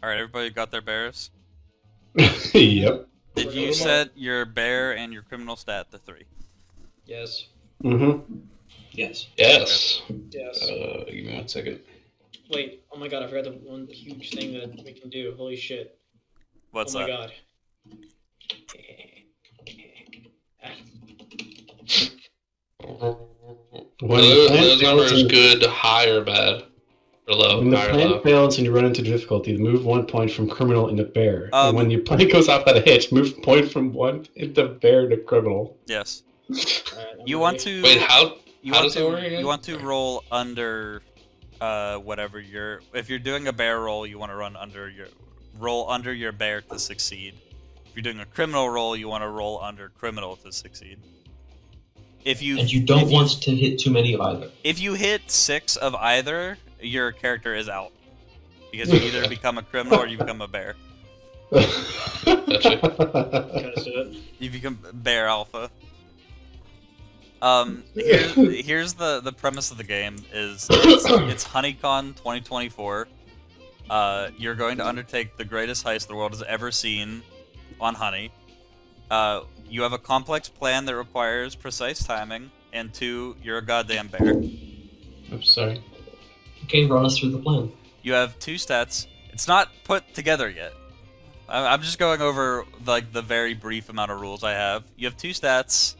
All right, everybody got their bears. Yep. Did you set your bear and your criminal stat to 3? Yes. Mm-hmm. Yes. Okay. Yes. Yes. Give me 1 second. Wait. Oh my god, I forgot the one huge thing that we can do. Holy shit. What's Oh my that? god. When the plan Those fails numbers and good, high or bad? Or low? when the High or plan low? fails and you run into difficulty, move 1 point from criminal into bear. And when Um, your plan goes off at a hitch, move a point from one into bear to criminal. yes. Alright, I'm You ready. want to Wait, how you how want does that work to again? you want to roll under whatever if you're doing a bear roll, you want to roll under your bear to succeed. If you're doing a criminal roll, you want to roll under criminal to succeed. And you don't want to hit too many of either. If you hit 6 of either, your character is out. Because you either become a criminal or you become a bear. Gotcha. Kinda do it. You become bear alpha. Here's the premise of the game is it's HoneyCon 2024. You're going to undertake the greatest heist the world has ever seen on Honey. You have a complex plan that requires precise timing, and 2, you're a goddamn bear. Oops, sorry. Okay, run us through the plan. You have 2 stats. It's not put together yet. I'm just going over like the very brief amount of rules I have. You have 2 stats.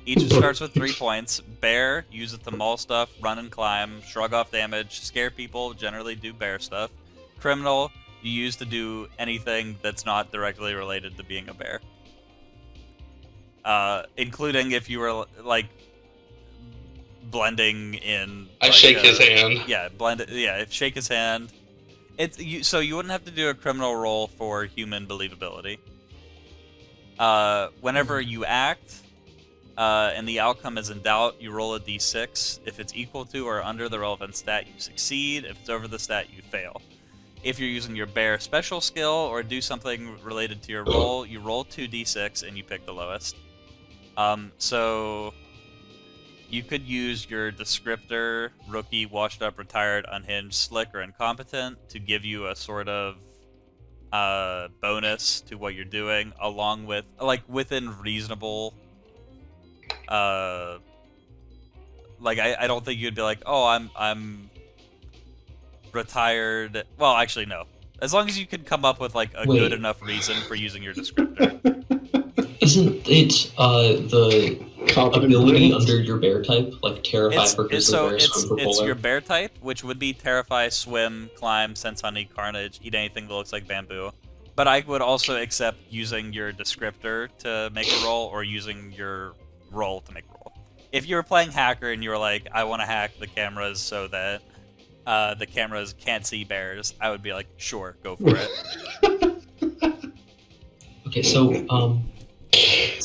Each starts with 3 points. Bear, use it to maul stuff, run and climb, shrug off damage, scare people, generally do bear stuff. Criminal, you use to do anything that's not directly related to being a bear. Including if you were like blending in. I like, shake his hand. Yeah, shake his hand. So you wouldn't have to do a criminal roll for human believability. Whenever you act, and the outcome is in doubt, you roll a d6. If it's equal to or under the relevant stat, you succeed. If it's over the stat, you fail. If you're using your bear special skill or do something related to your roll, you roll 2d6 and you pick the lowest. So you could use your descriptor, rookie, washed up, retired, unhinged, slick, or incompetent to give you a sort of bonus to what you're doing, along with, like, within reasonable... I don't think you'd be like, oh, I'm retired. Well, actually, no. As long as you can come up with, like, a Wait. good enough reason for using your descriptor. Isn't it the Competent ability brains. under your bear type, like terrify for grizzly bear, swim for It's polar? your bear type, which would be terrify, swim, climb, sense honey, carnage, eat anything that looks like bamboo. But I would also accept using your descriptor to make a roll, or using your roll to make a roll. If you were playing hacker and you were like, I want to hack the cameras so that the cameras can't see bears, I would be like, sure, go for it. Okay, so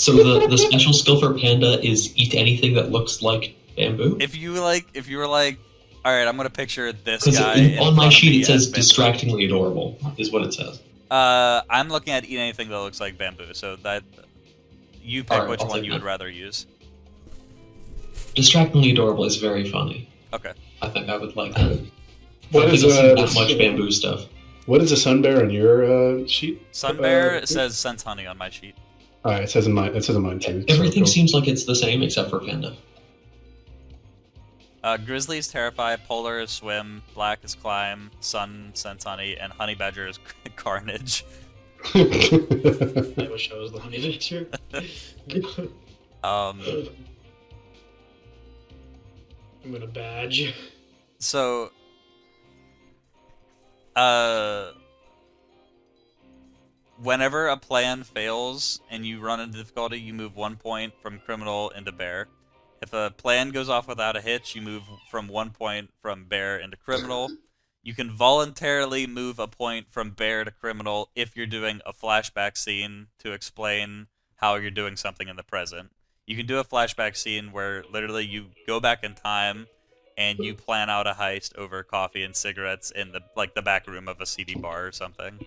the special skill for panda is eat anything that looks like bamboo. If you were like, all right, I'm gonna picture this Because guy in on my front of sheet me it says as bamboo. distractingly adorable, is what it says. I'm looking at eat anything that looks like bamboo, so that you pick Alright, which I'll one take you would that. rather use. Distractingly adorable is very funny. Okay. I think I would like that. What I is think I've seen that this- much bamboo stuff. What is a sun bear on your sheet? Sun bear says sense honey on my sheet. Alright, it says in mine. It says in mine too. Everything So seems like it's the same except for panda. Grizzly is terrify, polar is swim, black is climb, sun sense honey, and honey badger is carnage. cool. I wish I was the honey badger. Um, I'm gonna badge. so, whenever a plan fails and you run into difficulty, you move 1 point from criminal into bear. If a plan goes off without a hitch, you move from 1 point from bear into criminal. You can voluntarily move a point from bear to criminal if you're doing a flashback scene to explain how you're doing something in the present. You can do a flashback scene where literally you go back in time and you plan out a heist over coffee and cigarettes in the back room of a CD bar or something.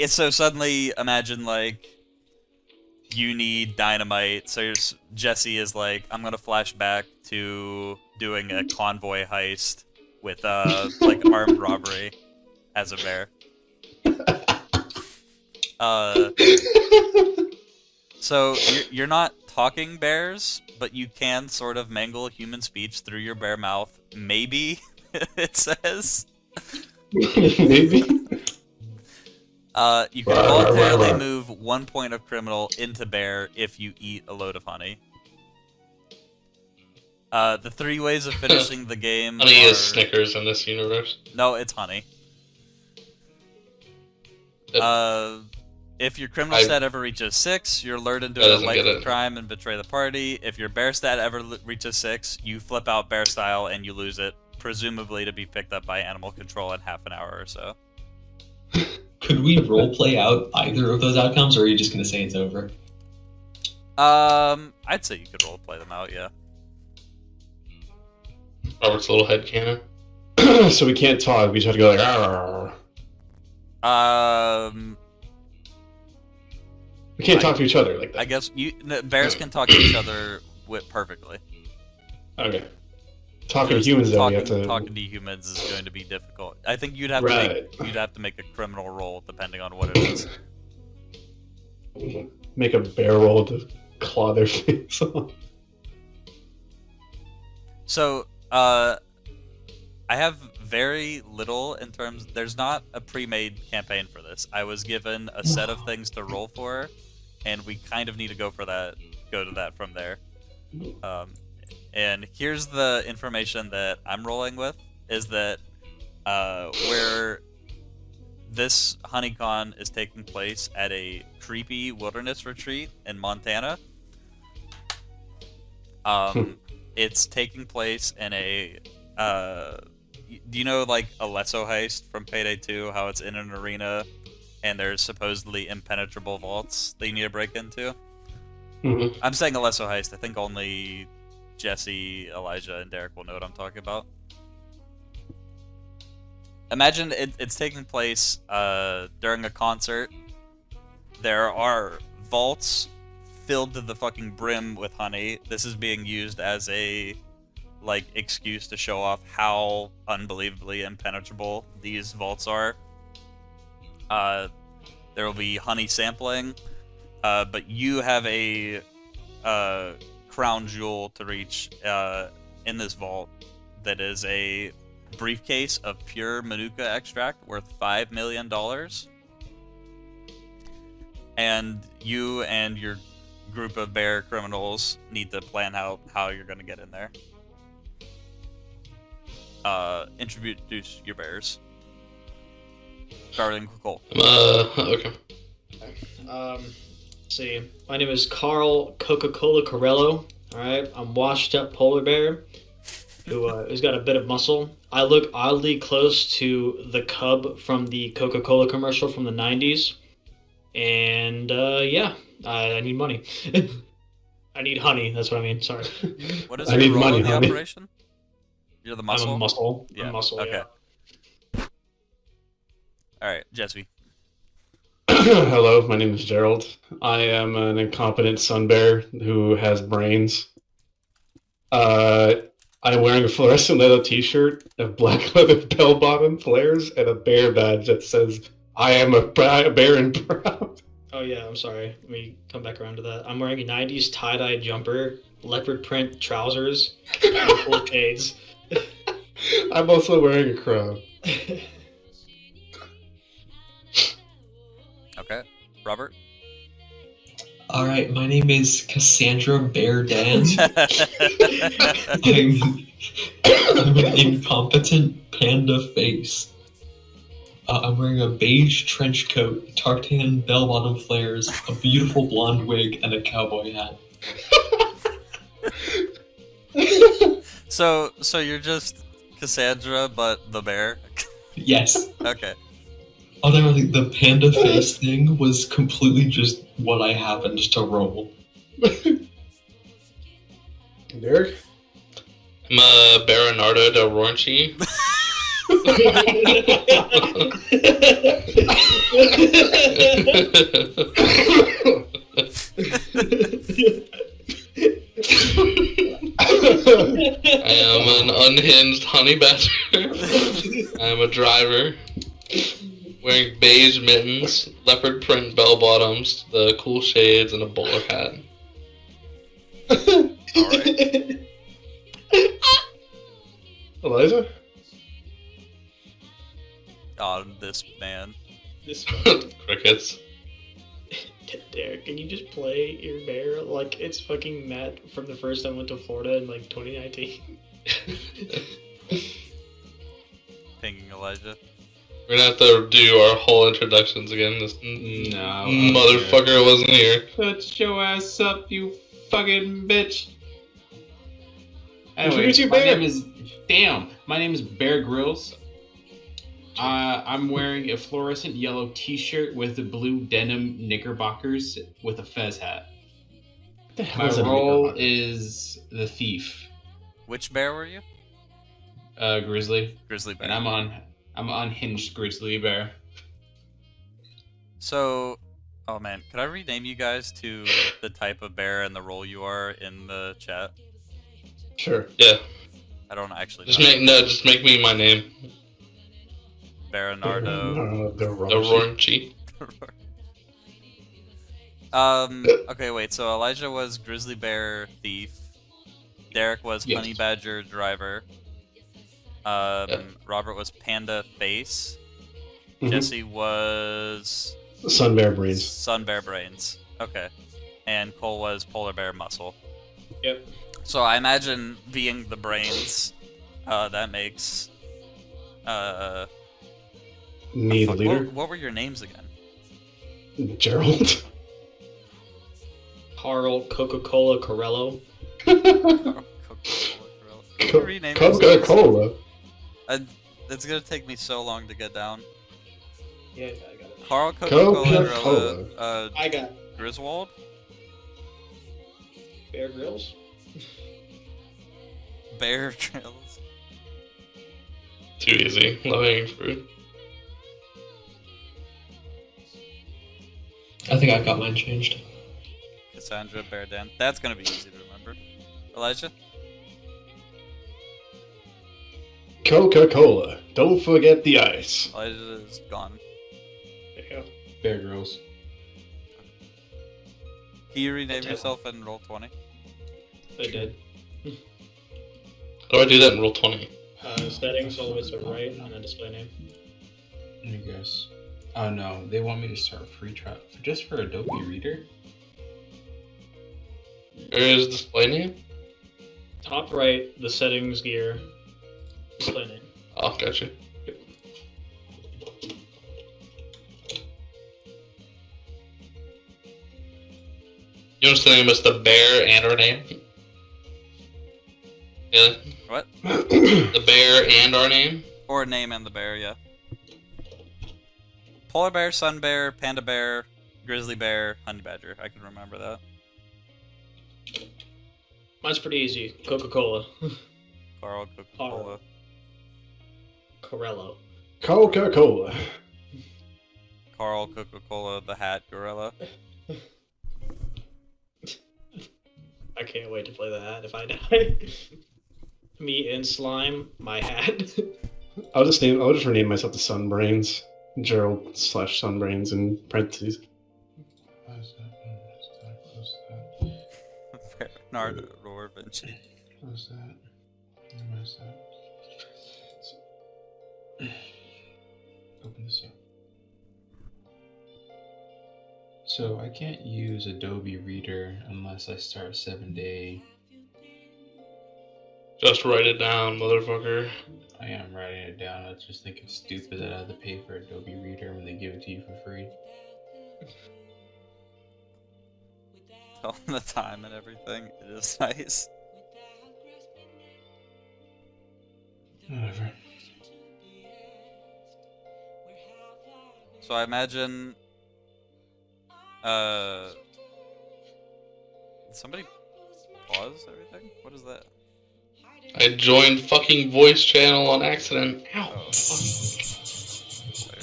So suddenly imagine like you need dynamite. So Jesse is like, I'm gonna flash back to doing a convoy heist with like armed robbery as a bear. So you're not talking bears, but you can sort of mangle human speech through your bear mouth. Maybe it says. Maybe. You can voluntarily move 1 point of criminal into bear if you eat a load of honey. The 3 ways of finishing the game. Honey is Snickers in this universe. No, it's honey. If your criminal stat ever reaches 6, you're lured into a life of crime and betray the party. If your bear stat ever reaches 6, you flip out bear style and you lose it, presumably to be picked up by animal control in half an hour or so. Could we roleplay out either of those outcomes, or are you just going to say it's over? I'd say you could roleplay them out, yeah. Robert's little headcanon. So we can't talk. We just have to go like. Arr. We can't talk to each other like that. I guess bears can talk to each other perfectly. Okay. Talking to humans, though, you have to. Talking to humans is going to be difficult. I think you'd have to make a criminal roll depending on what it is. Make a bear roll to claw their face off. So, I have very little in terms. There's not a pre-made campaign for this. I was given a set of things to roll for, and we kind of need to go to that from there. And here's the information that I'm rolling with, is that where this HoneyCon is taking place at a creepy wilderness retreat in Montana. It's taking place in a... do you know, like, Alesso Heist from Payday 2? How it's in an arena, and there's supposedly impenetrable vaults that you need to break into? Mm-hmm. I'm saying Alesso Heist. I think only Jesse, Elijah, and Derek will know what I'm talking about. Imagine it's taking place during a concert. There are vaults filled to the fucking brim with honey. This is being used as a excuse to show off how unbelievably impenetrable these vaults are. There will be honey sampling, but you have a crown jewel to reach in this vault that is a briefcase of pure Manuka extract worth $5 million. And you and your group of bear criminals need to plan out how you're going to get in there. Introduce your bears. Starting with Cole. Okay. Let's see. My name is Carl Coca-Cola Corello. Alright, I'm washed up polar bear who's got a bit of muscle. I look oddly close to the cub from the Coca-Cola commercial from the 90s. And yeah, I need money. I need honey, that's what I mean, sorry. What is your role in the operation? You're the muscle? I'm a muscle. Yeah. I'm a muscle, okay. Yeah. Alright, Jesse. Hello, my name is Gerald. I am an incompetent sun bear who has brains. I'm wearing a fluorescent leather t-shirt, a black leather bell-bottom flares, and a bear badge that says, I am a bear and proud. Oh yeah, I'm sorry. Let me come back around to that. I'm wearing a 90s tie-dye jumper, leopard print trousers, and full shades. I'm also wearing a crown. Okay. Robert? Alright, my name is Cassandra Bear Dan. I'm an incompetent panda face. I'm wearing a beige trench coat, tartan bell-bottom flares, a beautiful blonde wig, and a cowboy hat. So you're just Cassandra, but the bear? Yes. Okay. Although the panda face thing was completely just what I happened to roll. Derek? I'm a Baronardo del Ronchi. I am an unhinged honey badger. I am a driver. Wearing beige mittens, leopard print bell bottoms, the cool shades, and a bowler hat. Alright. Elijah? Oh, this man. This Crickets. Derek, can you just play your bear like it's fucking Matt from the first time I went to Florida in like 2019? Pinging Elijah. We're gonna have to do our whole introductions again. This No, motherfucker wasn't here. Shut your ass up, you fucking bitch. Introduce Anyways, your my bear. My name is Bear Grylls. I'm wearing a fluorescent yellow T-shirt with the blue denim knickerbockers with a fez hat. What the hell My is a role knickerbocker? is the thief, Which bear were you? Grizzly, Grizzly bear. and I'm an unhinged grizzly bear. So, oh man, could I rename you guys to the type of bear and the role you are in the chat? Sure. Yeah, I don't actually just know. just make me my name. Baronardo. The The wrong Rornchy. Okay, wait, so Elijah was Grizzly Bear Thief. Derek was Yes. Honey Badger Driver. Robert was Panda Face. Mhm. Jesse was Sun Bear Brains. Sun Bear Brains. Okay. And Cole was Polar Bear Muscle. Yep. So I imagine being the brains, that makes... Me, the fuck, leader. what were your names again? Gerald. Carl Coca-Cola Corello. Coca-Cola. Can you rename yourselves? Coca-Cola. It's gonna take me so long to get down. Yeah, I got it. Carl Coca-Cola, Coca-Cola. I got Griswold? Bear Grylls. Bear Grylls. Too easy. Low-hanging fruit. I think I got mine changed. Cassandra Bear Dan. That's gonna be easy to remember. Elijah? Coca-Cola. Don't forget the ice. Elijah is gone. There you go. Bear Grylls. Can you rename Okay. yourself and roll 20? I did. How do I do that in Roll 20? Settings all the way to the right, and then display name. Let me guess. Oh no, they want me to start a free trial just for Adobe Reader. Where is display name? Top right, the settings gear. Display name. Oh, gotcha. You want us to name us the bear and our name? Yeah, What? the bear and our name? Or name and the bear, yeah. Polar bear, sun bear, panda bear, grizzly bear, honey badger. I can remember that. Mine's pretty easy. Coca-Cola. Carl Coca-Cola. Corello. Coca-Cola. Carl Coca-Cola, the hat gorilla. I can't wait to play the hat if I die. Me and Slime, my hat. I'll just rename myself to Sunbrains. Gerald / Sunbrains in parentheses. Close that. Close that. Bernardo Roar Vinci. Close that. Where's that? Open this up. So I can't use Adobe Reader unless I start a 7-day. Just write it down, motherfucker. I am writing it down. I just think it's stupid that I have to pay for Adobe Reader when they give it to you for free. Tell them the time and everything. It is nice. Whatever. So I imagine... Somebody pause everything? What is that? I joined fucking voice channel on accident. Ow. Oh.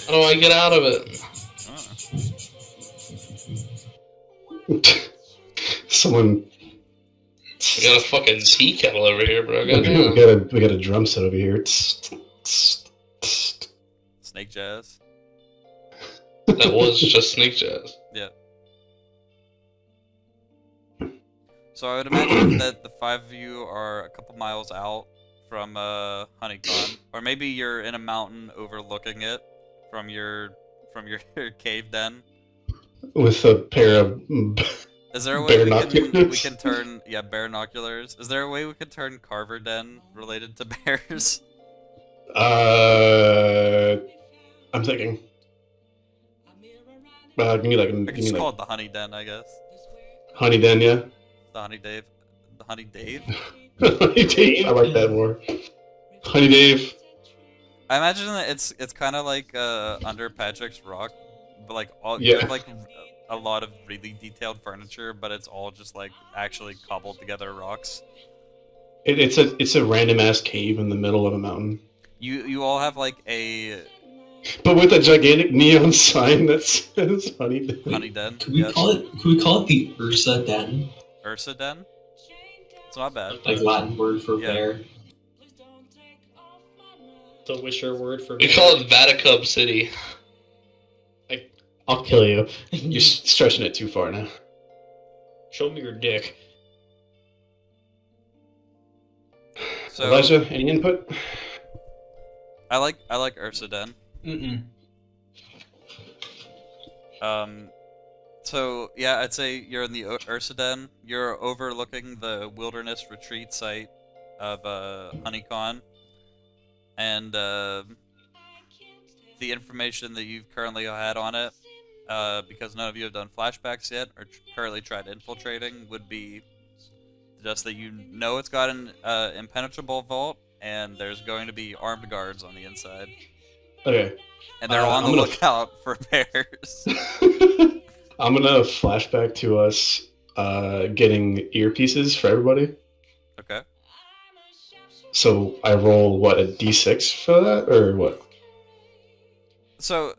How do I get out of it? Someone. I got a fucking tea kettle over here, bro. We Goddamn. got a drum set over here. Snake jazz. That was just Snake Jazz. So I would imagine that the 5 of you are a couple miles out from Honeycon, or maybe you're in a mountain overlooking it from your cave den. With a pair of Is there a way we binoculars. can turn bear binoculars? Is there a way we could turn Carver Den related to bears? I'm thinking. Give me like, I give could me just like call it the Honey Den, I guess. Honey Den, yeah. The Honey Dave. The Honey Dave? Honey Dave. I like that more. Honey Dave. I imagine that it's kind of like under Patrick's Rock, but like you Yeah. have like a lot of really detailed furniture, but it's all just like actually cobbled together rocks. It's a random ass cave in the middle of a mountain, You all have like a but with a gigantic neon sign that says Honey Den. Honey Den. Could we Yes. call it the Ursa Den? Ursa Den? It's not bad. Like Latin word for Yeah. bear. The Wisher word for We call it Vaticub City. I'll kill you. You're stretching it too far now. Show me your dick. So Elijah, any input? I like Ursa Den. Mm-mm. So yeah, I'd say you're in the Ursa Den. You're overlooking the wilderness retreat site of Honeycon, and the information that you've currently had on it, because none of you have done flashbacks yet or currently tried infiltrating, would be just that you know it's got an impenetrable vault, and there's going to be armed guards on the inside, Okay. and they're on the I'm gonna- lookout for bears. I'm gonna flashback to us getting earpieces for everybody. Okay. So I roll what, a d6 for that, or what? So,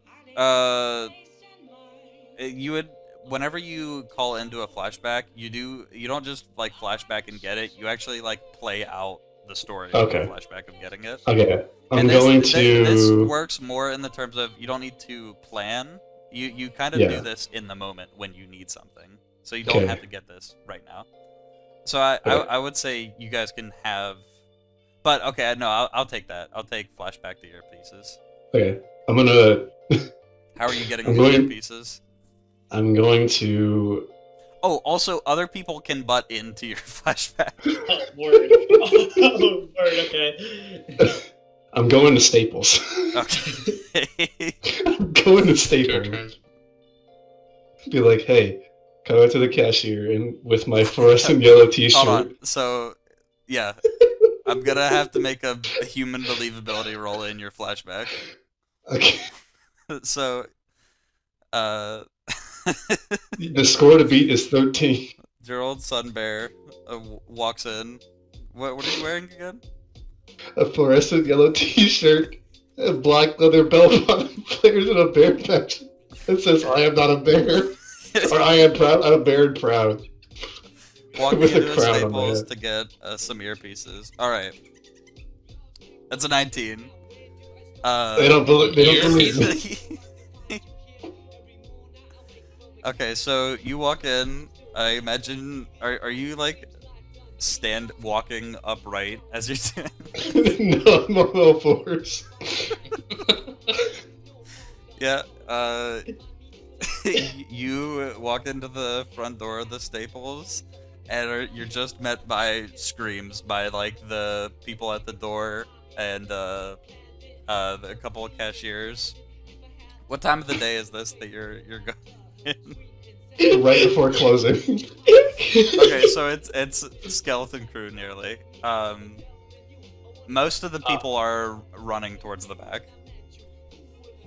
you would, whenever you call into a flashback, you don't just like flashback and get it. You actually like play out the story Okay. of the flashback of getting it. Okay, I'm And going this to. works more in the terms of you don't need to plan. You kind of Yeah. do this in the moment when you need something, so you don't Okay. have to get this right now. So I Okay. I would say you guys can have, but okay, no, I'll take that. I'll take flashback to earpieces. Okay, I'm gonna. How are you getting I'm the going- earpieces? I'm going to. Oh, also, other people can butt into your flashback. Oh, word. Oh, word, okay. I'm going to Staples. Okay. I'm going to Your Staples. turn. Be like, hey, come out to the cashier and with my fluorescent yellow T-shirt. Hold on. So, yeah. I'm gonna have to make a human believability roll in your flashback. Okay. So, The score to beat is 13. your old sun bear walks in. What are you wearing again? A fluorescent yellow T-shirt, a black leather bell-bottom flares, and a bear patch that says "I am not a bear," or "I am proud. I'm a bear and proud." Walking With a into a crown on my Staples head. to get some earpieces. All right. That's a 19. They don't believe me. Okay, so you walk in. I imagine. Are you like walking upright as you're doing? No, I'm on all fours. Yeah. You walk into the front door of the Staples, and you're just met by screams by like the people at the door and a couple of cashiers. What time of the day is this that you're going? Right before closing. Okay, so it's skeleton crew nearly. Most of the people are running towards the back.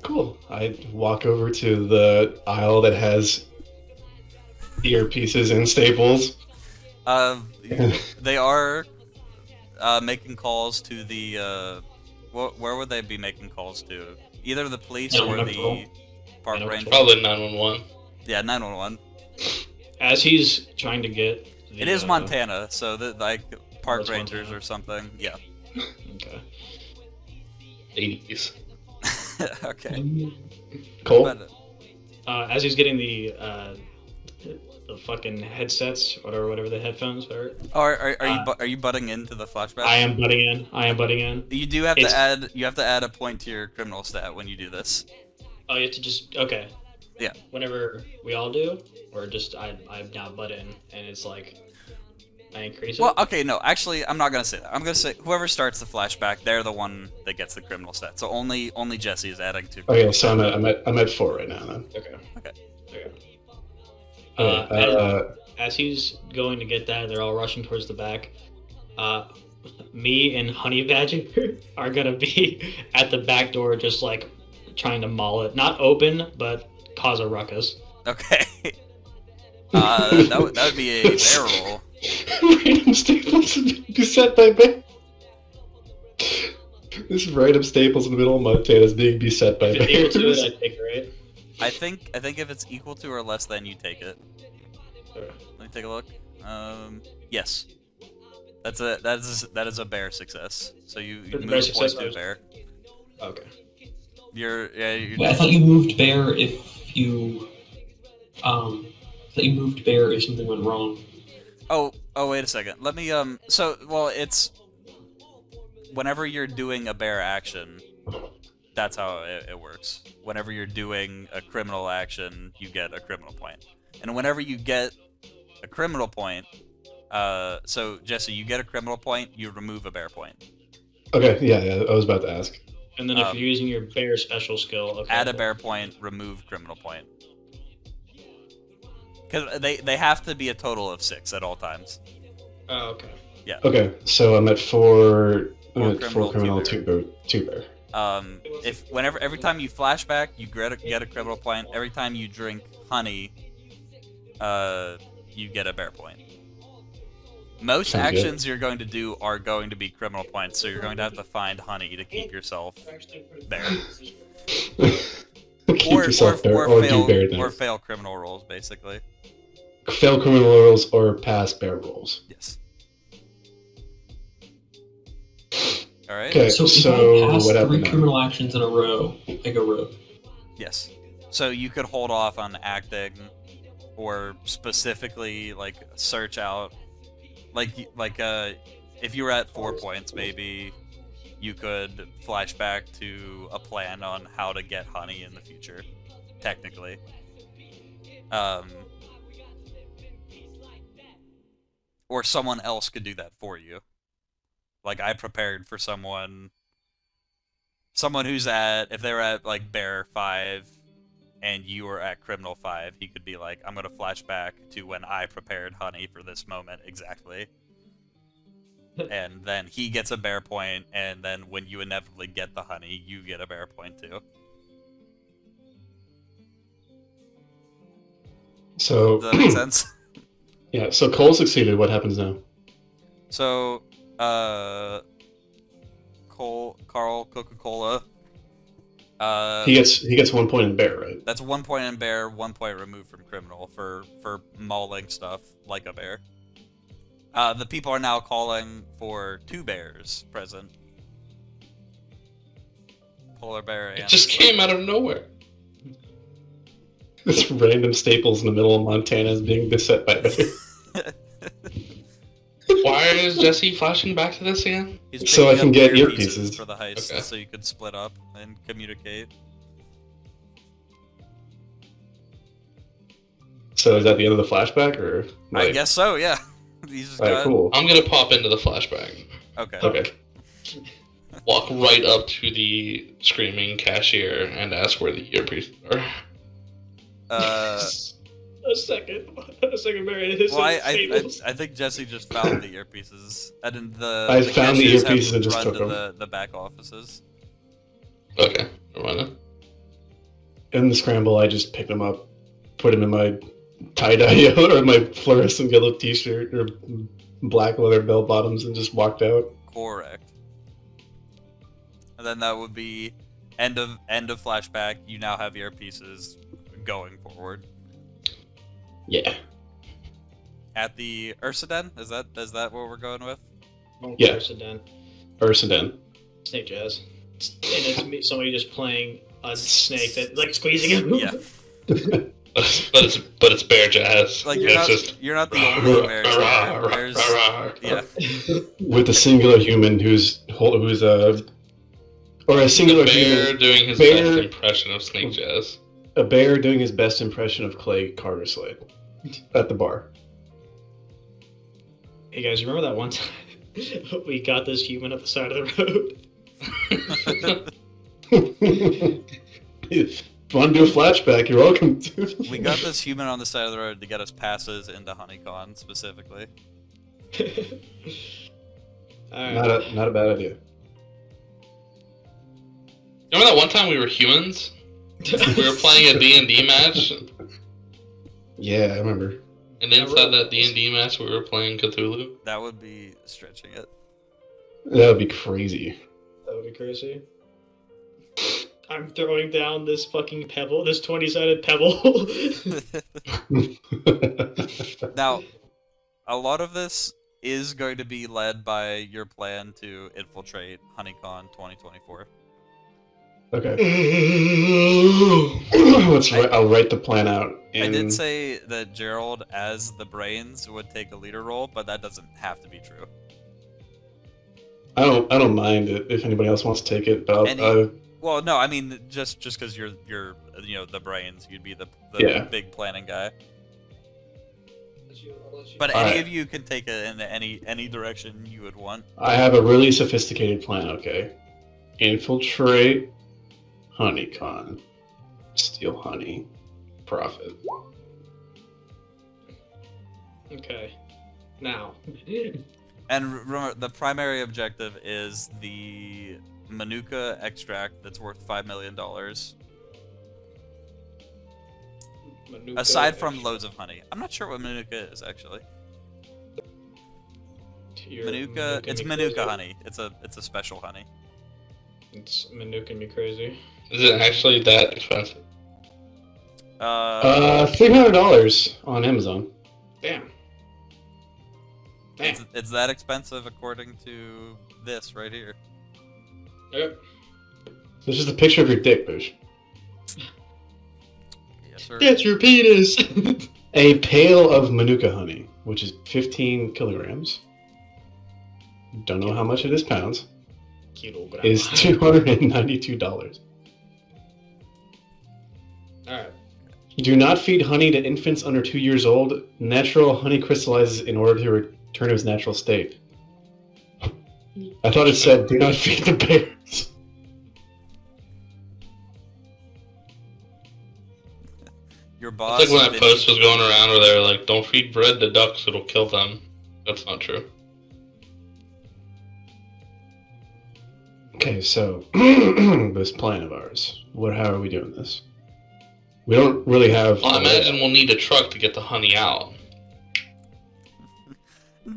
Cool. I walk over to the aisle that has earpieces and Staples. They are making calls to the. Where would they be making calls to? Either the police or Animal the Control. park Animal ranger. Probably 911. Yeah, 911. As he's trying to get. It is Montana, so like park it's rangers Montana. or something. Yeah. Okay. 80s. Okay. Cole? But as he's getting the fucking headsets or whatever the headphones are. Are you butting into the flashback? I am butting in. I am butting in. You do have to add. You have to add a point to your criminal stat when you do this. Oh, you have to just okay. Yeah. Whenever we all do, or just I now butt in, and it's like I increase it. Well, okay, no, actually, I'm not gonna say that. I'm gonna say whoever starts the flashback, they're the one that gets the criminal stat. So only Jesse is adding to. Okay, so I'm at 4 right now then. Okay. Okay. As he's going to get that, they're all rushing towards the back. Me and Honey Badger are gonna be at the back door, just like trying to maul it, not open, but cause a ruckus. Okay. That would be a bear roll. Random staples beset by bear. This random staples in the middle of Montana is being beset by If it's equal to bears. it, I take it, right? I think if it's equal to or less than, you take it. Sure. Let me take a look. Yes. That is a bear success. So you It's a move bear a point success, to a bear. Okay. You're Wait, I thought you moved bear if you moved bear if something went wrong. Oh, wait a second. Let me, it's... Whenever you're doing a bear action, that's how it works. Whenever you're doing a criminal action, you get a criminal point. And whenever you get a criminal point, so, Jesse, you get a criminal point, you remove a bear point. Okay, yeah, I was about to ask. And then if you're using your bear special skill, okay. Add a bear point, remove criminal point. Because they have to be a total of 6 at all times. Oh, okay. Yeah. Okay, so I'm at 4. I'm Four at 4 criminal, criminal, 2 bear. Every time you flashback, you get a criminal point. Every time you drink honey, you get a bear point. Most Sounds good. actions you're going to do are going to be criminal points, so you're going to have to find honey to keep yourself there. Keep yourself there, or do bear things. fail criminal rolls, basically. Fail criminal rolls or pass bear rolls. Yes. All right. Okay, So if so I pass what 3 happened now? criminal actions in a row, I go rogue. Yes. So you could hold off on acting, or specifically like search out, if you were at 4 points, maybe you could flashback to a plan on how to get honey in the future. Technically. Or someone else could do that for you. Like, I prepared for someone who's if they were at, like, Bear 5, and you were at Criminal 5, he could be like, I'm gonna flash back to when I prepared honey for this moment exactly. And then he gets a bear point, and then when you inevitably get the honey, you get a bear point too. So, Does that make sense? yeah, so Cole succeeded. What happens now? So, Carl Coca-Cola. He gets 1 point in bear, right? That's 1 point in bear, 1 point removed from criminal for mauling stuff like a bear. The people are now calling for 2 bears present. Polar bear and... It just came out of nowhere. This random staples in the middle of Montana is being beset by bear. Why is Jesse flashing back to this again? He's So I picking can up get earpieces earpieces. for the heist, Okay. so you could split up and communicate. So is that the end of the flashback, or? I guess so, yeah. He's just Alright, got... cool. I'm gonna pop into the flashback. Okay. Okay. Walk right up to the screaming cashier and ask where the earpieces are. A second, Mary. Well, I think Jesse just found the earpieces, and then I found the cashiers earpieces have and just run took to them. the back offices. Okay, never mind then. In the scramble, I just picked them up, put them in my tie-dye yellow, or my fluorescent yellow t-shirt, or black leather bell bottoms, and just walked out. Correct. And then that would be end of flashback. You now have earpieces going forward. Yeah. At the Ursaden? Is that what we're going with? Yeah. Sedan. Ursaden. Snake jazz. And it's somebody just playing a snake that like squeezing him. Yeah. but it's bear jazz. Like you're not the Rawr, only bear. rawr, There's rawr. yeah. with a singular human who's or a singular bear human, doing his bear- best impression of Snake Jazz. a bear doing his best impression of Clay Carter Slade at the bar. Hey guys, remember that one time we got this human at the side of the road? If you want to do a flashback, you're welcome to. We got this human on the side of the road to get us passes into HoneyCon specifically. Alright. Not a bad idea. Remember that one time we were humans? We were playing a D&D match, Yeah, I remember. and inside that D&D match we were playing Cthulhu. That would be stretching it. That would be crazy. That would be crazy. I'm throwing down this fucking pebble, this 20-sided pebble. Now, a lot of this is going to be led by your plan to infiltrate HoneyCon 2024. Okay. I'll write the plan out. I did say that Gerald, as the brains, would take a leader role, but that doesn't have to be true. I don't mind it if anybody else wants to take it, but Well, no, I mean just because you're the brains, you'd be the Yeah. big planning guy. But any Alright. of you can take it in any direction you would want. I have a really sophisticated plan. Okay, infiltrate HoneyCon, steal honey, profit. Okay. Now. And remember, the primary objective is the Manuka extract that's worth $5 million. Manuka Aside from extract. loads of honey. I'm not sure what Manuka is, actually. You're Manuka, making it's me Manuka crazy. honey. It's a special honey. It's Manuka me crazy. Is it actually that expensive? $300 on Amazon. Damn. Damn. It's that expensive according to this right here. Yep. This is a picture of your dick, Bush. Yes, sir. That's your penis! A pail of Manuka honey, which is 15 kilograms. Don't know how much it is pounds. Kilogram. Is $292. Alright. Do not feed honey to infants under 2 years old. Natural honey crystallizes in order to return to its natural state. I thought it said, do not feed the bears. Your boss. It's like when that didn't- post was going around where they were like, don't feed bread to ducks, it'll kill them. That's not true. Okay, so this plan of ours. How are we doing this? We don't really have. Well, I imagine we'll need a truck to get the honey out.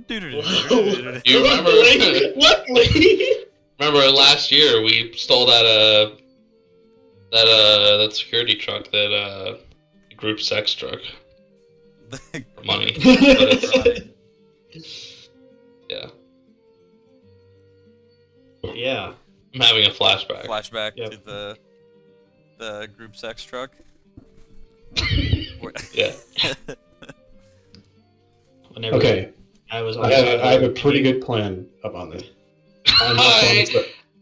You remember? Luckily! Remember last year we stole that security truck, that group sex truck for money. But it's, yeah, Yeah. I'm having a flashback. Flashback Yep. to the group sex truck. Yeah. Whenever Okay, I was on I the side of have the a pretty good plan up on this. I'm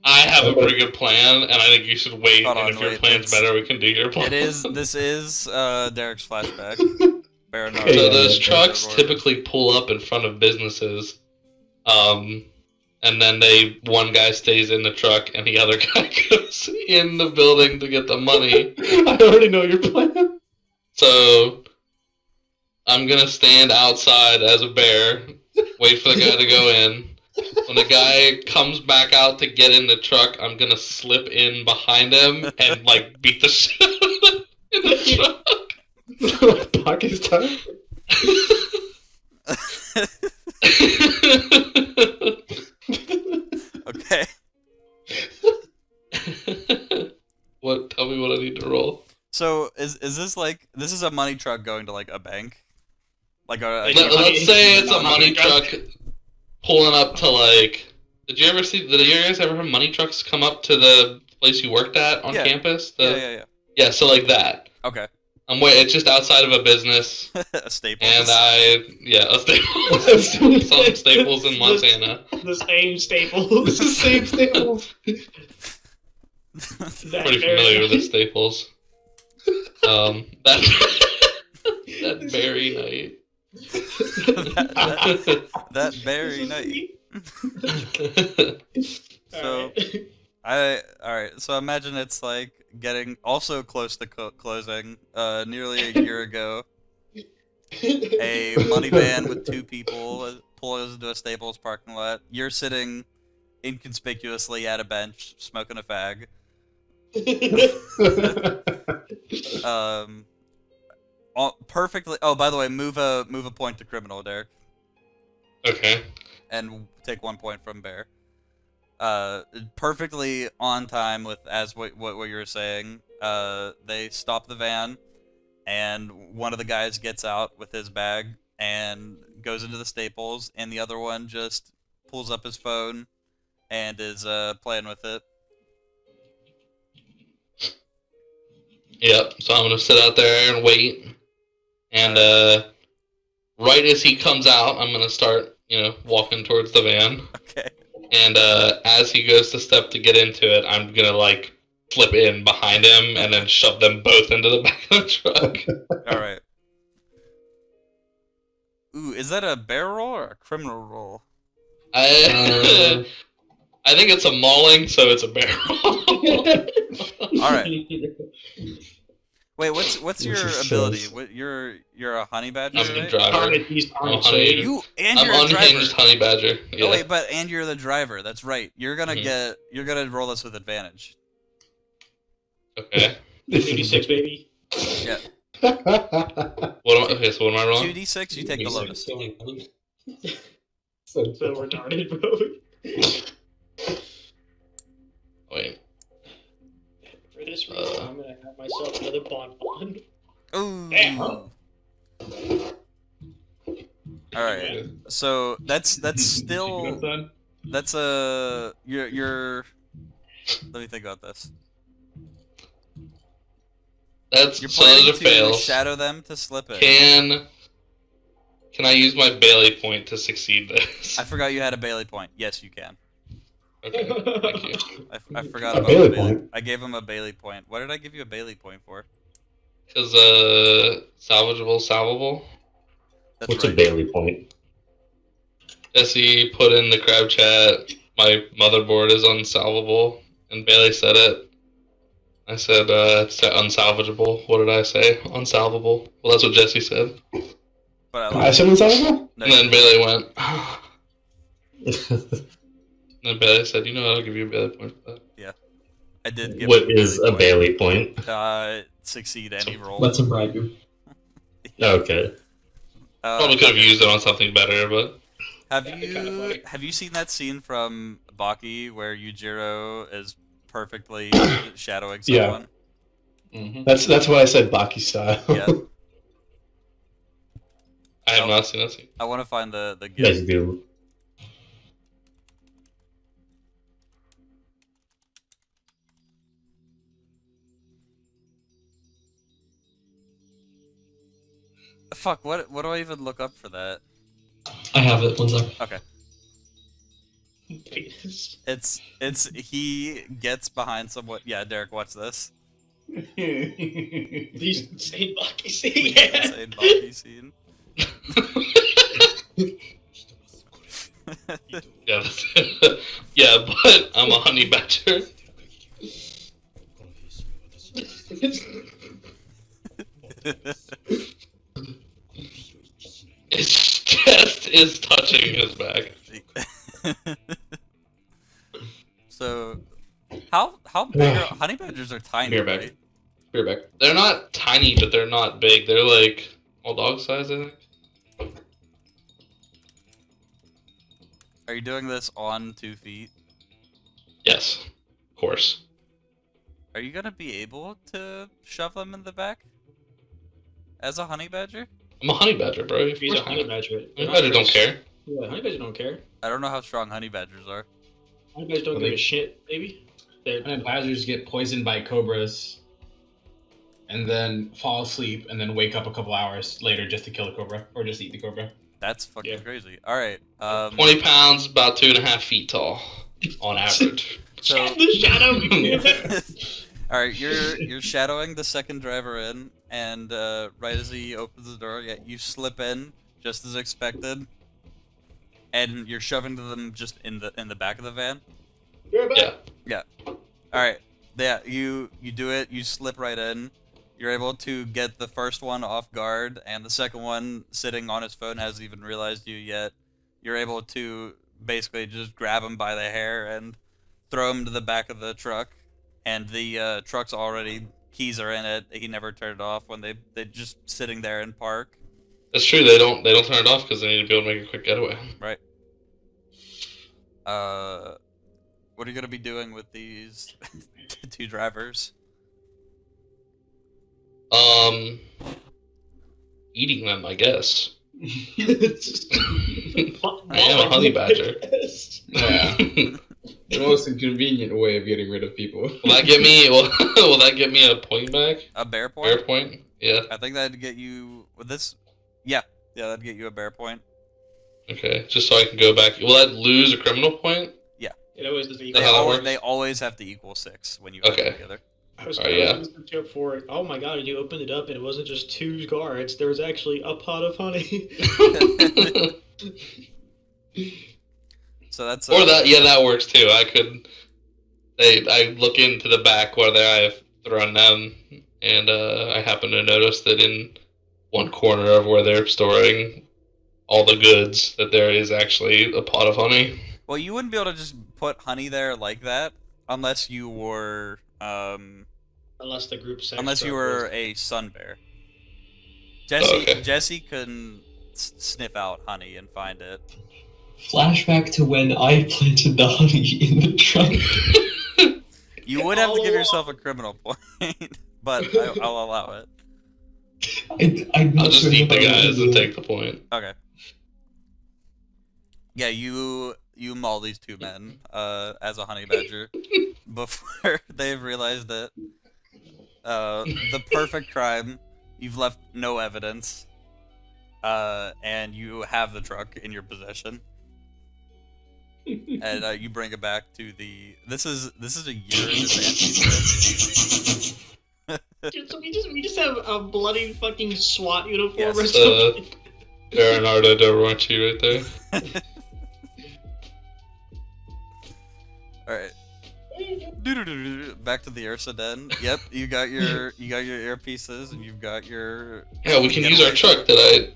I have a pretty good plan, and I think you should wait. Hold And on, if your wait, plan's it's- better, we can do your plan. This is Derek's flashback. Fair enough. Okay, So yeah, those yeah, trucks yeah. typically pull up in front of businesses, and then one guy stays in the truck, and the other guy goes in the building to get the money. I already know your plan. So I'm gonna stand outside as a bear, wait for the guy to go in. When the guy comes back out to get in the truck, I'm gonna slip in behind him and like beat the shit out of him in the truck. Pocket time. Okay. What? Tell me what I need to roll. So is this like this is a money truck going to like a bank? Like a Let's say it's a money truck pulling up to like. Did you guys ever have money trucks come up to the place you worked at on Yeah. campus? yeah. Yeah, so like that. Okay. It's just outside of a business, A Staples. and a Staples. Some Staples in Montana. The same It's Staples. the same Staples. Pretty familiar with the Staples. That very night. that very night. So alright. So imagine it's like getting also close to closing. Nearly a year ago, a money van with 2 people pulls into a Staples parking lot. You're sitting inconspicuously at a bench smoking a fag. Perfectly. Oh, by the way, move a point to criminal, Derek, Okay. and take 1 point from Bear. Perfectly on time with what you were saying. They stop the van, and one of the guys gets out with his bag and goes into the Staples, and the other one just pulls up his phone and is playing with it. Yep. So I'm gonna sit out there and wait, and right as he comes out, I'm gonna start, walking towards the van. Okay. And as he goes to step to get into it, I'm gonna like flip in behind him and then shove them both into the back of the truck. All right. Ooh, is that a bear roll or a criminal roll? I think it's a mauling, so it's a barrel. All right. Wait, what's your just ability? shows. What you're a honey badger, I'm a right? driver. He's I'm Arnold honey. Schwarzenegger. And I'm you're a unhinged driver. honey badger. Yeah. Oh wait, and you're the driver. That's right. You're gonna Mhm. you're gonna roll this with advantage. Okay. 86, baby. Yeah. Okay, so what am I rolling? 2d6. You take the lowest. So retarded, bro. Wait. For this reason, I'm gonna have myself another bonbon. Ooh. Damn. All right. So that's still that's a you're. Let me think about this. That's You're so planning that it to fails. shadow them to slip it. Can I use my Bailey point to succeed this? I forgot you had a Bailey point. Yes, you can. Okay, thank you. I forgot A about Bailey the Bailey. point? I gave him a Bailey point. What did I give you a Bailey point for? Because salvable. That's What's right. a Bailey point? Jesse put in the crowd chat, my motherboard is unsalvable, and Bailey said it. I said it's unsalvageable. What did I say? Unsalvable. Well, that's what Jesse said. But I said unsalvageable? no, And then Bailey went. And then Bailey said, I'll give you a Bailey point for that. I did give What him is a Bailey point? Succeed any roll. Let's him bribe you. Okay. Probably could have used it on something better, but Have That'd be kinda funny. you seen that scene from Baki where Yujiro is perfectly shadowing Yeah. someone? Mm-hmm. That's why I said Baki style. Yeah. I have not seen that scene. I want to find the Yes, gift. do. Fuck, what do I even look up for that? I have it. One sec. Okay. Penis. It's he gets behind someone. Yeah, Derek, watch this. These insane Bucky scene. Insane Baki scene. Yeah, yeah, but I'm a honey badger. His chest is touching his back. So, how big are honey badgers? Are tiny, Beer back. right? Beer back. They're not tiny, but they're not big. They're like all dog size, I think. Are you doing this on 2 feet? Yes, of course. Are you gonna be able to shove them in the back as a honey badger? I'm a honey badger, bro. Of He's a course I honey am. badger. Honey badger don't care. Yeah, honey badger don't care. I don't know how strong honey badgers are. Honey badgers don't Well, give they- a shit, baby. They're And badgers get poisoned by cobras. and then fall asleep, and then wake up a couple hours later just to kill the cobra or just eat the cobra. That's fucking Yeah. crazy. All right. 20 pounds, about 2.5 feet tall, on average. So, The shadow. all right, you're shadowing the second driver in, and right as he opens the door, yeah, you slip in just as expected, and you're shoving them just in the back of the van. Yeah. All right. Yeah, you do it. You slip right in. You're able to get the first one off guard, and the second one sitting on his phone hasn't even realized you yet. You're able to basically just grab him by the hair and throw him to the back of the truck. And the truck's already, keys are in it. He never turned it off when they're just sitting there in park. That's true. They don't turn it off because they need to be able to make a quick getaway. Right. What are you gonna be doing with these two drivers? Eating them, I guess. I I am a honey badger. Yeah. The most inconvenient way of getting rid of people. Will that get me? Will that get me a point back? A bear point? Bear point? Yeah. I think that'd get you with this. Yeah, that'd get you a bear point. Okay, just so I can go back. Will that lose a criminal point? It always does the That's how that works? They always have to equal 6 when you Okay. work together. I was yeah. listening to it for. Oh my god! You opened it up and it wasn't just 2 guards. There was actually a pot of honey. So that's Or that, yeah, that works too. I look into the back where I've thrown them, and I happen to notice that in one corner of where they're storing all the goods, that there is actually a pot of honey. Well, you wouldn't be able to just put honey there like that unless you were Unless the group sex. unless you stuff were was- a sun bear. Jesse Okay. Jesse can sniff out honey and find it. Flashback to when I planted the honey in the trunk. You would have to All give along. yourself a criminal point, but I'll allow it. I'm not I'll just sure eat if the I guys and remember. take the point. Okay. Yeah, you maul these 2 men as a honey badger before they've realized it. The perfect crime. You've left no evidence, and you have the truck in your possession, and you bring it back to the. This is a year in advance. We just have a bloody fucking SWAT uniform Yes. or something. Leonardo da Vinci right there. All right. Back to the Ursa Den. Yep, you got your earpieces, and you've got your. Yeah, we can use our truck that I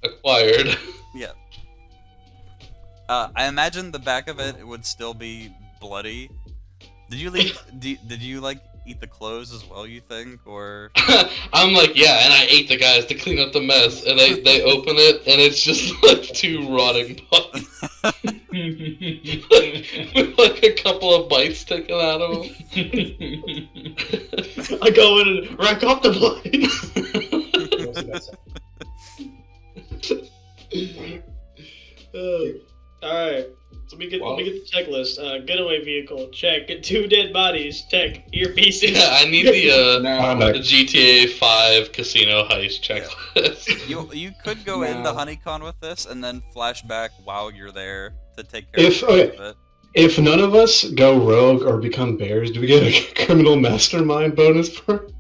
acquired. Yeah. I imagine the back of it would still be bloody. Did you leave? Did you like eat the clothes as well? You think, or I'm like, yeah, and I ate the guys to clean up the mess, and they open it, and it's just like 2 rotting bodies with like a couple of bites sticking out of them. I go in and rack off the bodies. Alright. So let me get the checklist. Getaway vehicle, check. Get 2 dead bodies, check. Earpieces. Yeah, I need the No. the GTA 5 casino heist checklist. you could go into No. Honeycon with this and then flash back while you're there to take care If- of it. If none of us go rogue or become bears, do we get a criminal mastermind bonus for it?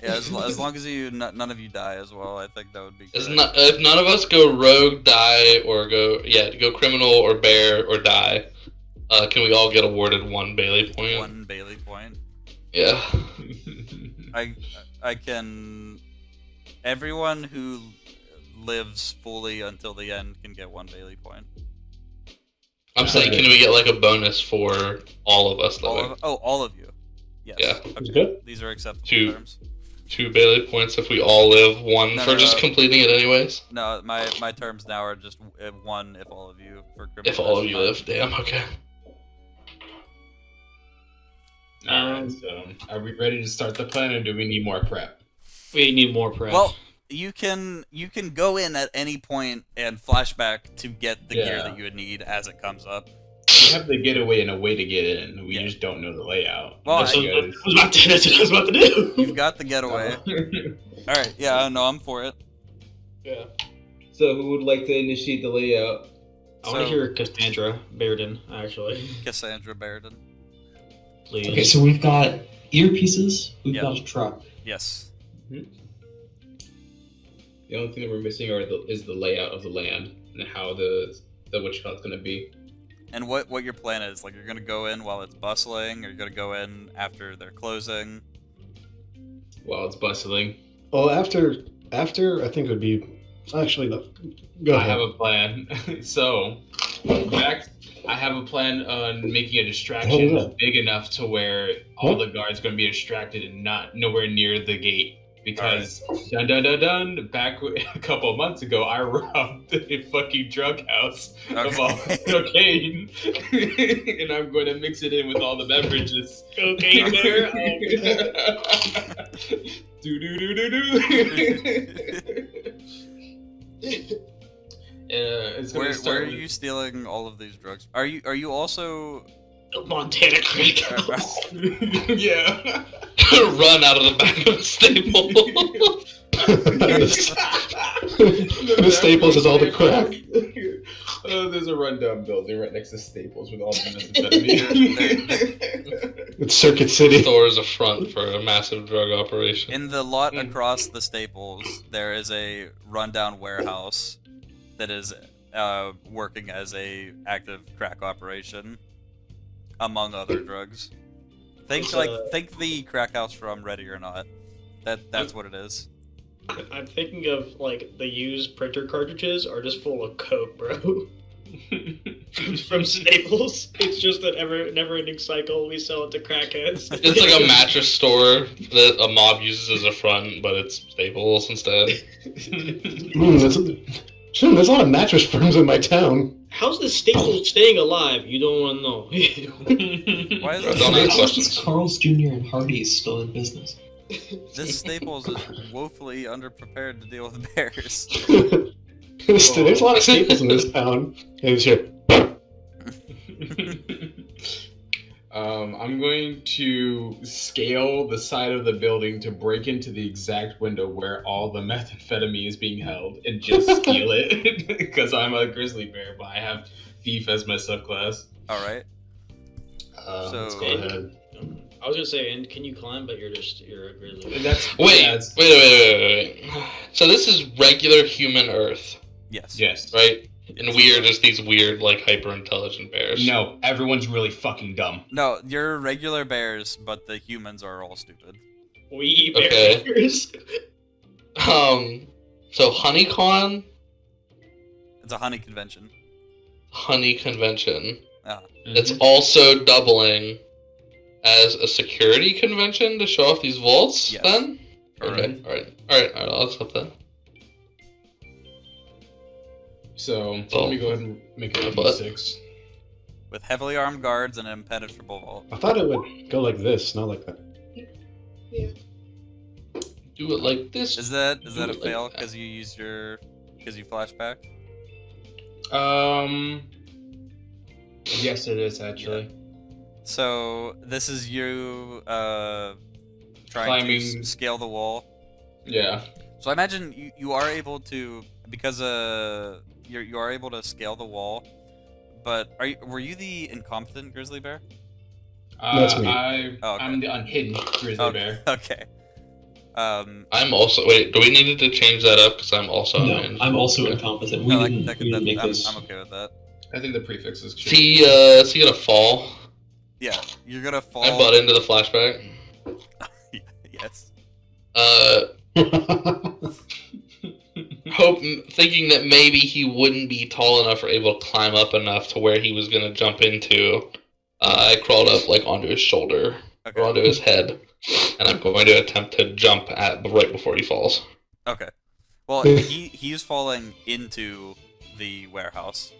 Yeah, as long as none of you die as well, I think that would be good. If none of us go rogue, die, or go criminal or bear or die, can we all get awarded 1 Bailey point? 1 Bailey point. Yeah. I can. Everyone who lives fully until the end can get 1 Bailey point. I'm saying, can we get like a bonus for all of us? All of you. Yes. Yeah. Okay. Good. These are acceptable 2 terms. 2 Bailey points if we all live, 1 No, for no, just no. completing it anyways. No, my terms now are just 1 if all of you for criminal. If all of you mastermind. live, damn, okay. Alright, so are we ready to start the plan, or do we need more prep? We need more prep. Well, you can go in at any point and flashback to get the gear Yeah. that you would need as it comes up. We have the getaway and a way to get in. We Yeah. just don't know the layout. Well, That's I- what I was about to do. You've got the getaway. All right, yeah, no, I'm for it. Yeah. So who would like to initiate the layout? I want to So- hear Cassandra Bearden, actually. Cassandra Bairden. Please. Okay, so we've got earpieces, we've Yeah. got a truck. Yes. The only thing that we're missing is the layout of the land and how the what you call it's gonna be. And what your plan is? Like, you're gonna go in while it's bustling, or you're gonna go in after they're closing? While it's bustling. Well, after I think it would be actually no. Go I ahead. have a plan. So, back, I have a plan on making a distraction Oh, yeah. big enough to where all the guards going to be distracted and not nowhere near the gate. Because dun, back a couple of months ago, I robbed a fucking drug house of all cocaine, and I'm going to mix it in with all the beverages. Cocaine bear? Do do do do do. It's gonna Where start are with- you stealing all of these drugs? Are you also? Montana Creek House. Yeah. Run out of the back of the stable. The Staples is all the crack. Oh, there's a rundown building right next to Staples with all the methamphetamine. It's Circuit City. Store is a front for a massive drug operation. In the lot across the Staples, there is a rundown warehouse that is working as a active crack operation, among other drugs. Think It's, think the crack house from Ready or Not. That's what it is. I'm thinking of like the used printer cartridges are just full of coke, bro. From Staples. It's just an never-ending cycle. We sell it to crackheads. It's like a mattress store that a mob uses as a front, but it's Staples instead. There's a lot of mattress firms in my town. How's the Staples staying alive? You don't want to know. Why is Don't this, ask questions. Carl's Jr. and Hardee's still in business. this Staples is woefully underprepared to deal with bears? There's a lot of Staples in this town. And it's here. I'm going to scale the side of the building to break into the exact window where all the methamphetamine is being held and just steal it because I'm a grizzly bear, but I have thief as my subclass. All right. Let's So- go ahead. I was gonna say, and can you climb? But you're a grizzly. Wait. So this is regular human Earth, Yes. Yes. right? And we are just these weird, like, hyper-intelligent bears. No, everyone's really fucking dumb. No, you're regular bears, but the humans are all stupid. We Okay. bears. So HoneyCon, It's a honey convention. Honey Convention. Mm-hmm. It's also doubling as a security convention to show off these vaults, Yes. then? Correct. Okay, alright, I'll accept that. So let me go ahead and make it a What? D6. With heavily armed guards and an impenetrable vault. I thought it would go like this, not like that. Do it like this. Is that a Do it like fail that. because you flashback? Yes, it is actually. So this is you trying Climbing. to scale the wall. Yeah. So I imagine you are able to, because you are able to scale the wall. But were you the incompetent grizzly bear? That's me. Oh, okay. I'm the unhidden grizzly bear. Okay. I'm also. Wait, do we need to change that up? Because I'm also. No, in. I'm also incompetent. We No, didn't, we didn't make I'm this. okay with that. I think the prefix is Is he gonna fall? Yeah, you're gonna fall. I butt into the flashback. Yes. Thinking that maybe he wouldn't be tall enough or able to climb up enough to where he was gonna jump into. I crawled up like onto his shoulder Okay. or onto his head, and I'm going to attempt to jump at right before he falls. Okay. Well, he's falling into the warehouse.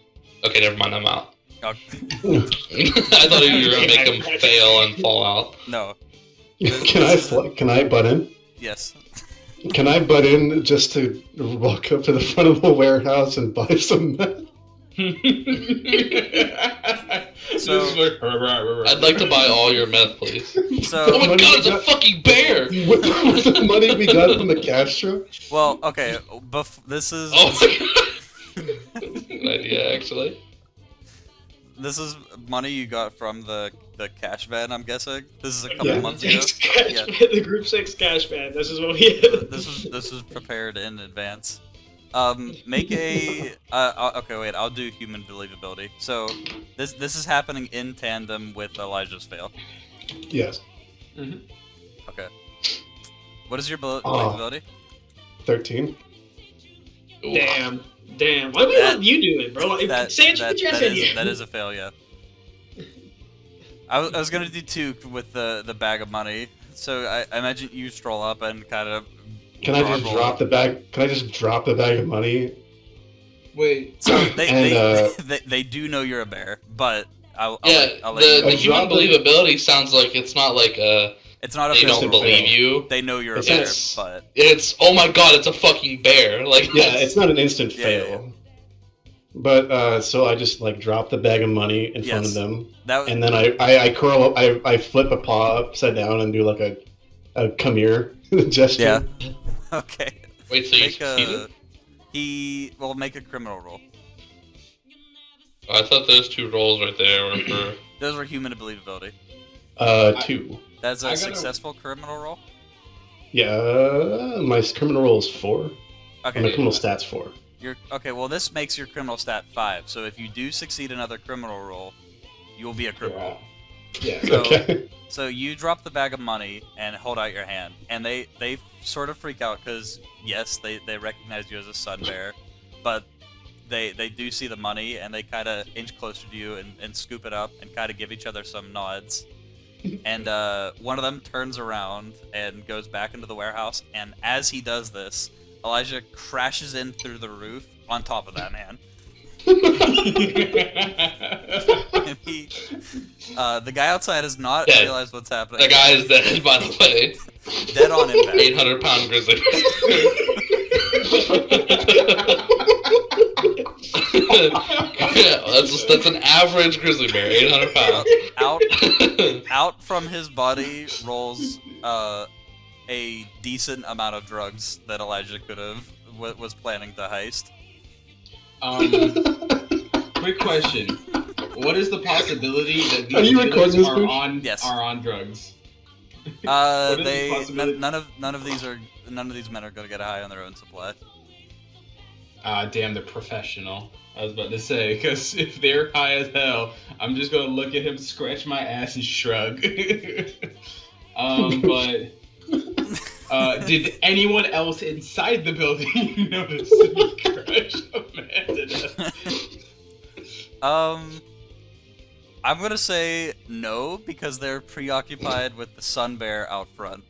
Okay, never mind. I'm out. Oh, I thought you were gonna make him fail and fall out. no. Can I butt in? Yes. Can I butt in just to walk up to the front of the warehouse and buy some meth? So- I'd like to buy all your meth, please. So, Oh my god, it's a fucking bear! With the money we got from the cash truck? well, okay. This is Oh my god! That's a good idea, actually. this is money you got from the cash van. I'm guessing this is a couple Yeah. months ago. Yeah. The Group 6 cash van. This is what we had. This was prepared in advance. Make a okay, wait, I'll do human believability. So this is happening in tandem with Elijah's fail. Yes. Okay. What is your Oh. believability? 13. Ooh. Damn. Why do we let you do it, bro? That Say it what you said. that is a fail, yeah. I was gonna do 2 with the bag of money. So I imagine you stroll up and kind of. Can I just drop the bag? Can I just drop the bag of money? Wait. So they And, they do know you're a bear, but I'll Yeah, let you the go. human believability sounds like it's not like It's not a they fail don't roll. believe you. They know you're a It's bear, just- but It's, oh my god, it's a fucking bear. Like, Yeah, it's not an instant Yeah, fail. yeah. But so I just like drop the bag of money in front Yes. of them, that was and then I curl up, I flip a paw upside down and do like a come here gesture. yeah. Okay. wait, so you Make succeeded? make a criminal roll. I thought those 2 rolls right there were for. Those were human believability. 2. That's a I gotta- successful criminal roll. Yeah, my criminal roll is 4. And my Okay. criminal stat's 4. Okay. Well, this makes your criminal stat 5. So if you do succeed another criminal roll, you will be a criminal. Yeah. So, Okay. so you drop the bag of money and hold out your hand, and they sort of freak out because yes, they recognize you as a sun bear, but they do see the money and they kind of inch closer to you and scoop it up and kind of give each other some nods. And one of them turns around and goes back into the warehouse, and as he does this, Elijah crashes in through the roof on top of that man. And the guy outside has not Dead. realized what's happening. The guy is dead, by the way. Dead on impact. 800-pound grizzly. Yeah, that's an average grizzly bear, 800 pounds. Out from his body rolls a decent amount of drugs that Elijah could have was planning to heist. Quick question. What is the possibility that Are these you recording villains this, are Bruce? on Yes. are on drugs? What is the possibility? None of these men are going to get high on their own supply. Damn, they're professional. I was about to say, because if they're high as hell, I'm just gonna look at him, scratch my ass, and shrug. But did anyone else inside the building notice me crush a man to death? I'm gonna say no because they're preoccupied with the sun bear out front.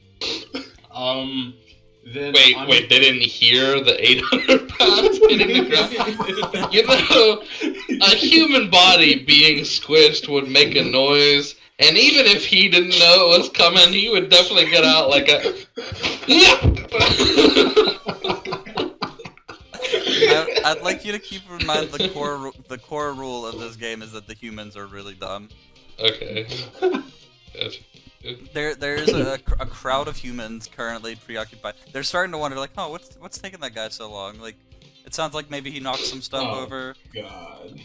Then Wait, they didn't hear the 800 pounds hitting the ground? You know, a human body being squished would make a noise, and even if he didn't know it was coming, he would definitely get out like a... I'd like you to keep in mind the core rule of this game is that the humans are really dumb. Okay. Gotcha. There is a crowd of humans currently preoccupied. They're starting to wonder, like, oh, what's taking that guy so long? Like, it sounds like maybe he knocked some stuff Oh. over. God.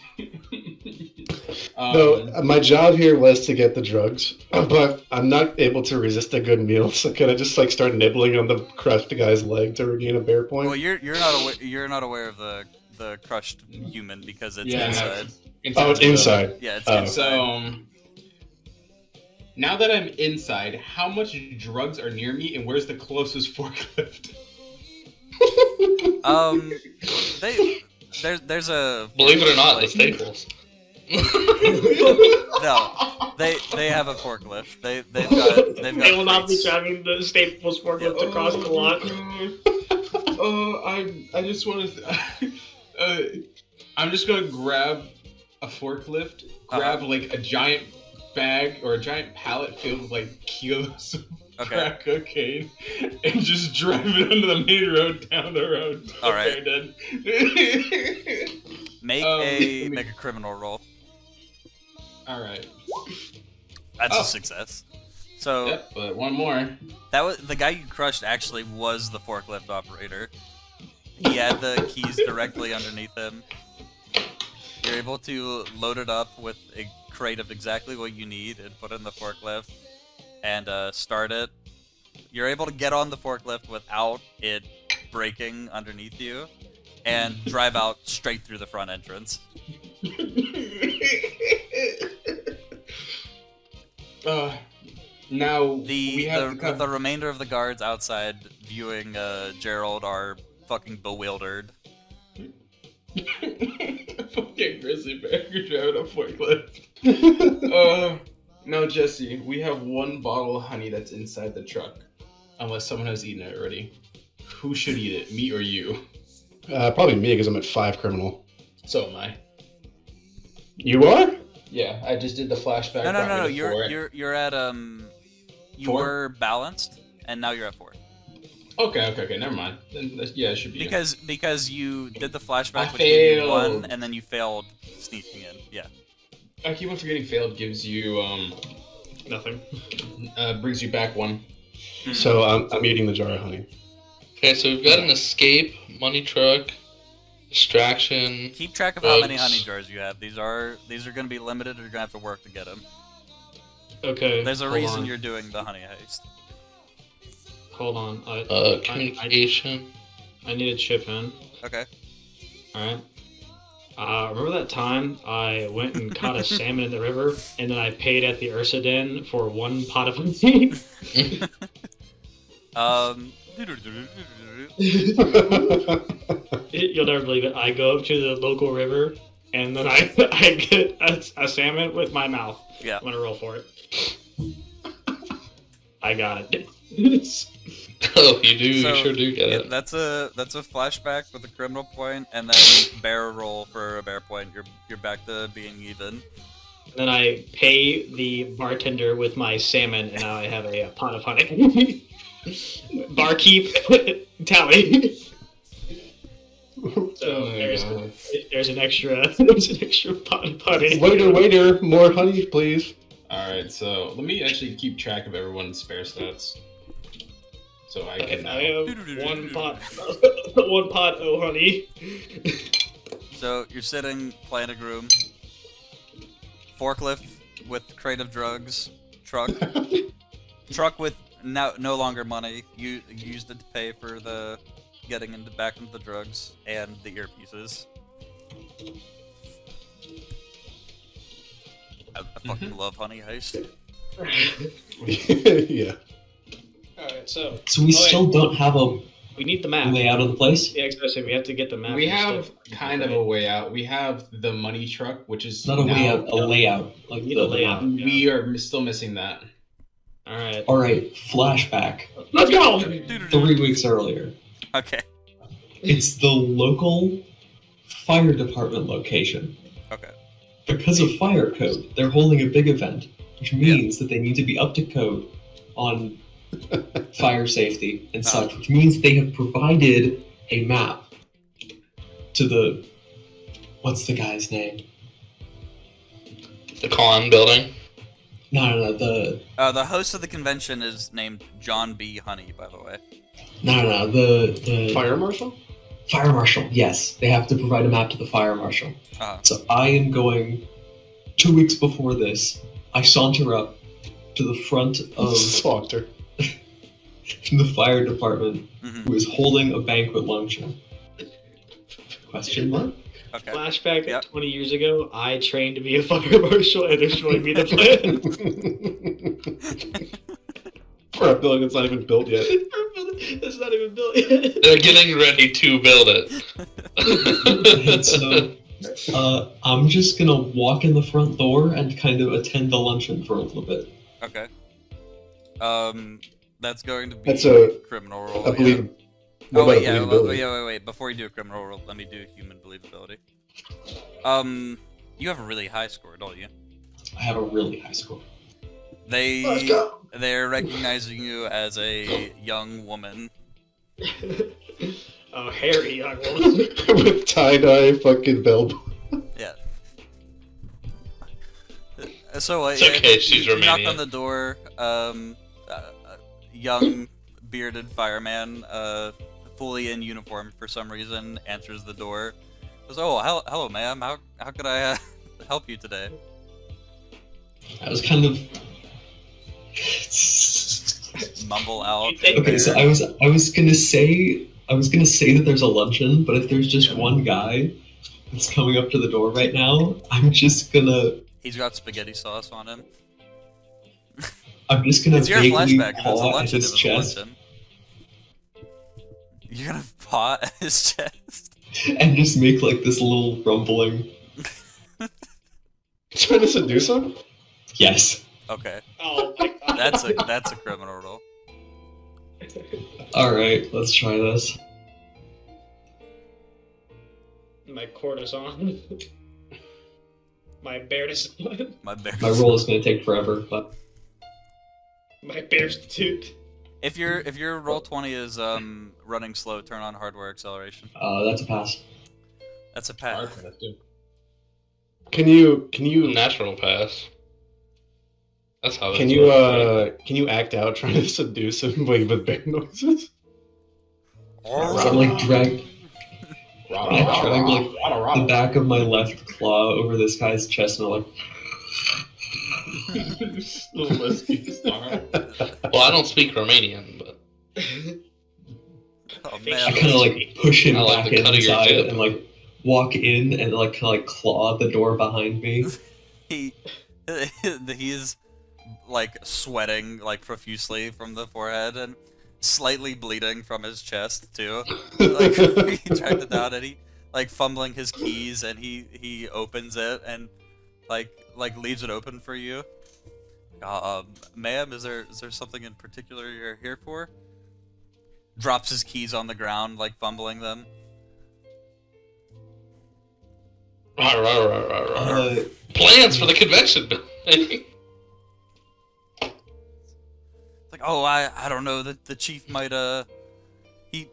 No, my job here was to get the drugs, but I'm not able to resist a good meal. So can I just like start nibbling on the crushed guy's leg to regain a bear point? Well, you're not aware of the crushed human because it's Yeah, inside. Oh, it's inside. Yeah, it's Oh. inside. So, now that I'm inside, how much drugs are near me, and where's the closest forklift? There's a Believe it or not, the like- Staples. No, they have a forklift. They've got They will not be crates. driving the Staples forklift across the lot. I just want to. I'm just gonna grab a forklift, grab like a giant bag or a giant pallet filled with like kilos of Okay. crack cocaine, and just drive it onto the main road down the road. All right. Okay, done. Make let a me- make a criminal roll. All right. That's Oh. a success. So Yep, but one more. that was the guy you crushed. Actually, was the forklift operator. He had the keys directly underneath him. You're able to load it up with a crate of exactly what you need and put it in the forklift and start it. You're able to get on the forklift without it breaking underneath you and drive out straight through the front entrance. Now we have The remainder of the guards outside viewing Gerald are fucking bewildered. fucking grizzly bear driving a forklift. No, Jesse, we have one bottle of honey that's inside the truck, unless someone has eaten it already. Who should eat it, me or you? Probably me, because I'm at 5 criminal. So am I. You are? Yeah, I just did the flashback. No. You're You're at You 4? were balanced, and now you're at 4. Okay. Never mind. Then yeah, it should be Because you did the flashback, I which gave you failed. 1, and then you failed sneaking in. Yeah. I keep on forgetting. Failed gives you Nothing. brings you back 1. So I'm eating the jar of honey. Okay, so we've got an escape, money truck, distraction. Keep track of how many Drugs. honey jars you have. These are going to be limited, or you're going to have to work to get them. Okay. There's a hold reason on. you're doing the honey heist. Hold on. Communication. I need to chip in. Okay. Alright. Remember that time I went and caught a salmon in the river, and then I paid at the Ursa Den for 1 pot of honey? You'll never believe it. I go up to the local river, and then I get a salmon with my mouth. Yeah. I'm gonna roll for it. I got it. Oh, you do. So, you sure do get Yeah, it. that's a flashback with a criminal point, and then bear roll for a bear point. You're back to being even. Then I pay the bartender with my salmon, and now I have a pot of honey. Barkeep tally. So Oh my there's God. there's an extra pot of honey. Waiter, more honey, please. All right, so let me actually keep track of everyone's spare stats, so I can. I have 1 pot, 1 pot of honey. So you're sitting, playing a groom, forklift with crate of drugs, truck with no longer money. You used it to pay for the getting back into the drugs and the earpieces. I fucking love Honey Heist. Yeah. Alright, so So we wait. still don't have a we need the map. layout of the place. Yeah, exactly. We have to get the map. We and have stuff. kind of a way out. We have the money truck, which is Not a now, layout, a layout. Like We need a layout. We are still missing that. Alright. All right, flashback. Let's go! 3 weeks earlier. Okay. It's the local fire department location. Okay. Because of fire code, they're holding a big event, which means that they need to be up to code on fire safety and such, which means they have provided a map to the... What's the guy's name? The con building. No, the host of the convention is named John B. Honey, by the way. the Fire marshal? fire marshal. Yes, they have to provide a map to the fire marshal. Uh-huh. So I am going 2 weeks before this. I saunter up to the front of Saunter. the fire department, Mhm. who is holding a banquet luncheon. Question mark? Okay. Flashback Yep. 20 years ago, I trained to be a fire marshal and they're showing me the plan. For a building that's not even built yet. It's not even built yet. They're getting ready to build it. And so I'm just gonna walk in the front door and kind of attend the luncheon for a little bit. Okay. That's going to be That's a- criminal roll. I believe. Yeah. What Oh wait, about yeah, believability? wait. Before you do a criminal roll, let me do human believability. You have a really high score, don't you? I have a really high score. Let's go. They're recognizing you as a young woman. Oh, hairy young woman. With tie-dye fucking bell So It's okay, she's you knock Romanian. on the door. A young bearded fireman, fully in uniform for some reason, answers the door. Goes, "Oh, hello, ma'am. How could I help you today?" I was kind of Mumble out. okay. So I was gonna say that there's a luncheon, but if there's just one guy that's coming up to the door right now, He's got spaghetti sauce on him. I'm just gonna It's your vaguely flashback. If it's a paw at luncheon, his it was a chest luncheon. You're gonna paw at his chest. and just make like this little rumbling. Trying to seduce him? Yes. Okay, Oh my god. that's a criminal roll. All right, let's try this. My courtesan. My bear's My bear. My roll is gonna take forever, but my bearstitute. If your roll 20 is running slow, turn on hardware acceleration. that's a pass. That's a pass. Can you Natural pass. That's how. can you act out trying to seduce him with bear noises? So I like drag like the back of my left claw over this guy's chest, and I'm like, Well, I don't speak Romanian, but Oh I man, kind of like push him I like back the cut of your inside jib. and like walk in and like kind of like claw the door behind me. he's like sweating like profusely from the forehead and slightly bleeding from his chest too. Like he tracked it down and he like fumbling his keys and he opens it and like leaves it open for you. Ma'am, is there something in particular you're here for? Drops his keys on the ground, like fumbling them. Plans for the convention building. Like, oh, I don't know, the chief might he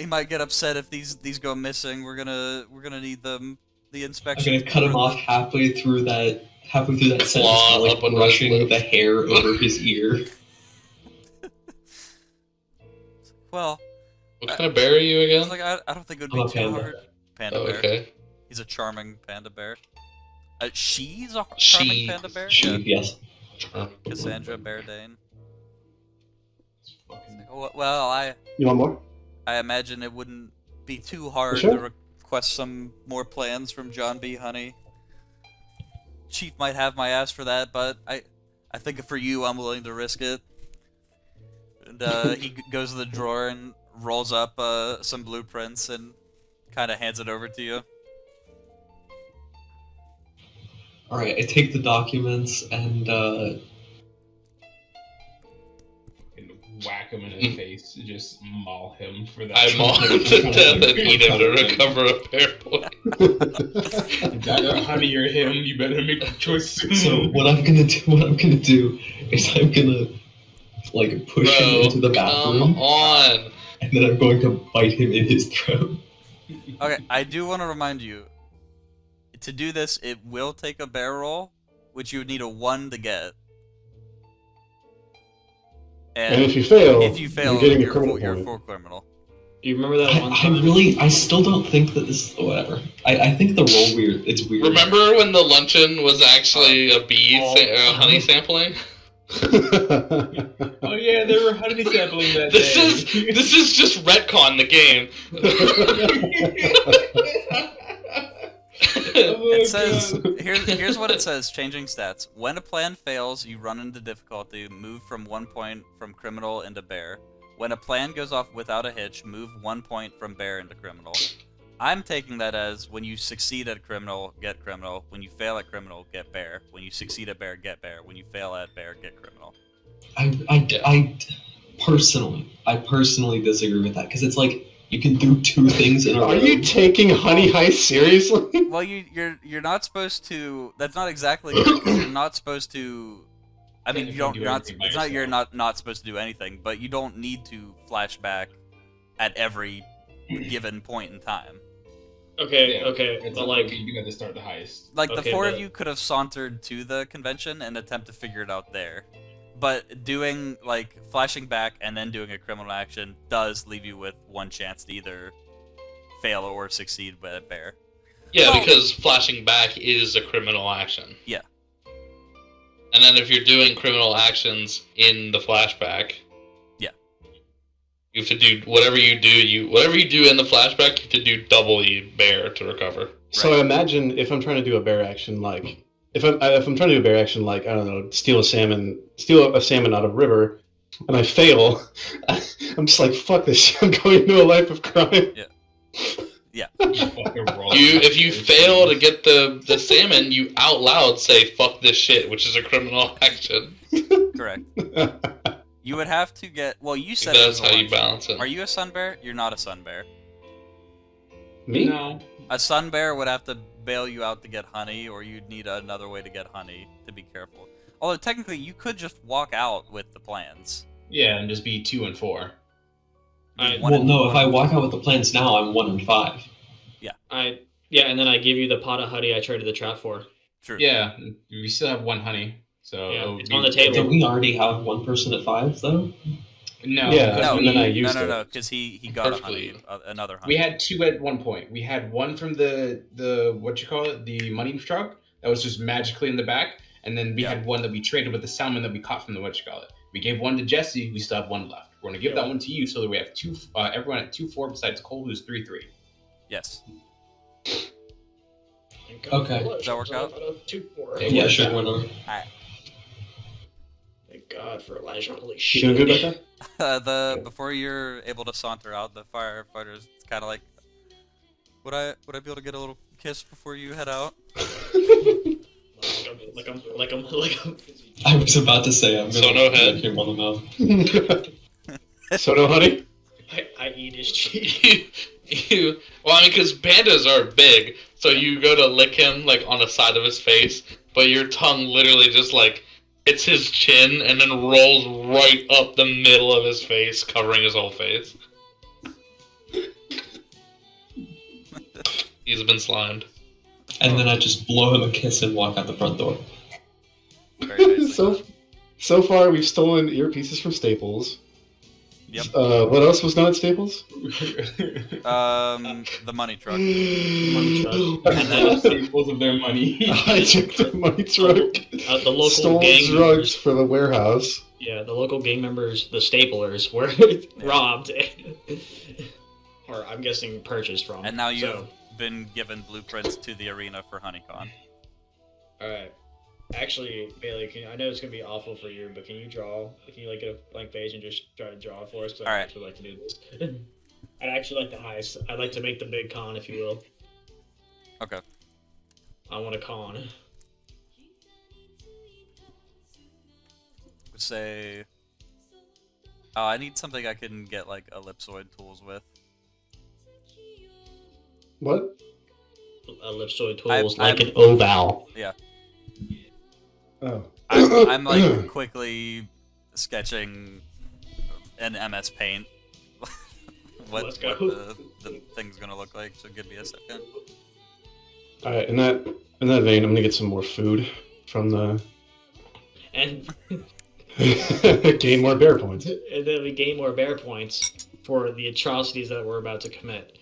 might get upset if these go missing. We're gonna need the I'm inspection. gonna cut him off halfway through that sentence, Claw by, like up on his brushing lip. the hair over his ear. Well, What kind of bear are you it's again? like I don't think it would I'm be a too panda. hard. Panda Oh, bear. okay. He's a charming panda bear. She's a charming She- panda bear. She, Yeah. yes. Cassandra Beardane. Well, You want more? I imagine it wouldn't be too hard Sure. to request some more plans from John B. Honey. Chief might have my ass for that, but I think for you, I'm willing to risk it. And he goes to the drawer and rolls up some blueprints and kind of hands it over to you. All right, I take the documents and Whack him in the face, just maul him for that. I maul him to death and eat him to recover a bear point. Honey, you're him. You better make the choice soon. so what I'm gonna do is I'm gonna like push him Bro, into the come bathroom, on. and then I'm going to bite him in his throat. Okay, I do want to remind you, to do this, it will take a bear roll, which you would need a 1 to get. And if you fail, you're getting a you're criminal you're point. full criminal. You remember that one I time? I still don't think that this. Whatever. I think the roll weird. It's weird. Remember when the luncheon was actually a bee honey sampling? Oh yeah, they were honey sampling that This day. this is just retcon the game. It says here's what it says. Changing stats. When a plan fails, you run into difficulty. Move from 1 point from criminal into bear. When a plan goes off without a hitch, move 1 point from bear into criminal. I'm taking that as when you succeed at criminal, get criminal. When you fail at criminal, get bear. When you succeed at bear, get bear. When you fail at bear, get criminal. I personally disagree with that because it's like you can do two things in a row. Are you taking Honey Heist seriously? Well, you're not supposed to. That's not exactly because you're not supposed to. I mean, you don't. do You're not. anything by It's not you're yourself. not supposed to do anything, but you don't need to flash back at every given point in time. Okay, Yeah, okay, It's but like like, you do have to start the heist. Like the Okay, four of but- you could have sauntered to the convention and attempt to figure it out there. But doing like flashing back and then doing a criminal action does leave you with one chance to either fail or succeed with a bear. Yeah, Well- because flashing back is a criminal action. Yeah. And then if you're doing criminal actions in the flashback, Yeah. you have to do whatever you do in the flashback. You have to do double the bear to recover. So I imagine if I'm trying to do a bear action, like if I'm trying to do a bear action, like I don't know, steal a salmon out of river, and I fail, I'm just like fuck this shit. I'm going into a life of crime. Yeah. Fucking roll If you fail to get the salmon, you out loud say "fuck this shit," which is a criminal action. Correct. You would have to get. Well, you said That's it was how a you lunch. balance it. Are you a sun bear? You're not a sun bear. Me? No. A sun bear would have to bail you out to get honey, or you'd need another way to get honey to be careful. Although technically, you could just walk out with the plans. Yeah, and just be 2 and 4. Well, no, if I walk out with the plans now, I'm 1 and 5. Yeah, and then I give you the pot of honey I traded the trap for. True. Yeah, we still have 1 honey. So Yeah, it'll it's be- on the table. Don't we already have one person at 5, though? No. Yeah, because and then I we- used it. No, because he got a Perfectly. honey, another honey. We had 2 at one point. We had one from the what you call it, the money truck that was just magically in the back, and then we Yeah. had one that we traded with the salmon that we caught from the what you call it. We gave one to Jesse. We still have one left. We're gonna give that one to you so that we have 2. Everyone at 2-4 besides Cole, who's 3-3. Yes. Okay. Does that work out? Yeah, sure, whatever. Thank God for Elijah. Holy You shit. doing good about that? Before you're able to saunter out, the firefighters it's kind of like, would I be able to get a little kiss before you head out? Like I'm. I was about to say, I'm So gonna no head. lick him on the mouth. So no honey? I eat his cheek. Well, I mean, because pandas are big, so you go to lick him like on the side of his face, but your tongue literally just like hits his chin and then rolls right up the middle of his face, covering his whole face. He's been slimed. And then I just blow him a kiss and walk out the front door. Very nicely so, done. so far we've stolen earpieces from Staples. Yep. What else was not at Staples? The money truck. Money truck. And then staples of their money. I took the money truck. The local Stole gang drugs members. for the warehouse. Yeah, the local gang members, the staplers, were robbed. Or I'm guessing purchased from. And now you've So, been given blueprints to the arena for HoneyCon. alright. Actually, Bailey, I know it's gonna be awful for you, but can you draw? Can you like get a blank page and just try to draw it for us? 'Cause I Alright. actually like to do this. I'd actually like the heist. I'd like to make the big con, if you will. Okay. I want a con. Would say. Oh, I need something I can get like ellipsoid tools with. What? Ellipsoid tools, I'm- like an oval. Oh. I'm like quickly sketching in MS Paint Let's what go. the thing's gonna look like. So give me a second. All right. In that vein, I'm gonna get some more food from the And gain more bear points. and then we gain more bear points for the atrocities that we're about to commit.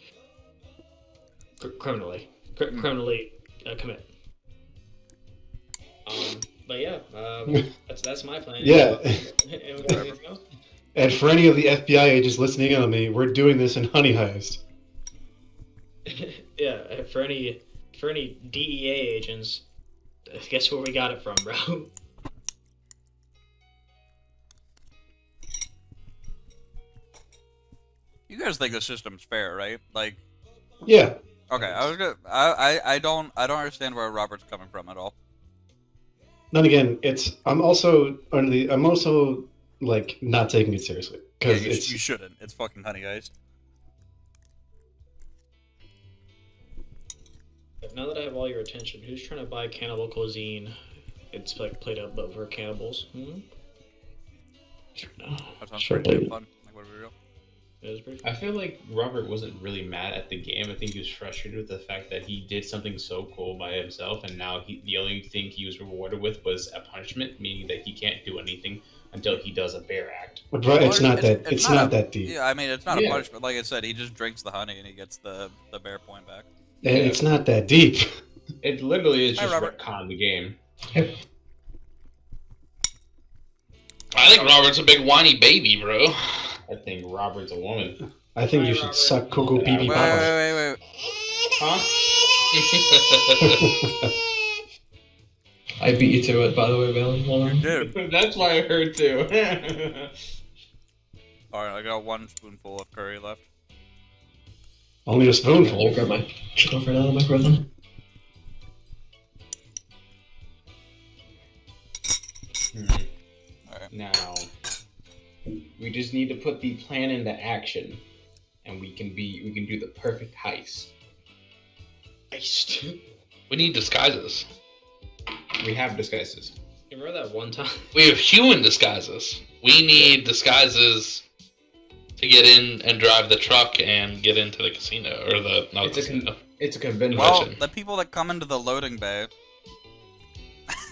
Criminally commit. But yeah, that's my plan. Yeah. Anyone got anything else? And for any of the FBI agents listening in on me, we're doing this in Honey Heist. Yeah, for any DEA agents, guess where we got it from, bro? You guys think the system's fair, right? Like, Yeah. okay, I don't understand where Robert's coming from at all. Then again, I'm also like not taking it seriously Yeah, because it's you shouldn't. It's fucking Honey Heist. Now that I have all your attention, who's trying to buy cannibal cuisine? It's like played up, but for cannibals. Hmm? That sounds Sure, pretty damn baby. fun. Like, what are we real? It was pretty. I feel like Robert wasn't really mad at the game. I think he was frustrated with the fact that he did something so cool by himself, and now the only thing he was rewarded with was a punishment, meaning that he can't do anything until he does a bear act. But Well, it's not that. It's not that deep. Yeah, I mean, it's not a Yeah. punishment. Like I said, he just drinks the honey and he gets the bear point back. And it's not that deep. It literally is Hi, just Robert. retcon the game. I think Robert's a big whiny baby, bro. I think Robert's a woman. I think Hi, you should Robert. suck Coco Wait, Pee Pee wait, Papa. wait, wait. Huh? I beat you to it, by the way, Bailey. Hold on. Dude. That's why I heard too. Alright, I got one spoonful of curry left. Only a I'll spoonful. grab my chicken right out of the microwave. Alright. Now, we just need to put the plan into action, and we can do the perfect heist. Heist. We need disguises. We have disguises. You remember that one time? We have human disguises. We need disguises to get in and drive the truck and get into the casino or the not It's the a casino. It's a convention. Well, Imagine. the people that come into the loading bay,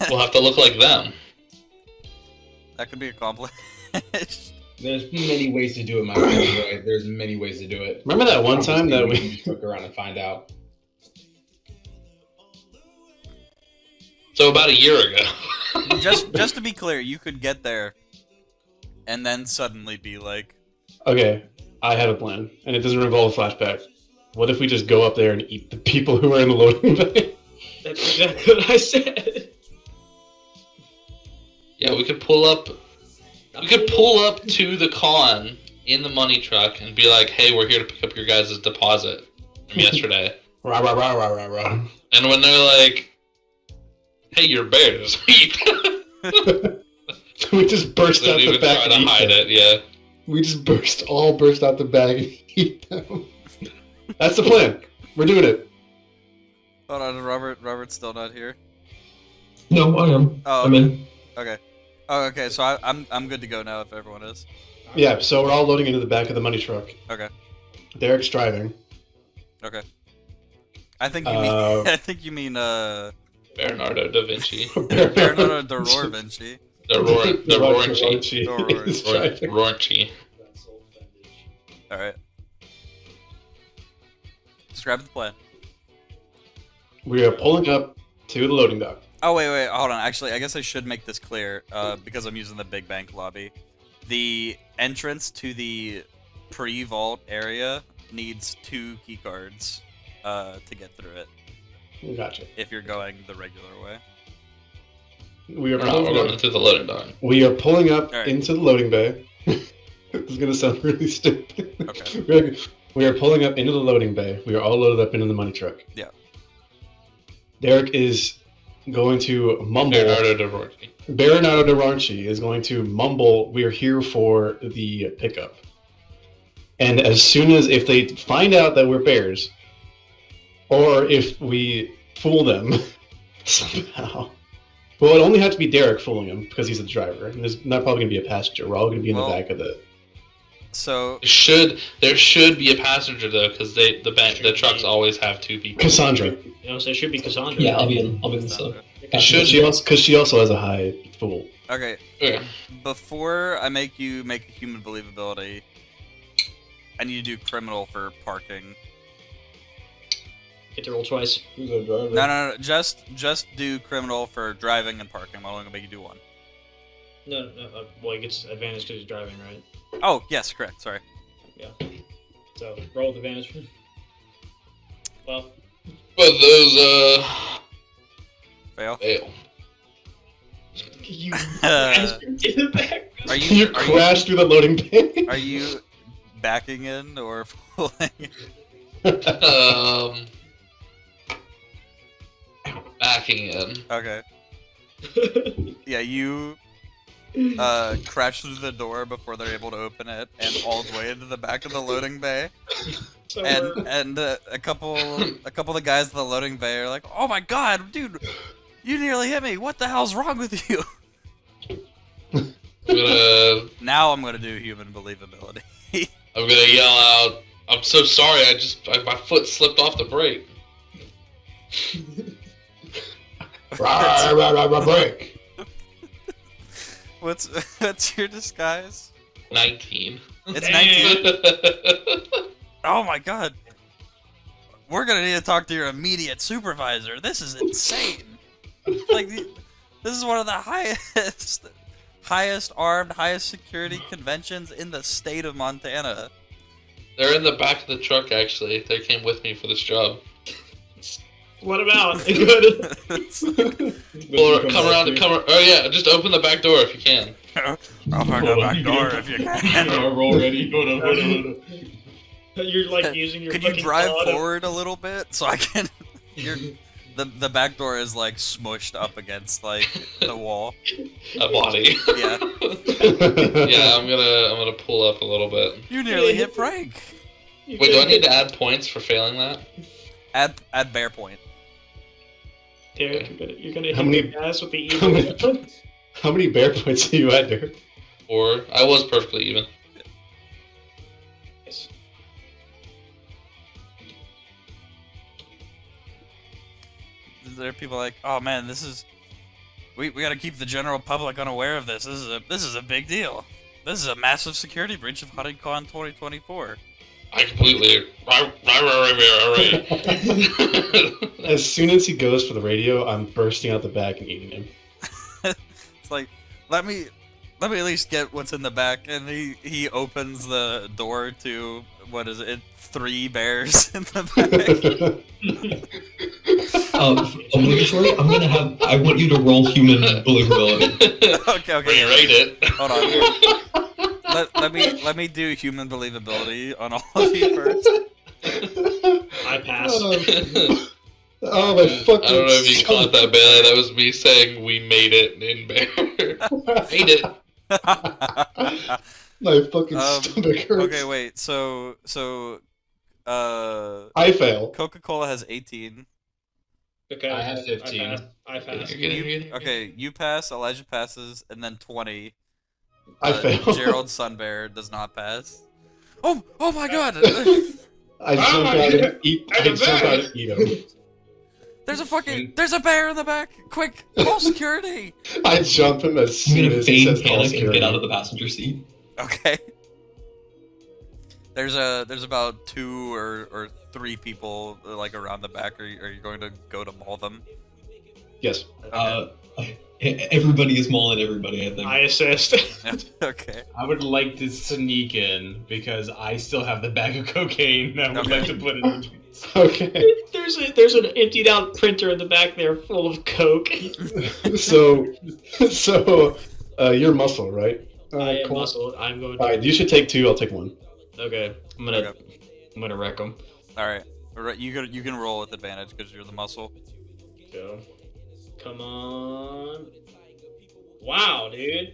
We'll have to look like them. that could be accomplished. There's many ways to do it, my friend. There's many ways to do it. Remember that one time that Obviously, we- can just look around and find out. So about a year ago. just to be clear, you could get there and then suddenly be like, Okay, I have a plan, and it doesn't involve a flashback. What if we just go up there and eat the people who are in the loading bay? That's exactly what I said. Yeah, we could pull up. We could pull up to the con in the money truck and be like, "Hey, we're here to pick up your guys' deposit from yesterday." Rah rah rah rah rah rah. And when they're like, "Hey, you're bears," we We just burst out don't the even back try and to eat hide them. it. Yeah. We just burst out the bag and eat them. That's the plan. We're doing it. hold on, Robert's still not here. No, I am. Oh, I'm in. okay. Oh, okay, so I'm good to go now if everyone is. Yeah, so we're all loading into the back of the money truck. Okay. Derek's driving. Okay. I think you mean I think you mean Bernardo da Vinci. Bernardo de Roar Vinci. The Rornchy. Roar- is driving. Rornchy. All right. Describe the plan. We are pulling up to the loading dock. Oh wait, hold on. Actually, I guess I should make this clear because I'm using the big bank lobby. The entrance to the pre-vault area needs 2 key cards to get through it Gotcha. if you're going the regular way. We are We're not. We're pulling going up. into the loading dock. We are pulling up Alright. into the loading bay. This is gonna sound really stupid. Okay. We are pulling up into the loading bay. We are all loaded up into the money truck. Yeah. Derek is going to mumble. Bernardo da Rornchy. Bernardo de Ranchi is going to mumble, "We're here for the pickup." And as soon as, if they find out that we're bears, or if we fool them somehow, well, it only have to be Derek fooling him because he's the driver. And there's not probably going to be a passenger. We're all going to be in Well- the back of the. So There should be a passenger though, because the trucks always have 2 people. Cassandra. You know, so it should be Cassandra. Yeah, I'll be in. I'll be in the sub. Should Because she also has a high fool. okay, Okay. before I make you make a human believability, I need to do criminal for parking. Get to roll twice. Who's a driver? No. Just do criminal for driving and parking. I'm only gonna make you do 1. No. Well, he gets advantage because he's driving, right? Oh, yes, correct. Sorry. So roll with advantage. Well, But those Fail. fail. you Uh, get it back. Are You you crashed through the loading bay. are you backing in or pulling? Backing in. Okay. Yeah, you crash through the door before they're able to open it, and all the way into the back of the loading bay. So And a couple of the guys in the loading bay are like, "Oh my god, dude, you nearly hit me! What the hell's wrong with you?" I'm gonna. Now I'm gonna do human believability. I'm gonna yell out, "I'm so sorry, my foot slipped off the brake." Break. What's your disguise? 19. It's Damn. 19. Oh my god. We're gonna need to talk to your immediate supervisor. This is insane. Like, this is one of the highest armed, highest security conventions in the state of Montana. They're in the back of the truck, actually. They came with me for this job. What about? Good. Or come around. Oh yeah, just open the back door if you can. Open the back door if you can. Roll ready. Hold on. You're like using your Could you fucking drive claw to- forward a little bit so I can? The back door is like smushed up against like the wall. A body. Yeah. Yeah, I'm gonna pull up a little bit. You nearly hit Frank. Wait, do I need to add points for failing that? Add bear point. Derek, you're gonna How hit many- your ass with the how many- evil. How many bear points are you at, Derek? Or I was perfectly even. There are people like, oh man, this is. We gotta keep the general public unaware of this. This is a big deal. This is a massive security breach of HoneyCon 2024. I completely. Right. As soon as he goes for the radio, I'm bursting out the back and eating him. It's like, let me at least get what's in the back, and he opens the door to what is it? 3 bears in the back. Obligatory. I want you to roll human believability. Okay. Rate it. Hold on. Let me do human believability on all of you first. I pass. Oh my fucking! I don't know if you caught that, Bailey. That was me saying we made it in bear. Made it. My fucking stomach hurts. Okay, wait. So I fail. Coca-Cola has 18. Okay, I have 15. I pass. Okay, you pass. Elijah passes, and then 20. I fail. Gerald Sunbear does not pass. Oh my god! I jump out and eat. I jump out and eat him. There's a bear in the back! Quick, call security! I jump him as I'm soon gonna as he feign says call panic and security. get out of the passenger seat. Okay. There's about 2 or 3 people like around the back. Are you going to go to maul them? Yes. Everybody is mauling everybody, I think. I assist. Okay. I would like to sneak in because I still have the bag of cocaine. I would Okay. like to put it in. Okay. There's an emptied out printer in the back there full of coke. So you're muscle, right? I am Cool. muscle. I'm going. All right, you should take 2. I'll take 1. Okay, I'm gonna wreck them. All right. You can roll with advantage because you're the muscle. Go. Come on. Wow, dude.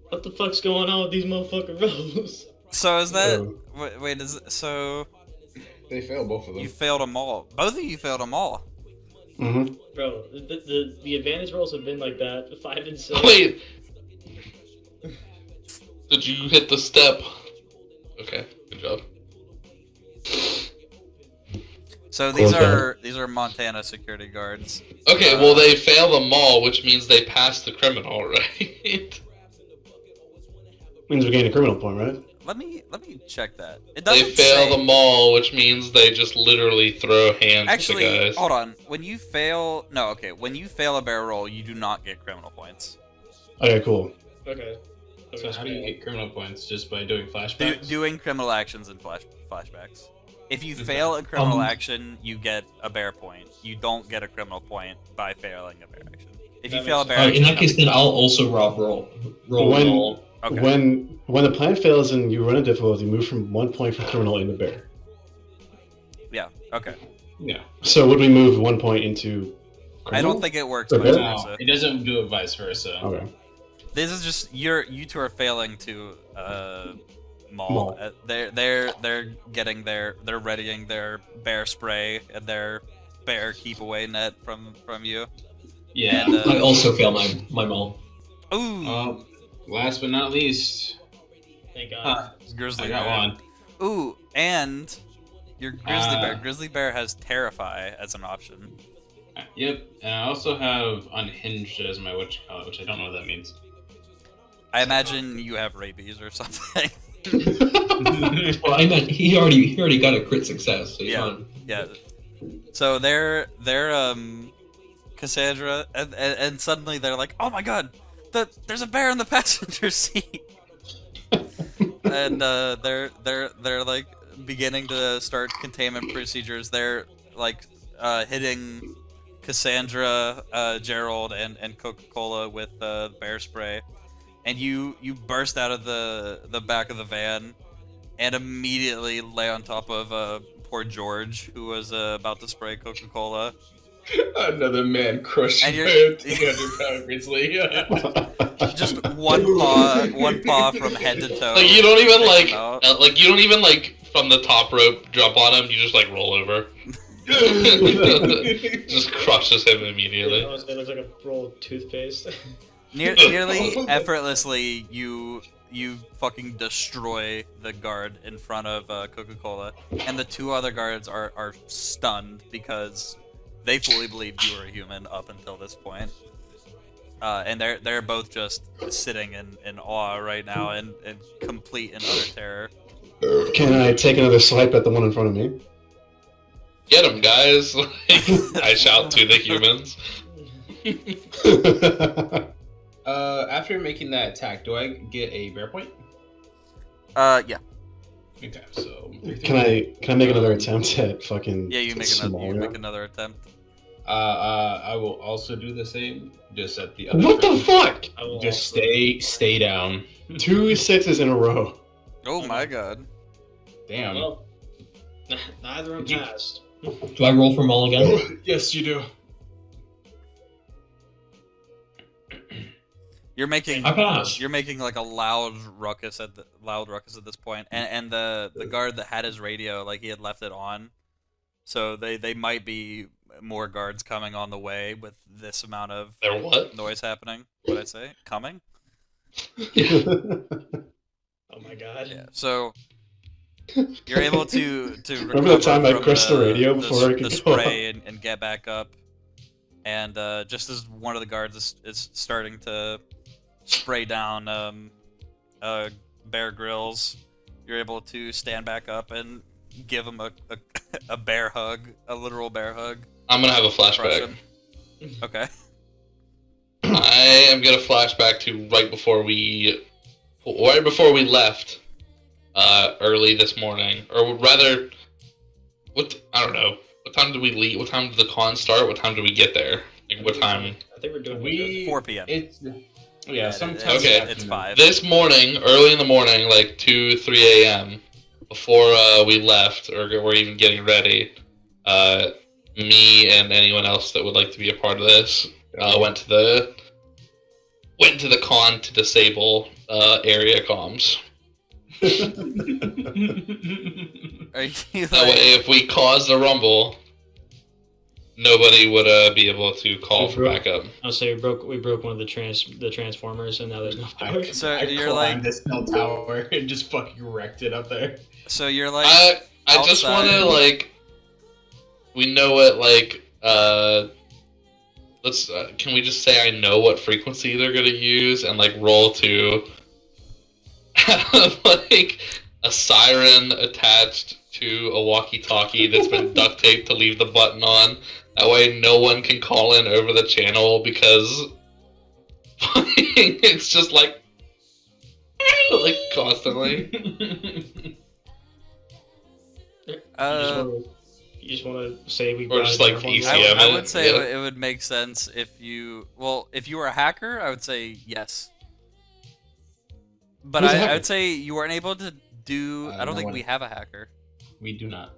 What the fuck's going on with these motherfucking rolls? So is that Oh. wait? So They fail both of them. you failed them all? Both of you failed them all. Mm-hmm. Bro, the advantage rolls have been like that. 5 and 6. Wait. Did you hit the step? Okay, good job. So Cool, these are Montana security guards. Okay, well they fail them all, which means they pass the criminal, right? Means we gain a criminal point, right? Let me check that. It They doesn't fail say. them all, which means they just literally throw hands Actually, to guys. hold on. When you fail a bear roll, you do not get criminal points. Okay, cool. Okay. So how do you get criminal points? Just by doing flashbacks? Doing criminal actions and flashbacks. If you fail a criminal action, you get a bear point. You don't get a criminal point by failing a bear action. If you That fail a makes bear sense. action, In that case, then I'll also roll When- roll. okay. When the plan fails and you run a difficulty, move from 1 point for criminal into bear. Yeah. Okay. Yeah. So would we move 1 point into criminal? I don't think it works Or vice bear? versa. No, it doesn't do it vice versa. Okay. This is just you two are failing to maul. Maul. They're getting they're readying their bear spray and their bear keep away net from you. Yeah. And, I also fail my maul. Ooh. Last but not least, Thank God. Huh. It's grizzly I got bear. one. Ooh, and your grizzly bear. Ah. Grizzly bear has Terrify as an option. Yep, and I also have Unhinged as my which I don't know what that means. I imagine you have rabies or something. Well, I meant he already got a crit success, so he's Yeah. fine. Yeah. So they're Cassandra, and suddenly they're like, oh my god, there's a bear in the passenger seat, and they're like beginning to start containment procedures. They're like hitting Cassandra, Gerald, and Coca-Cola with bear spray, and you burst out of the back of the van, and immediately lay on top of poor George, who was about to spray Coca-Cola. Another man crushed by And a you're- 200-pound grizzly. Just one paw from head to toe. Like you don't even Take him out. you don't even from the top rope jump on him. You just like roll over. Just crushes him immediately. It looks like a roll of toothpaste. Nearly effortlessly, you fucking destroy the guard in front of Coca-Cola, and the two other guards are stunned because they fully believed you were a human up until this point. And they're both just sitting in awe right now, and complete and utter terror. Can I take another swipe at the one in front of me? Get him, guys! I shout to the humans. After making that attack, do I get a bear point? Yeah, Okay, so Can I make another attempt at fucking yeah. You make smaller? another attempt. I will also do the same, just at the other. What the frame. fuck? I will Just also- stay down. 2 6s in a row. Oh my god. Damn. Well, neither of them passed. Do I roll for them all again? Yes, you do. You're making I passed. You're making like a loud ruckus at this point, and the guard that had his radio, like he had left it on, so they might be more guards coming on the way with this amount of They're what? noise happening. What did I say? Coming? Oh my God. Yeah. So you're able to Remember the recover time I from crushed the radio before I could the go spray and get back up, and just as one of the guards is starting to spray down Bear Grylls, you're able to stand back up and give him a bear hug, a literal bear hug. I'm gonna have a Crush flashback. him. Okay. I am gonna flashback to right before we left, early this morning, or rather, I don't know. What time did we leave? What time did the con start? What time did we get there? Like, what time? I think we're doing We 4 p.m. It's yeah, it- sometimes Okay. It's 5. This morning, early in the morning, like 2, 3 a.m., before we left or were even getting ready, me and anyone else that would like to be a part of this went to the con to disable area comms. Are you That way, if we caused a rumble, nobody would be able to call for backup. I'll say we broke one of the transformers, and now there's no power. So I you're like- climbed this cell tower and just fucking wrecked it up there. So you're like, I just want outside. to like, we know what like let's can we just say I know what frequency they're gonna use and like roll to have like a siren attached to a walkie-talkie that's been duct taped to leave the button on. That way, no one can call in over the channel because it's just like constantly. You just want to say we Or just, brought like, it down one ECM. more? I would say Yeah. it would make sense if you were a hacker, I would say yes. But Who's a I hacker? would say you weren't able to do. I don't no think one- we have a hacker. We do not.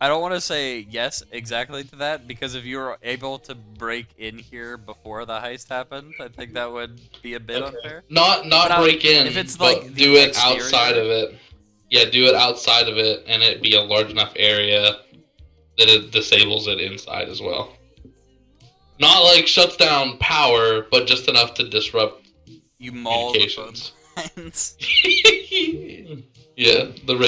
I don't want to say yes exactly to that because if you were able to break in here before the heist happened, I think that would be a bit Okay. unfair. Not But break in, if it's, but like, the do it exterior- outside of it. Yeah, do it outside of it, and it be a large enough area that it disables it inside as well. Not like shuts down power, but just enough to disrupt You maul the phone communications. lines. Yeah,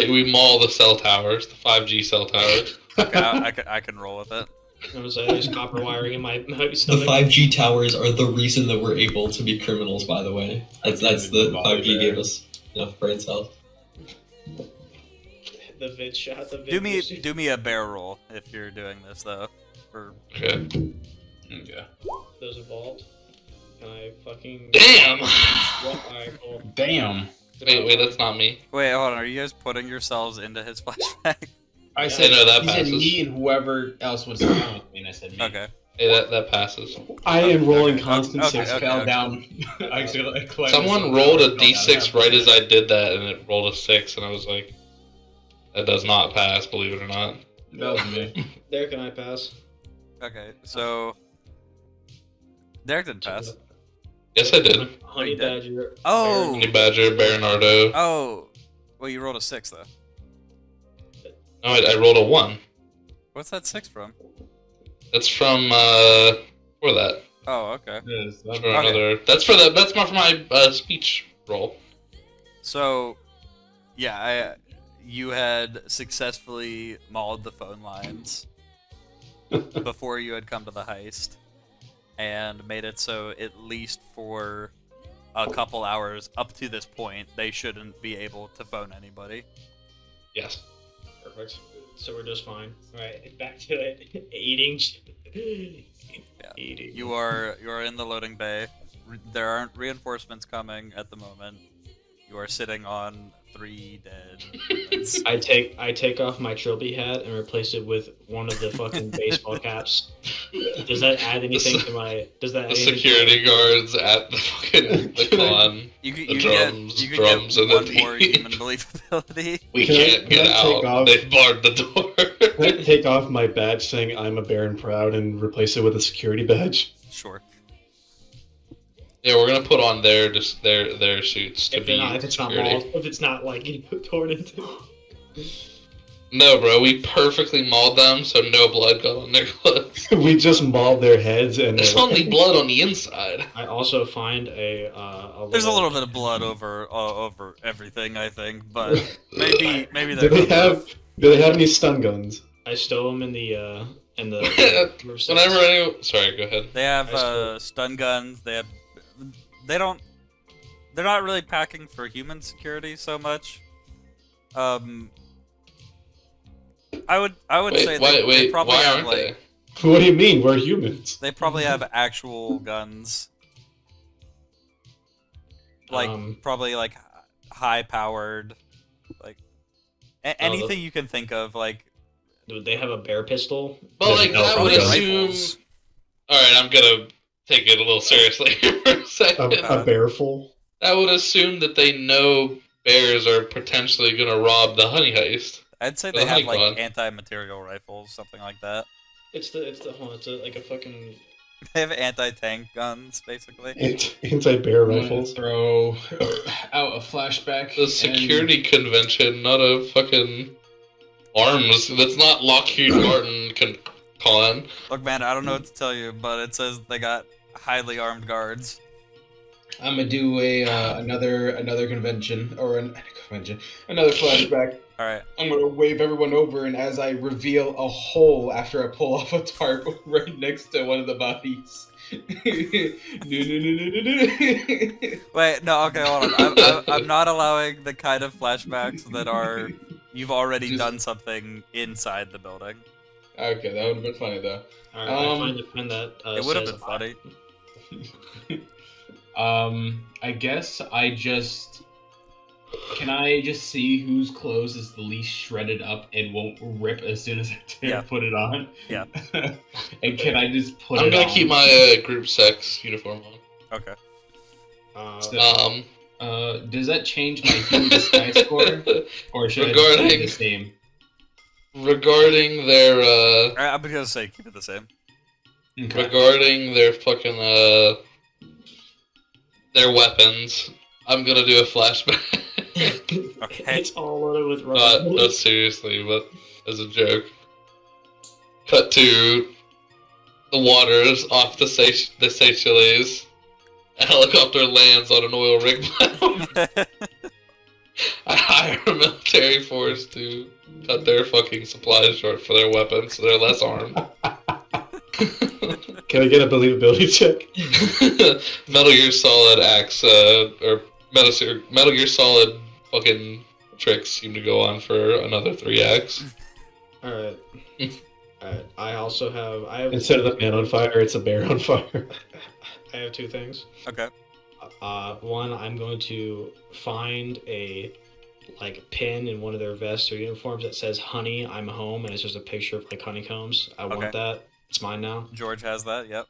we maul the cell towers, the 5G cell towers. Okay, I can roll with it. I was like, there's copper wiring in my The stomach. 5G towers are the reason that we're able to be criminals, by the way. That's the 5G gave us enough brain cells. The vid shot. The vid Do me vision. do me a bear roll if you're doing this though. For Okay. Okay. Those evolved. Can I fucking? Damn! What? Alright, cool. Damn. Wait, that's not me. wait, hold on. Are you guys putting yourselves into his flashback? I Yeah, said no, that he said passes. me and whoever else was down with me, and I said me. Okay. Hey, that passes. I am rolling Okay, constant okay, six. I okay. fell down. I climbed Someone myself rolled down, a fell down, d6 right as I did that, and it rolled a 6, and I was like, that does not pass, believe it or not. That was me. There, can I pass? Okay. So Derek didn't pass. Yes, I did. Honey you did? badger. Oh. Honey Badger, Bernardo. Oh. Well, you rolled a 6 though. No, I rolled a 1. What's that 6 from? That's from, for that. Oh, okay. Yes, For another. That's for my speech roll. So, yeah, you had successfully mauled the phone lines before you had come to the heist, and made it so at least for a couple hours up to this point, they shouldn't be able to phone anybody. Yes. Perfect. So we're just fine. Alright, back to it. Eating. Yeah. Eating. You are in the loading bay. There aren't reinforcements coming at the moment. You are sitting on 3 dead humans. I take off my trilby hat and replace it with one of the fucking baseball caps. Does that add anything to my? Does that? The add anything security guards at the fucking the con. You could The you could drums, get and one the more beat. human believability. We Can I- can't can get I take out. off- They've barred the door. Can I take off my badge saying I'm a bear and proud and replace it with a security badge? Sure. Yeah, we're gonna put on their suits to If, be if it's not security. mauled, if it's not like torn into. No, bro, we perfectly mauled them so no blood got on their clothes. We just mauled their heads and There's they're only blood on the inside. I also find a There's a little bit of blood over everything, I think, but maybe do they're they good have enough. do they have any stun guns? I stow them in the Whenever anyone, sorry, go ahead. They have I still- stun guns. They're not really packing for human security so much. I would say they probably why have aren't like What do you mean? We're humans. they probably have actual guns. Like probably like high powered, like anything you can think of. Like Do they have a bear pistol? But Yeah, like no, that would probably assume. rifles. All right, I'm gonna take it a little seriously here for a second. A bearful? That would assume that they know bears are potentially gonna rob the honey heist. I'd say The they have honey like gun. anti-material rifles, something like that. It's like a fucking. They have anti-tank guns, basically. Anti-bear I'm gonna rifles. throw out a flashback. The security convention, not a fucking arms. That's not Lockheed Martin con. Look, man, I don't know what to tell you, but it says they got highly armed guards. I'm gonna do another convention another flashback. All right. I'm gonna wave everyone over, and as I reveal a hole after I pull off a tarp right next to one of the bodies. Wait, no, okay, hold on. I'm not allowing the kind of flashbacks that are you've already Just- done something inside the building. Okay, that would have been funny though. Alright, I find the pen that. It would have says been funny. I guess can I just see whose clothes is the least shredded up and won't rip as soon as I Yeah. put it on? Yeah. And can I just put I'm it gonna on? keep my group sex uniform Okay. on. Does that change my human disguise score? Or should I just Regarding- keep it the same? Regarding their I'm gonna say keep it the same. Okay. regarding their fucking their weapons, I'm gonna do a flashback. Okay. It's all loaded with rubber Not bullets. seriously, but as a joke. Cut to the waters off the Seychelles A helicopter lands on an oil rig pile. I hire a military force to cut their fucking supplies short for their weapons so they're less armed. Can I get a believability check? Metal Gear Solid acts, or Metal Gear Solid fucking tricks seem to go on for another 3 acts. Alright. Alright. I have Instead of the man on fire, it's a bear on fire. I have 2 things. Okay. One, I'm going to find a pin in one of their vests or uniforms that says "Honey, I'm home," and it's just a picture of honeycombs. I want that. It's mine now. George has that. Yep.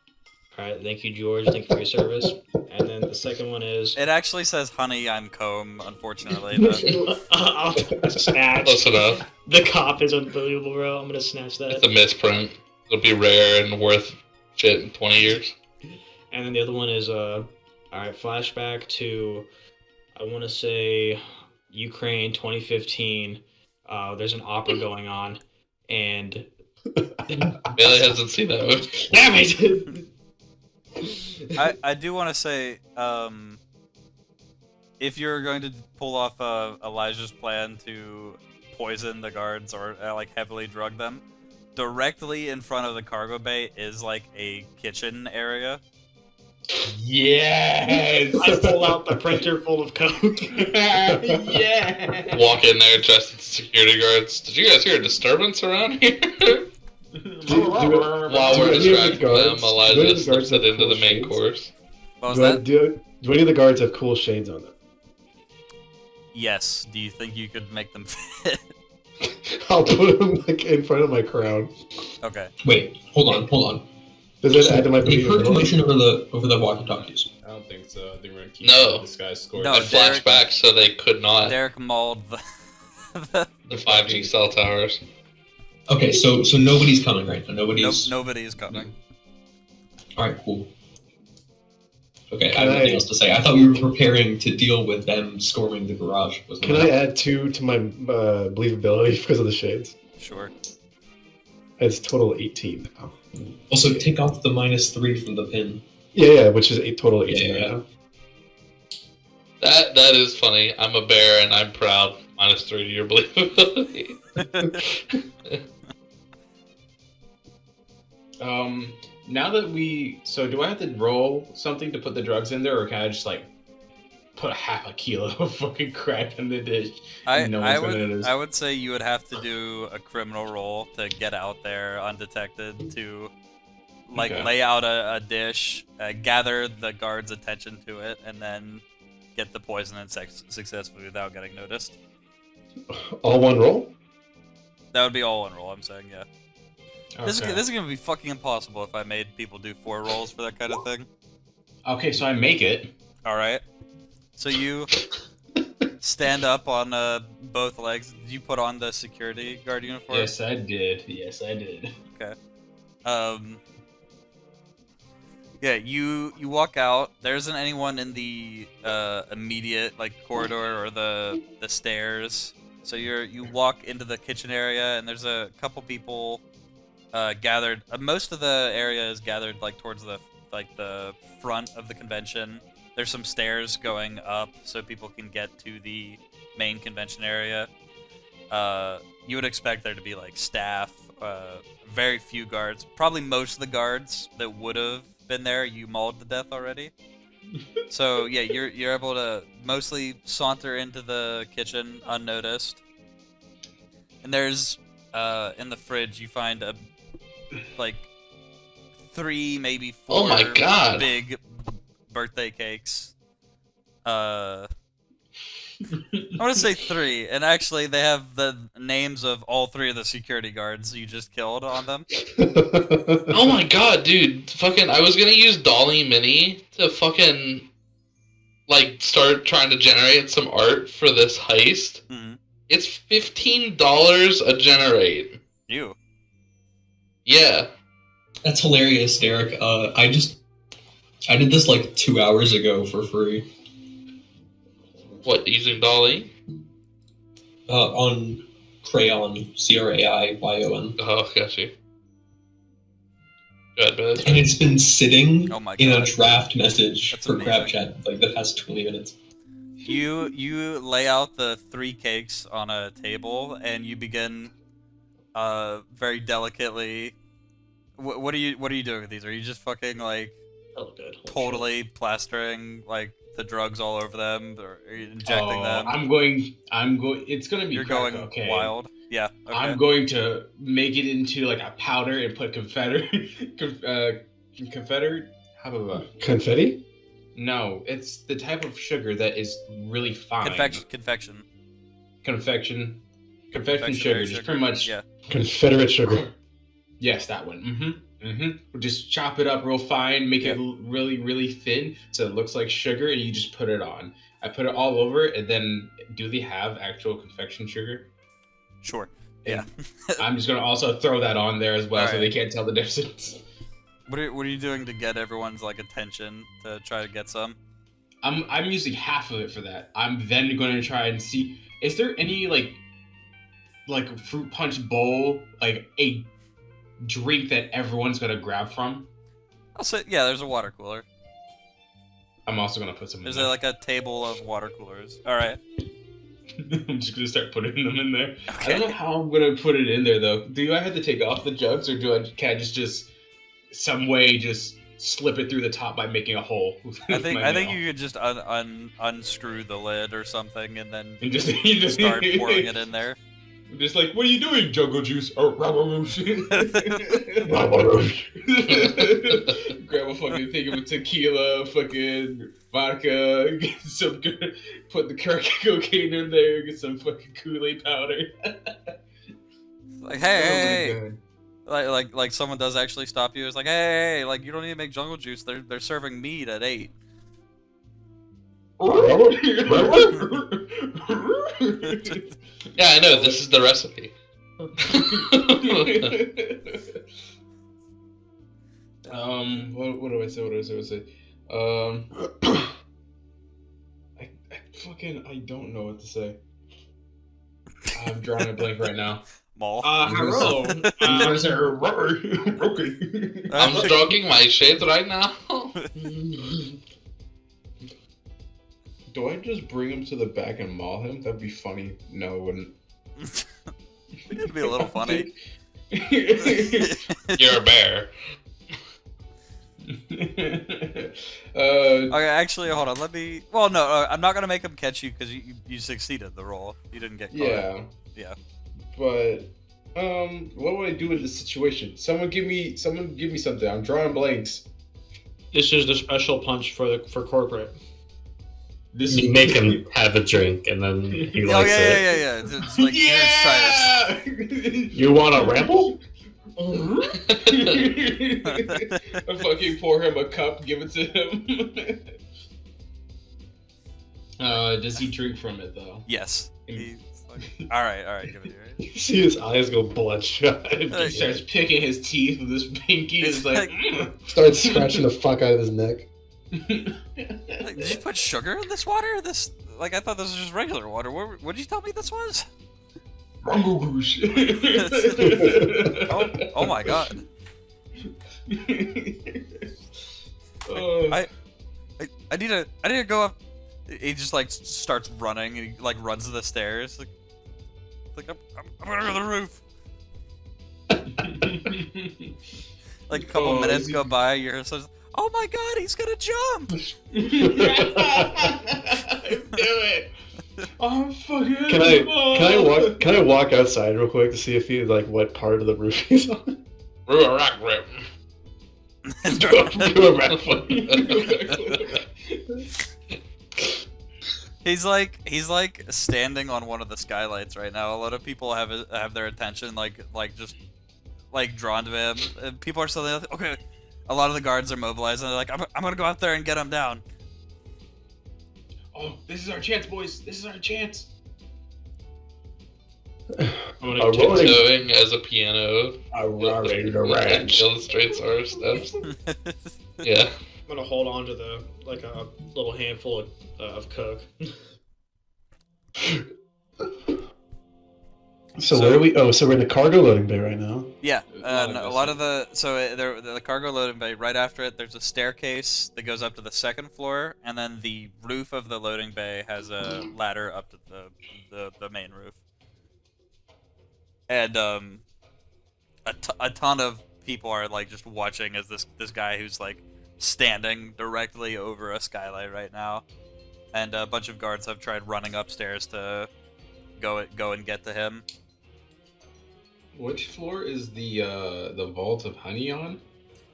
All right, thank you, George. Thank you for your service. And then the second one is It actually says "Honey, I'm comb." Unfortunately, but I'll snatch. Close enough. The cop is unbelievable, bro. I'm gonna snatch that. It's a misprint. It'll be rare and worth shit in 20 years. And then the other one is all right, flashback to I want to say Ukraine 2015. There's an opera going on, and Bailey hasn't seen that movie. damn it! I do want to say, if you're going to pull off Elijah's plan to poison the guards or heavily drug them, directly in front of the cargo bay is a kitchen area. Yes! I pull out the printer full of coke. Yeah! Walk in there dressed as security guards. Did you guys hear a disturbance around here? While we're distracted them, Elijah slips it into the main course. What was Do that? any of the guards have cool shades on them? Yes. Do you think you could make them fit? I'll put them in front of my crown. Okay. Wait, hold on. Does it add to my They heard believability? commotion over the walkie-talkies. I don't think so. They were gonna keep No. this guy's score. No, I flashed back so they could not. Derek mauled the. The 5G cell towers. Okay, so nobody's coming right now. Nobody's. Nobody is coming. All right, cool. Okay, I Can have nothing I- else to say. I thought we were preparing to deal with them storming the garage. Wasn't Can that- I add 2 to my believability because of the shades? Sure. It's total 18 now. Also, take off the -3 from the pin. Yeah, which is total 18 Yeah. right now. That is funny. I'm a bear and I'm proud. -3 to your believability. Now that so do I have to roll something to put the drugs in there, or can I just put a half a kilo of fucking crack in the dish? I No one's gonna would notice. I would say you would have to do a criminal roll to get out there undetected to Okay. lay out a dish, gather the guards' attention to it, and then get the poison in successfully without getting noticed. All one roll? That would be all one roll. I'm saying, yeah. This Okay. is gonna be fucking impossible if I made people do 4 rolls for that kind of thing. Okay, so I make it. All right. So you stand up on both legs. Did you put on the security guard uniform? Yes, I did. Yes, I did. Yeah, you walk out. There isn't anyone in the immediate corridor or the stairs. So you walk into the kitchen area, and there's a couple people gathered. Most of the area is gathered towards the front of the convention. There's some stairs going up so people can get to the main convention area. You would expect there to be staff, very few guards. Probably most of the guards that would have been there you mauled to death already. So yeah, you're able to mostly saunter into the kitchen unnoticed. And there's in the fridge you find 3, maybe 4 Oh my God. big birthday cakes. I want to say 3, and actually they have the names of all 3 of the security guards you just killed on them. Oh my god, dude. Fucking, I was gonna use Dolly Mini to fucking, start trying to generate some art for this heist. Mhm. It's $15 a generate. You. Yeah. That's hilarious, Derek. I did this 2 hours ago for free. What, using Dolly? On Crayon, Craiyon. Oh, got you. And it's been sitting Oh my in a God. draft message That's for amazing. Crab Chat like the past 20 minutes. You lay out the 3 cakes on a table and you begin very delicately. What are you doing with these? Are you just fucking like Oh, good. Holy totally plastering like the drugs all over them, or are you injecting them? I'm going. It's gonna be You're crack going cocaine. wild. Yeah. Okay. I'm going to make it into like a powder and put Confederate. How about Confetti? No, it's the type of sugar that is really fine. Confection. Confection sugar. Confectionery Just sugar. pretty much. Yeah. Confederate sugar. Yes, that one. We'll just chop it up real fine, make it really, really thin, so it looks like sugar, and you just put it on. I put it all over, and then do they have actual confection sugar? Sure. Yeah. I'm just gonna also throw that on there as well, so Alright. they can't tell the difference. What are you doing to get everyone's like attention to try to get some? I'm using half of it for that. I'm then going to try and see, is there any like fruit punch bowl, like a drink that everyone's gonna grab from? I'll say yeah. There's a water cooler. I'm also gonna put some. There's in there. like a table of water coolers. All right. I'm just gonna start putting them in there. I Okay. don't know how I'm gonna put it in there though. Do I have to take off the jugs, or can I just some way just slip it through the top by making a hole? I think you could just unscrew the lid or something and then and just start pouring it in there. I'm just like, what are you doing, Jungle Juice or Rubber Rouge? Grab a fucking thing of tequila, fucking vodka, get some good, put the crack cocaine in there, get some fucking Kool-Aid powder. Like Oh hey, my like someone does actually stop you. It's like hey, like you don't need to make jungle juice. They're serving meat at 8. Yeah, I know. This is the recipe. What do I say? I don't know what to say. I'm drawing a blank right now. Mall. Hello. I'm I'm stroking my shit right now. Do I just bring him to the back and maul him? That'd be funny. No, it wouldn't. It'd be a little funny. You're a bear. Okay, actually, hold on. Let me. Well, no, I'm not gonna make him catch you because you succeeded the roll. You didn't get caught. Yeah. Yeah. But what would I do in this situation? Someone give me something. I'm drawing blanks. This is the special punch for corporate. This You make him have a drink, and then he Oh likes yeah, it. yeah. It's like, here's try this. You want to ramble? I fucking pour him a cup, give it to him. Does he drink from it though? Yes. He's like, all right, give it here. You see his eyes go bloodshot. He starts picking his teeth with his pinky. It's It's like, Starts scratching the fuck out of his neck. Like, did you put sugar in this water? I thought this was just regular water. What did you tell me this was? Oh my god. I need to go up. He just like starts running and he like runs to the stairs. Like I'm gonna go to the roof. Like a couple minutes go by, you're so, oh my god, he's gonna jump! Do it! I'm fucking. Can I walk outside real quick to see if he like what part of the roof he's on? Rock rip. He's like standing on one of the skylights right now. A lot of people have their attention just drawn to him. And people are suddenly like, okay. A lot of the guards are mobilized and they're like, I'm gonna go out there and get him down. Oh, this is our chance, boys. This is our chance. A rolling, Tiptoeing as a piano a roaring the ranch. illustrates our steps. Yeah. I'm gonna hold on to a little handful of coke. So where are we? Oh, so we're in the cargo loading bay right now. Yeah, lot of a this lot is- of the cargo loading bay. Right after it, there's a staircase that goes up to the second floor, and then the roof of the loading bay has a ladder up to the main roof. And a ton of people are like just watching as this guy who's like standing directly over a skylight right now, and a bunch of guards have tried running upstairs to go and get to him. Which floor is the vault of honey on?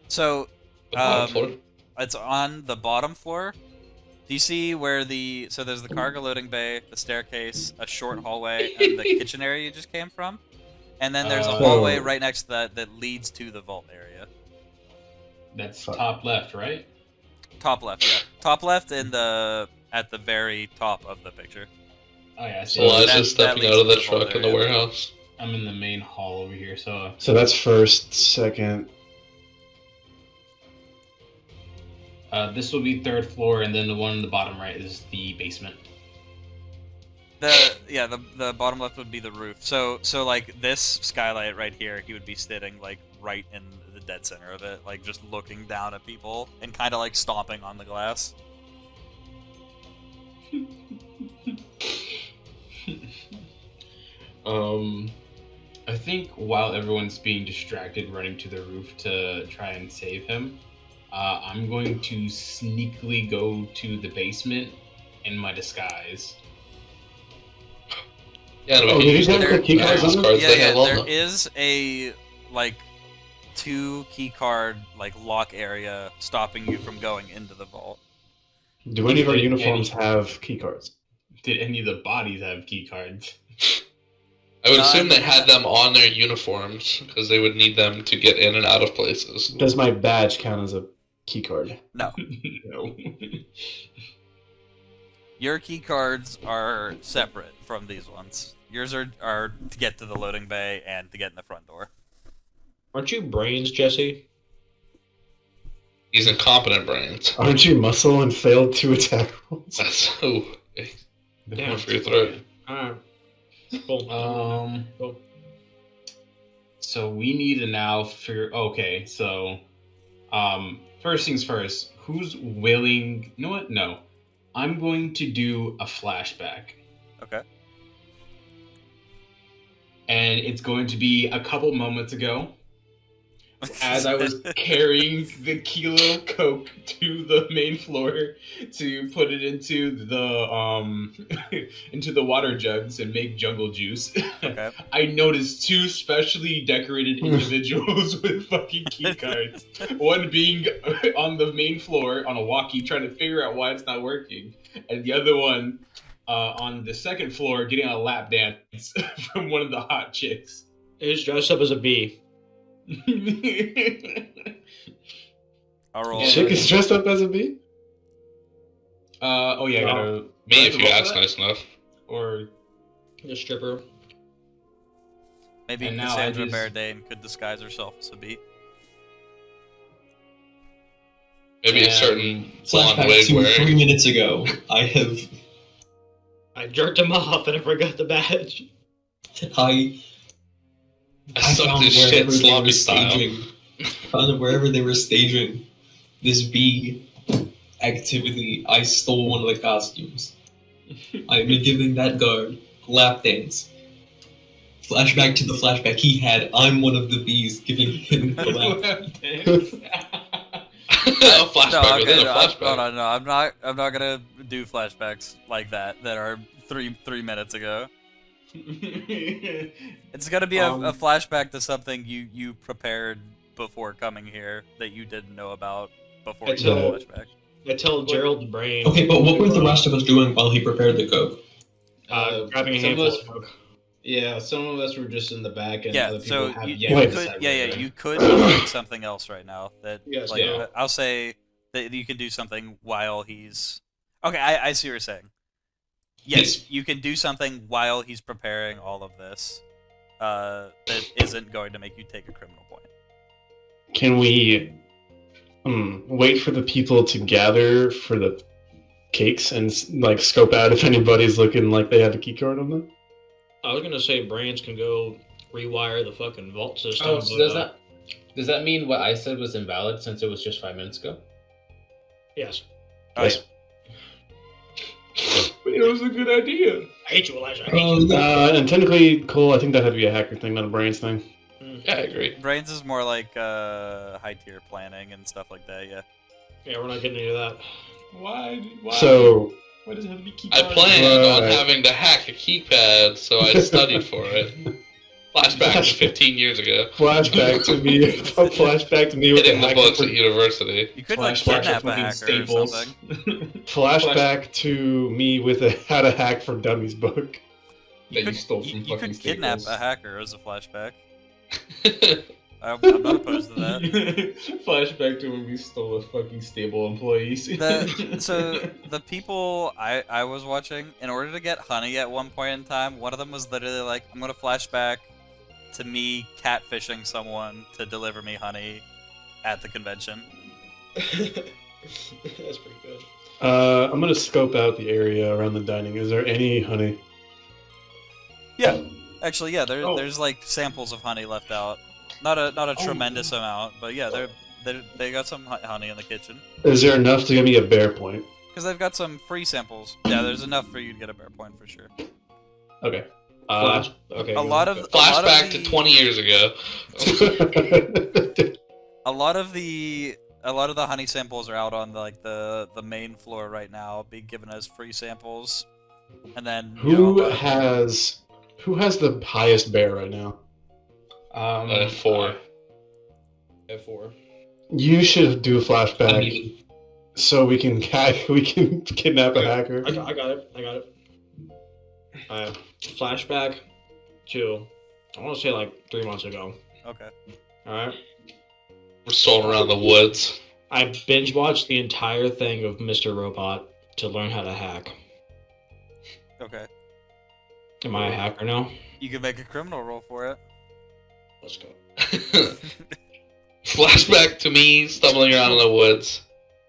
So, The bottom floor. it's on the bottom floor. Do you see where so there's the cargo loading bay, the staircase, a short hallway, and the kitchen area you just came from? And then there's a hallway right next to that leads to the vault area. That's top left, right? Top left, yeah. Top left at the very top of the picture. Oh yeah, I see. Elijah's that stepping leads out of to the the vault truck in the area. warehouse. I'm in the main hall over here, so So that's first, second. this will be third floor, and then the one on the bottom right is the basement. The bottom left would be the roof. So like this skylight right here, he would be sitting like right in the dead center of it, like just looking down at people and kind of like stomping on the glass. I think while everyone's being distracted running to the roof to try and save him, I'm going to sneakily go to the basement in my disguise. Yeah, and Oh, we did can you use have the key cards on them? cards they have on There them. is a like 2 key card like lock area stopping you from going into the vault. Do any of our Did uniforms have key cards? Did any of the bodies have key cards? I would assume they had them on their uniforms because they would need them to get in and out of places. Does my badge count as a key card? No. No. Your key cards are separate from these ones. Yours are to get to the loading bay and to get in the front door. Aren't you brains, Jesse? He's incompetent brains. Aren't you muscle and failed 2 attack rolls? That's so. Damn. One for your throat. Alright. Cool. Cool. So we need to now figure. Okay, so, first things first. Who's willing? You know what? No, I'm going to do a flashback, Okay. and it's going to be a couple moments ago, as I was carrying the kilo of coke to the main floor to put it into the into the water jugs and make jungle juice. Okay. I noticed 2 specially decorated individuals with fucking key cards. One being on the main floor on a walkie trying to figure out why it's not working, and the other one on the second floor getting a lap dance from one of the hot chicks. He's dressed up as a bee. I'll roll. Yeah. Chick is dressed up as a bee? Oh yeah, I gotta. Me, if do I you have to roll ask for that? nice enough. Or The stripper. Maybe And now Cassandra I just- Bardane could disguise herself as a bee. Maybe a And certain blonde Flashback wig to 3 wearing. minutes ago. I jerked him off and I forgot the badge. I I sucked his shit sloppy style. found that wherever they were staging this bee activity, I stole one of the costumes. I've been giving that guard lap dance. Flashback to the flashback he had. I'm one of the bees giving him the lap. A flashback within a flashback. Hold on, no, I'm not gonna do flashbacks like that are three minutes ago. It's gonna be a flashback to something you prepared before coming here that you didn't know about before you It's did the a- flashback. I tell Gerald's brain. Okay, but what were the rest of us doing while he prepared the coke? Grabbing a some of handful us- of smoke. Yeah, some of us were just in the back, and Yeah, other people so have you yet to Wait. could, decide yeah, whether- you could be doing something else right now. That Yes, like yeah. I'll say that you can do something while he's. Okay, I see what you're saying. Yes, you can do something while he's preparing all of this. That isn't going to make you take a criminal point. Can we wait for the people to gather for the cakes and like scope out if anybody's looking like they have a key card on them? I was gonna say brains can go rewire the fucking vault system. Oh, so but, does that mean what I said was invalid since it was just 5 minutes ago? yes. Yes. It was a good idea. I hate you, Elijah. I hate you. And technically, Cole, I think that had to be a hacker thing, not a brains thing. Yeah, I agree. Brains is more like high tier planning and stuff like that. Yeah. Yeah, we're not getting into that. Why? So, Why does it have to be key I card? planned on Right. having to hack a keypad, so I studied for it. Flashback to 15 years ago. flashback to me. Flashback to me with Hitting the hacker. books at university. You could like Flashback kidnap to a fucking hacker Staples. or something. Flashback to me with a How to Hack for Dummies book. That you stole from You fucking could kidnap Staples. a hacker as a flashback. I'm not opposed to that. Flashback to when we stole a fucking stable employees. So the people I was watching, in order to get honey at one point in time, one of them was literally like, I'm gonna flashback to me catfishing someone to deliver me honey at the convention. That's pretty good. I'm gonna scope out the area around the dining. Is there any honey? Yeah, actually, yeah. Oh. There's like samples of honey left out. Not a tremendous amount, but yeah, they got some honey in the kitchen Is there enough to give me a bear point? because they've got some free samples. Yeah, there's enough for you to get a bear point for sure. Okay. Okay. A lot of Flashback the- to 20 years ago. A lot of the honey samples are out on the main floor right now, being given as free samples, and then who has the highest bear right now? 4. F4. You should do a flashback Uneven. so we can kidnap a hacker. I got it. Flashback to, I want to say like 3 months ago. Okay. Alright? We're strolling around the woods. I binge watched the entire thing of Mr. Robot to learn how to hack. Okay. Am I a hacker now? You can make a criminal roll for it. Let's go. Flashback to me stumbling around in the woods.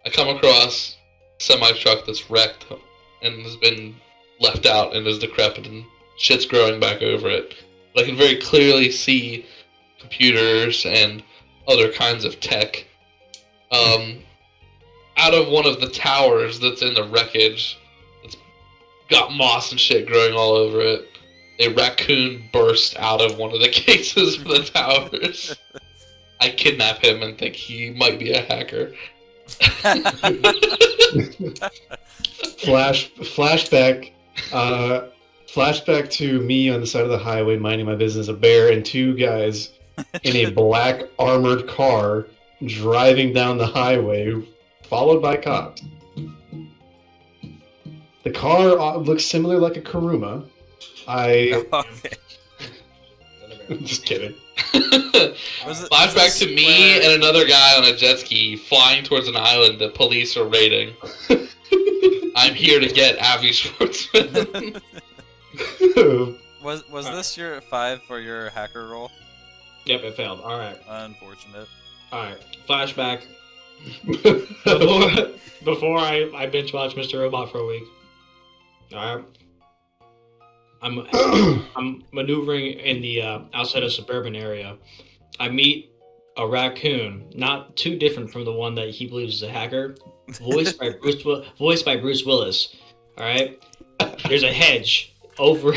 I come across a semi-truck that's wrecked and has been left out and is decrepit and shit's growing back over it. But I can very clearly see computers and other kinds of tech. Out of one of the towers that's in the wreckage, it's got moss and shit growing all over it. A raccoon burst out of one of the cases of the towers. I kidnap him and think he might be a hacker. Flashback to me on the side of the highway minding my business, a bear and 2 guys in a black armored car driving down the highway, followed by cops. The car looks similar like a Karuma. Okay. Just kidding. Was it- Flashback was to this me where- and another guy on a jet ski flying towards an island that police are raiding. I'm here to get Avi Schwartzman. Was this your 5 for your hacker roll? Yep, it failed. Alright. Unfortunate. Alright. Flashback. Before I binge watched Mr. Robot for a week. Alright. I'm maneuvering in the outside of suburban area. I meet a raccoon, not too different from the one that he believes is a hacker, voiced by Bruce Willis. All right, there's a hedge over.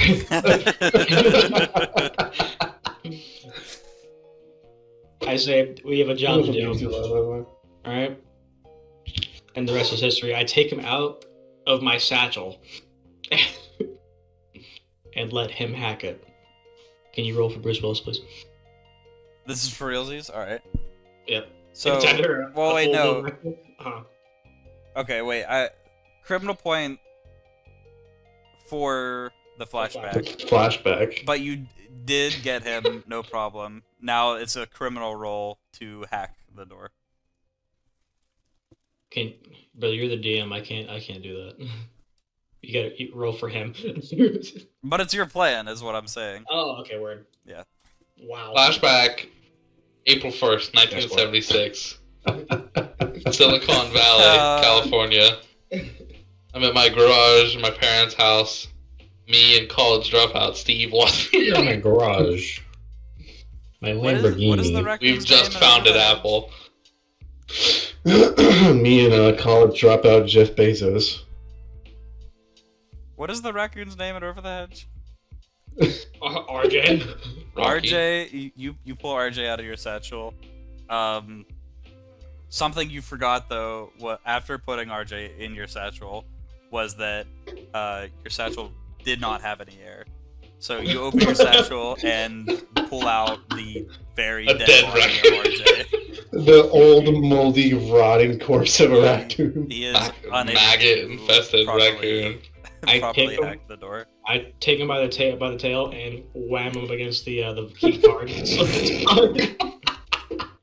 I say we have a job to do. All right, and the rest is history. I take him out of my satchel. And let him hack it. Can you roll for Bruce Willis, please? This is for realsies? Alright. Yep. So, Contender, well, a wait, full no. bill. Uh-huh. Okay, wait. Criminal point for the flashback. Flashback. But you did get him, no problem. Now it's a criminal roll to hack the door. Brother, you're the DM. I can't do that. You gotta roll for him. But it's your plan, is what I'm saying. Oh, okay, word. Yeah. Wow. Flashback, April 1st, 1976. Silicon Valley, California. I'm at my garage in my parents' house. Me and college dropout Steve walking. You're in my garage. My What Lamborghini. is the raccoon's We've just name? founded Apple. Me and college dropout Jeff Bezos. What is the raccoon's name at Over the Hedge? RJ. Rocky. RJ, you pull RJ out of your satchel. Something you forgot though, after putting RJ in your satchel, was that your satchel did not have any air. So you open your satchel and pull out the very A dead dead body of raccoon. RJ. The old, moldy, rotting corpse of a raccoon. He is unable Maggot-infested to properly, raccoon. I properly take him. hack the door. I take him by the tail and wham him against the key card.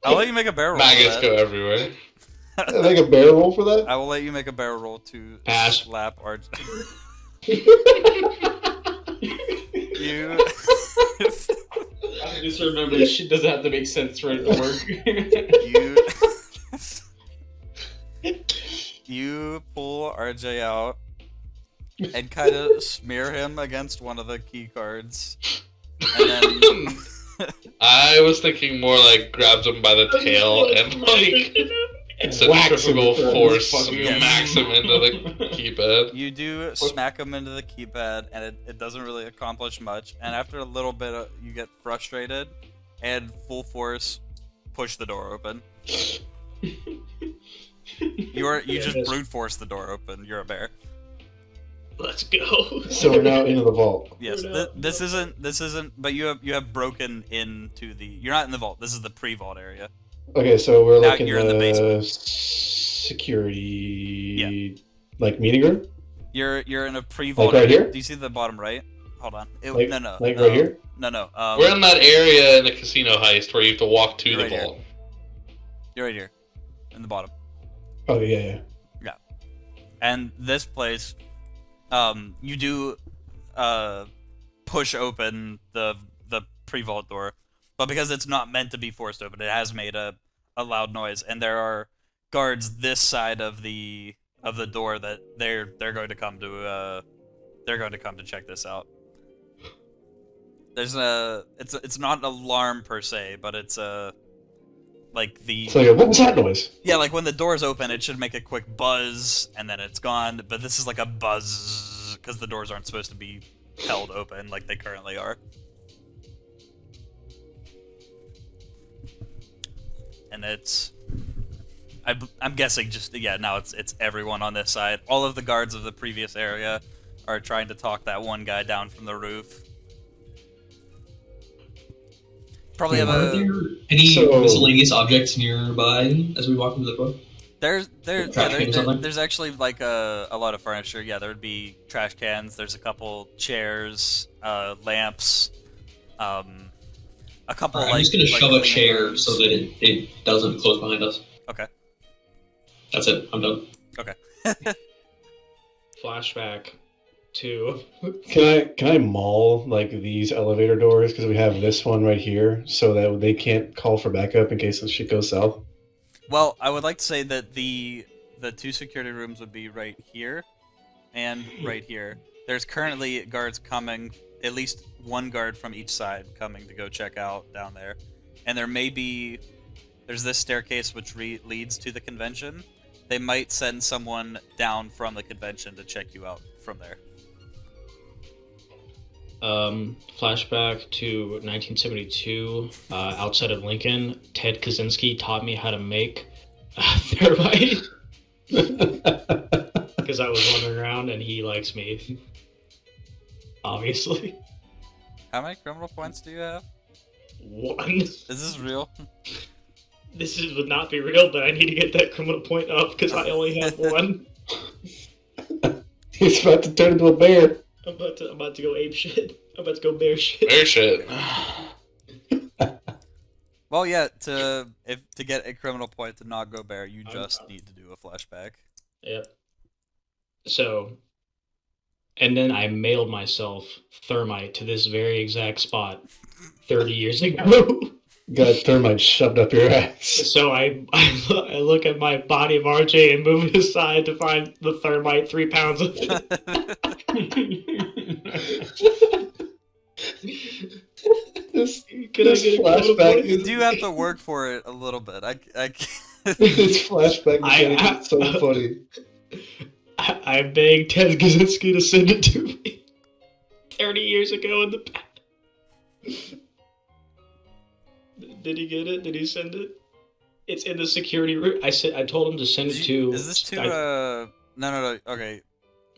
I'll let you make a barrel roll. Maggots for go that. everywhere. Like a barrel roll for that? I will let you make a barrel roll to Pass. slap RJ. You. I just remember this shit doesn't have to make sense for it to work. You pull RJ out and kind of smear him against one of the key cards, and then I was thinking more like grabs him by the tail and like centrifugal Whacks him. force Fucking smacks him into the keypad. you do smack him into the keypad, and it doesn't really accomplish much. And after a little bit, you get frustrated, and full force push the door open. You just brute force the door open. You're a bear. Let's go. So we're now into the vault. Yes, this isn't. But you have broken into the. You're not in the vault. This is the pre-vault area. Okay, so we're Now looking you're in the basement. Security, like meeting room. You're in a pre-vault. Like right area. here? Do you see the bottom right? Hold on. Like, no. like right here. No. We're in that area in the casino heist where you have to walk to You're the right here. vault. You're right here, in the bottom. Oh yeah. And this place, you do push open the pre-vault door, but because it's not meant to be forced open, it has made a loud noise, and there are guards this side of the door that they're going to come to check this out. There's it's not an alarm per se, but it's like the It's like, what was that noise? yeah, like when the doors open, it should make a quick buzz, and then it's gone. But this is like a buzz, because the doors aren't supposed to be held open like they currently are. And I'm guessing now it's everyone on this side. All of the guards of the previous area are trying to talk that one guy down from the roof. Probably have Are a... there any So- miscellaneous objects nearby as we walk into the door? There's Trash can or something? there's actually like a lot of furniture. Yeah, there would be trash cans. There's a couple chairs, lamps, a couple I'm like. just gonna like shove a cleaning chair rooms. so that it doesn't close behind us. Okay. That's it. I'm done. Flashback to Can I maul like these elevator doors because we have this one right here so that they can't call for backup in case the shit goes south? Well, I would like to say that the two security rooms would be right here and right here. There's currently guards coming, at least one guard from each side coming to go check out down there. And there's this staircase which leads to the convention. They might send someone down from the convention to check you out from there. flashback to 1972, outside of Lincoln. Ted Kaczynski taught me how to make thermite because I was running around and he likes me. Obviously, How many criminal points do you have? one. Is this real? Would not be real, but I need to get that criminal point up because I only have one. He's about to turn into a bear. I'm about to go ape shit. I'm about to go bear shit. Bear shit. Well, yeah. To get a criminal point to not go bear, you just need to do a flashback. Yep. So, and then I mailed myself thermite to this very exact spot 30 years ago. Got thermite shoved up your ass. So I look at my body of RJ and move it aside to find the thermite, 3 pounds of it. This, Can I this get a quota flashback point? You do have to work for it a little bit. I can't. this flashback mechanic is so funny. I begged Ted Kaczynski to send it to me 30 years ago in the past. Did he get it? Did he send it? It's in the security room. I told him to send it to. Is this to no. Okay.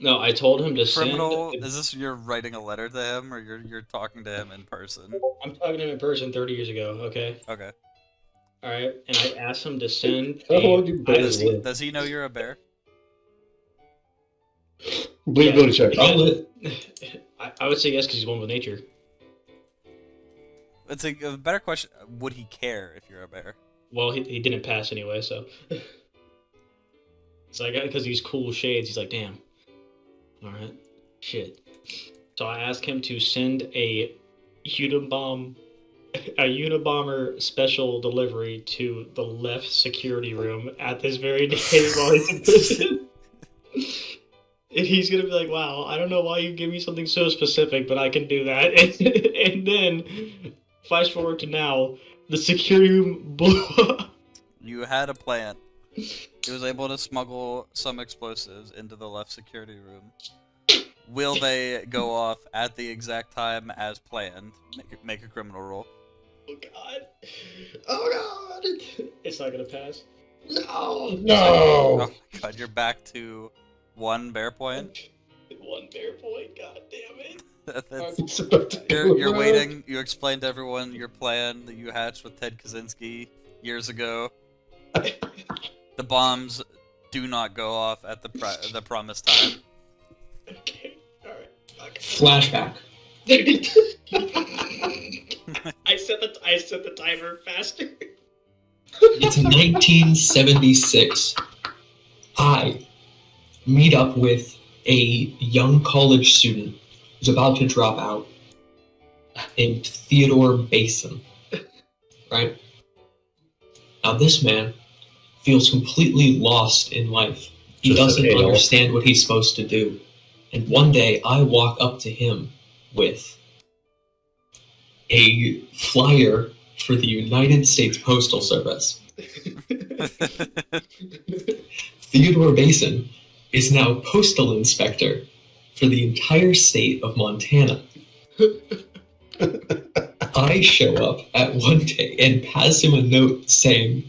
No, I told him to Criminal. send. Is this you're writing a letter to him, or you're talking to him in person? I'm talking to him in person 30 years ago. Okay. Okay. All right, and I asked him to send. How long do bears Does he, live? does he know you're a bear? Believability check. Probably. I would say yes because he's one with nature. It's a better question. Would he care if you're a bear? Well, he didn't pass anyway, so. So I got because he's cool shades. He's like, damn. All right, shit. So I asked him to send a Unabomber special delivery to the left security room at this very day while he's in prison. And he's gonna be like, "Wow, I don't know why you give me something so specific, but I can do that." And then, flash forward to now, the security room blew up. You had a plan. He was able to smuggle some explosives into the left security room. Will they go off at the exact time as planned? Make a criminal roll. Oh god! Oh god! It's not gonna pass. No! No! Oh my god, you're back to 1 bear point. 1 bear point. God damn it! That's- It's about to You're go wrong. waiting. You explained to everyone your plan that you hatched with Ted Kaczynski years ago. The bombs do not go off at the promised time. Okay. All right. Okay. Flashback. I set the timer faster. It's 1976. I meet up with a young college student who's about to drop out named Theodore Basin. Right? Now this man feels completely lost in life. He Just doesn't okay, y'all. understand what he's supposed to do. And one day I walk up to him with a flyer for the United States Postal Service. Theodore Basin is now postal inspector for the entire state of Montana. I show up at one day and pass him a note saying,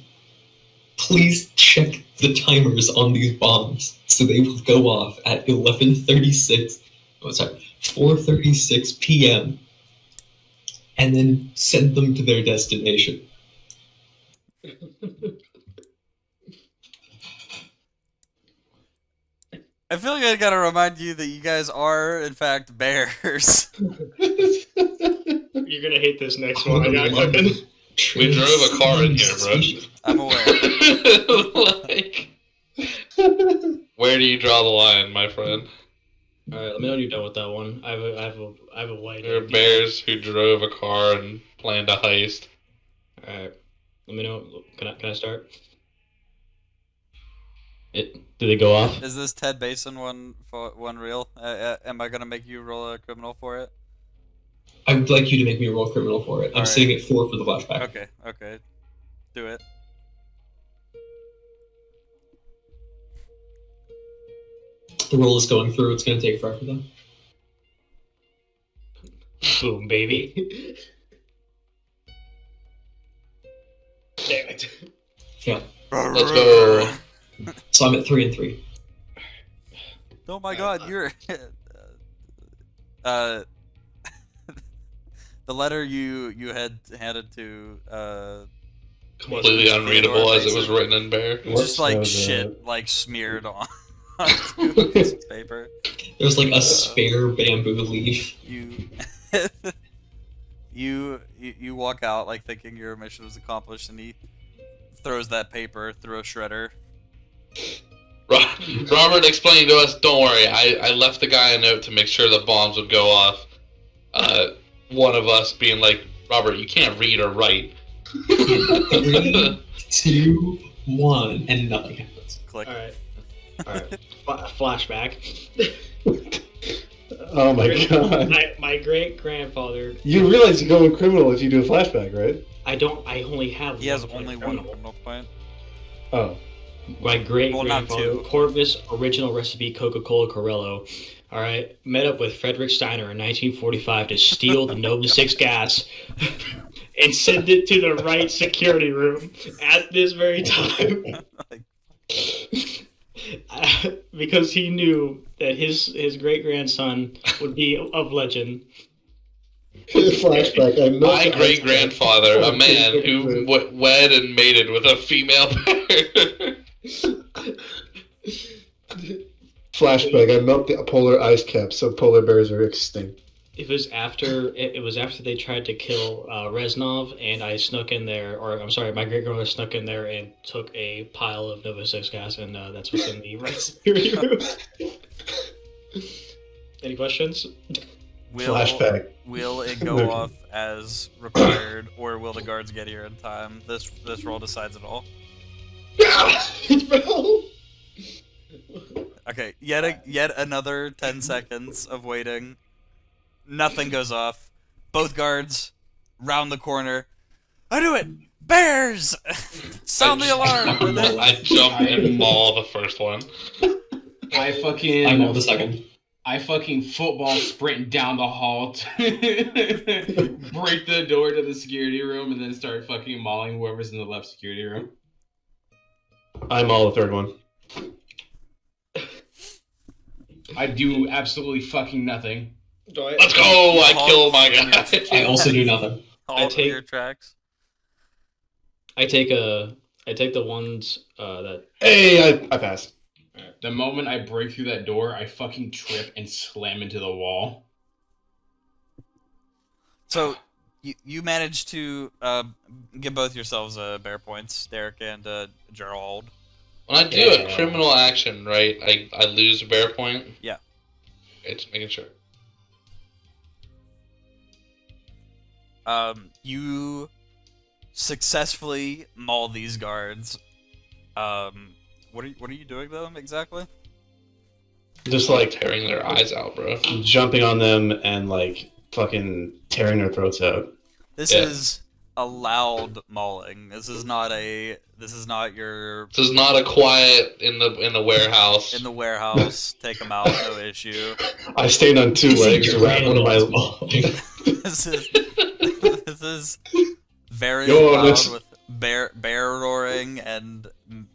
please check the timers on these bombs so they will go off at 4:36 p.m. and then send them to their destination. I feel like I gotta remind you that you guys are, in fact, bears. You're gonna hate this next one. I got cooking. We drove a car in here, bro. I'm aware. Like, where do you draw the line, my friend? All right, let me know when you're done with that one. I have a white. There are bears who drove a car and planned a heist. All right, let me know. Can I start? Did they go off? Is this Ted Basin one real? Am I gonna make you roll a criminal for it? I would like you to make me a roll criminal for it. I'm Alright. sitting at 4 for the flashback. Okay. Do it. The roll is going through. It's going to take forever though. Boom, baby. Damn it. Yeah. Let's go. So I'm at 3 and 3. Oh my god, you're... the letter you had handed to, Completely unreadable as it was written in bear. just like What's shit, like smeared onto a piece of paper. There's like a spare bamboo leaf. You walk out like thinking your mission was accomplished, and he throws that paper through a shredder. Robert explained to us, don't worry, I left the guy a note to make sure the bombs would go off. One of us being like, Robert, you can't read or write. 3, 2, 1, and nothing happens. Click. All right. Flashback. Oh my god. My great grandfather. You realize you go in criminal if you do a flashback, right? I don't. I only have. He has one only point one criminal. criminal point. Oh. My great Well, not grandfather, two. Corvus original recipe Coca-Cola Corello. All right, met up with Frederick Steiner in 1945 to steal the Nova 6 gas and send it to the right security room at this very time. Because he knew that his great grandson would be of legend. Flashback. I know My great grandfather, a man who wed and mated with a female bear. Flashback. I melt the polar ice cap so polar bears are extinct. It was after they tried to kill Reznov, and I snuck in there, or I'm sorry, my great grandmother snuck in there and took a pile of Nova 6 gas, and that's what's in the right security room. Any questions? Flashback. Will it go off as required, or will the guards get here in time? This roll decides it all. Bro. Okay, yet another 10 seconds of waiting. Nothing goes off. Both guards round the corner. I do it! Bears! Sound the alarm! I jump and maul the first one. I maul the second. I fucking football sprint down the hall to break the door to the security room and then start fucking mauling whoever's in the left security room. I'm all the third one. I do absolutely fucking nothing. Let's go! I kill my guy. I also do nothing. All of your tracks. I take the ones that. Hey, I pass. The moment I break through that door, I fucking trip and slam into the wall. So, you managed to give both yourselves bear points, Derek and Gerald. When I do a criminal action, right, I lose a bear point? Yeah. Okay, just making sure. You successfully maul these guards. What are you doing to them exactly? Just like tearing their eyes out, bro. Jumping on them and like fucking tearing their throats out. This is a loud mauling. This is not your. This is not a quiet in the warehouse. In the warehouse, take them out, no issue. I stand on two legs to wrap one of my. This is very loud with bear roaring and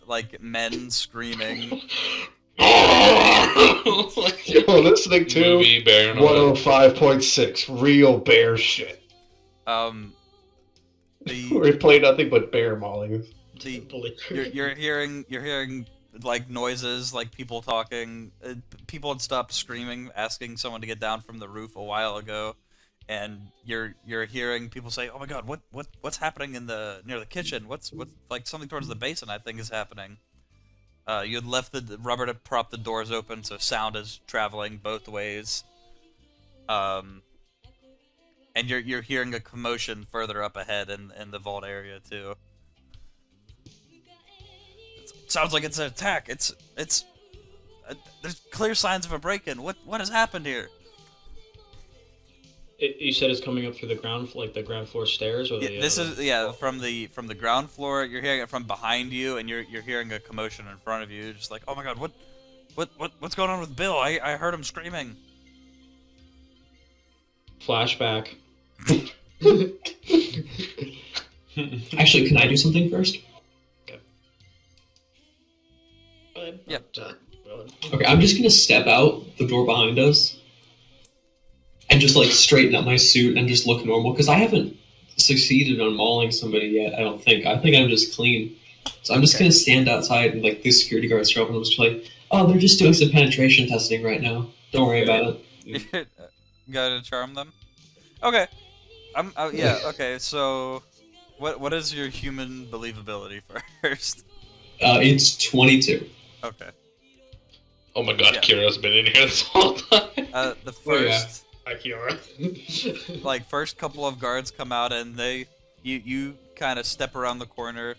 like men screaming. You're listening to Movie Bear 105.6 real bear shit. We play nothing but bear mauling. You're hearing like noises, like people talking. People had stopped screaming, asking someone to get down from the roof a while ago, and you're hearing people say, "Oh my God, what's happening near the kitchen? What's like something towards the basin? I think is happening." You had left the rubber to prop the doors open, so sound is traveling both ways. And you're hearing a commotion further up ahead in the vault area too. It sounds like it's an attack. There's clear signs of a break-in. What has happened here? You said it's coming up through the ground floor stairs, or This is from the ground floor. You're hearing it from behind you, and you're hearing a commotion in front of you. Just like, oh my God, what's going on with Bill? I heard him screaming. Flashback. Actually, can I do something first? Yeah. Okay, I'm just gonna step out the door behind us and just like straighten up my suit and just look normal, because I haven't succeeded on mauling somebody yet. I don't think. I think I'm just clean. So I'm just gonna stand outside and like the security guards show up and I'm just like, oh, they're just doing some penetration testing right now. Don't worry about it. Gotta charm them. Okay. Yeah. Okay. So, what is your human believability first? It's 22. Okay. Oh my God, Kira's been in here this whole time. The first. Hi, Kiara. Like first couple of guards come out and you kind of step around the corner.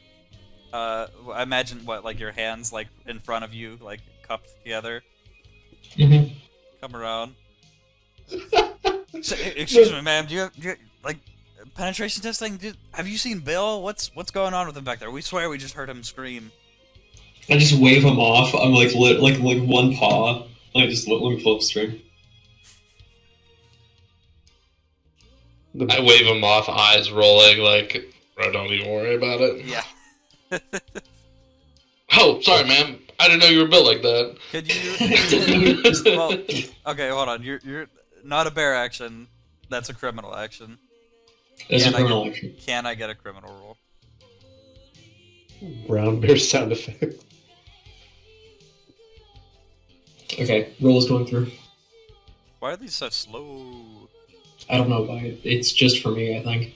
I imagine like your hands like in front of you, like cupped together. Mm-hmm. Come around. Excuse me, ma'am. Do you have, like penetration testing? Have you seen Bill? What's going on with him back there? We swear we just heard him scream. I just wave him off. I'm like one paw. I just let me flip string. I wave him off, eyes rolling, like, bro, don't even worry about it. Yeah. Oh, sorry, ma'am. I didn't know you were built like that. Could you? Well, okay, hold on. You're not a bear action. That's a criminal action. That's a criminal action. Can I get a criminal roll? Brown bear sound effect. Okay, roll is going through. Why are these so slow? I don't know why. It's just for me, I think.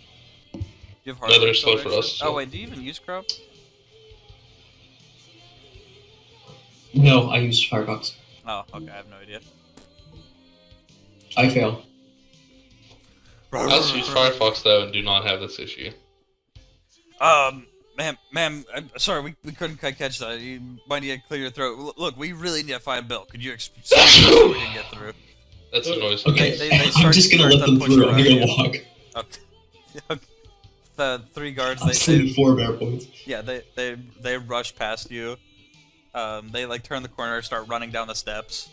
You have No, they're heart slow for acceleration? us, so- Oh wait, do you even use crop? No, I used Firefox. Oh, okay. I have no idea. I fail. I also use Firefox though and do not have this issue. Ma'am, I'm sorry, we couldn't quite catch that. You might need to clear your throat. Look, we really need to find Bill. Could you explain so we can get through? That's a noise. Okay, They I'm just gonna let them push through. I'm around gonna you. walk. Okay. The 3 guards, I'm sending 4 bear points. yeah, they rush past you. They like turn the corner, start running down the steps.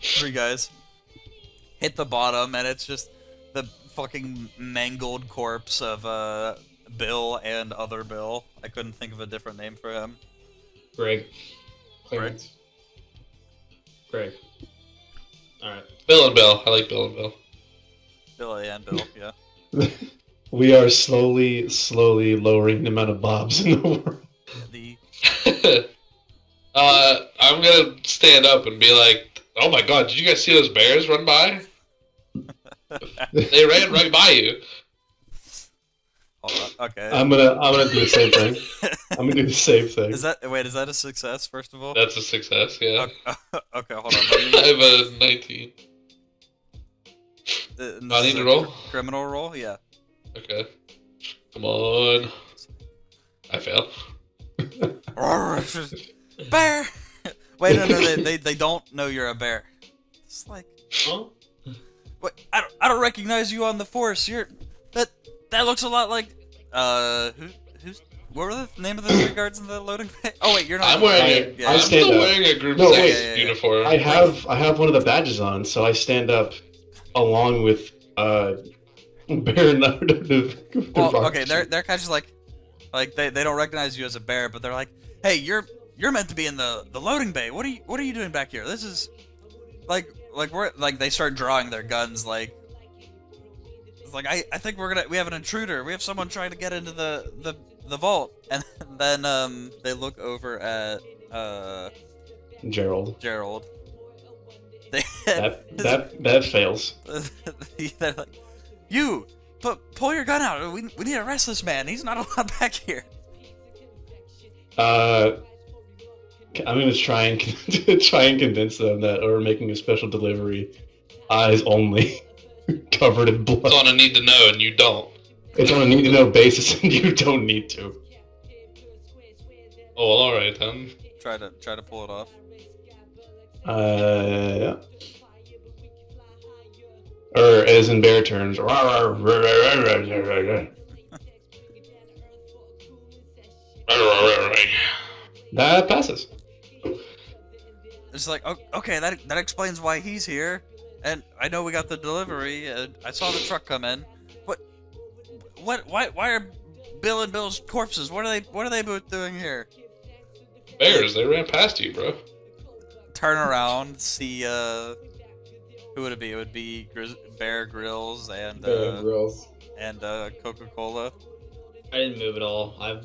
3 guys hit the bottom, and it's just the fucking mangled corpse of Bill and other Bill. I couldn't think of a different name for him. Greg. Clarence. Greg. Alright. Bill and Bill. I like Bill and Bill. Billy and Bill, yeah. We are slowly lowering the amount of bobs in the world. The I'm gonna stand up and be like, "Oh my god, did you guys see those bears run by? They ran right by you." hold on, okay. I'm gonna do the same thing. I'm gonna do the same thing. Is that a success? First of all, That's a success, yeah. okay. Hold on. Let I me, have a 19. this I need is to a roll? criminal roll. Yeah. Okay. Come on. I fail. Bear. Wait, no, they don't know you're a bear. It's like, Huh? what? I don't recognize you on the force. That looks a lot like who's what were the name of the 3 guards in the loading bay? Oh wait, you're not. I'm wearing yeah, I'm stand still up. wearing a group No, 6 wait. Yeah. uniform. I have one of the badges on, so I stand up along with bear and Well, okay, they're kind of just like they don't recognize you as a bear, but they're like, hey, you're meant to be in the loading bay. What are you doing back here? This is like we're like they start drawing their guns like it's like I think we have an intruder. We have someone trying to get into the vault, and then they look over at Gerald. Gerald. They That fails. they're like, you pull your gun out. We need to arrest this man. He's not allowed back here. I'm gonna try and convince them that we're making a special delivery, eyes only, covered in blood. It's on a need to know, and you don't. It's on a need to know basis, and you don't need to. Oh, well, alright then. Try to pull it off. Yeah. Or as in bear terms. That passes. It's like, okay, that explains why he's here, and I know we got the delivery. And I saw the truck come in, but why are Bill and Bill's corpses? What are they both doing here? Bears, they ran past you, bro. Turn around, see who would it be? It would be Bear Grylls and Grills. Coca-Cola. I didn't move at all. I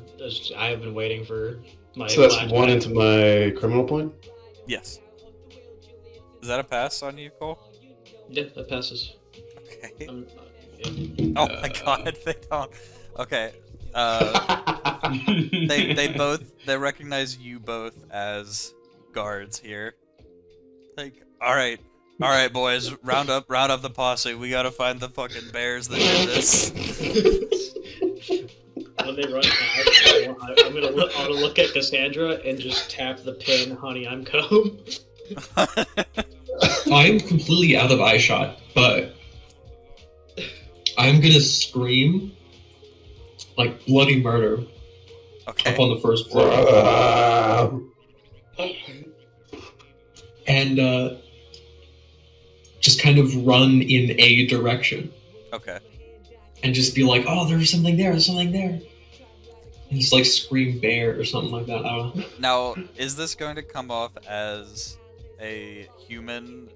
have been waiting for my. So that's flashback. 1 into my criminal point? Yes. Is that a pass on you, Cole? Yeah, that passes. Okay. Yeah. Oh my God, they don't. Okay. They recognize you both as guards here. Like, all right, boys, round up the posse. We gotta find the fucking bears that did this. When they run past, I'm gonna look at Cassandra and just tap the pin, "Honey, I'm comb." I'm completely out of eye shot, but I'm gonna scream like bloody murder Okay. up on the first floor. And just kind of run in a direction. Okay. And just be like, oh, there's something there, there's something there. And just like scream bear or something like that. I don't know. Now, is this going to come off as a human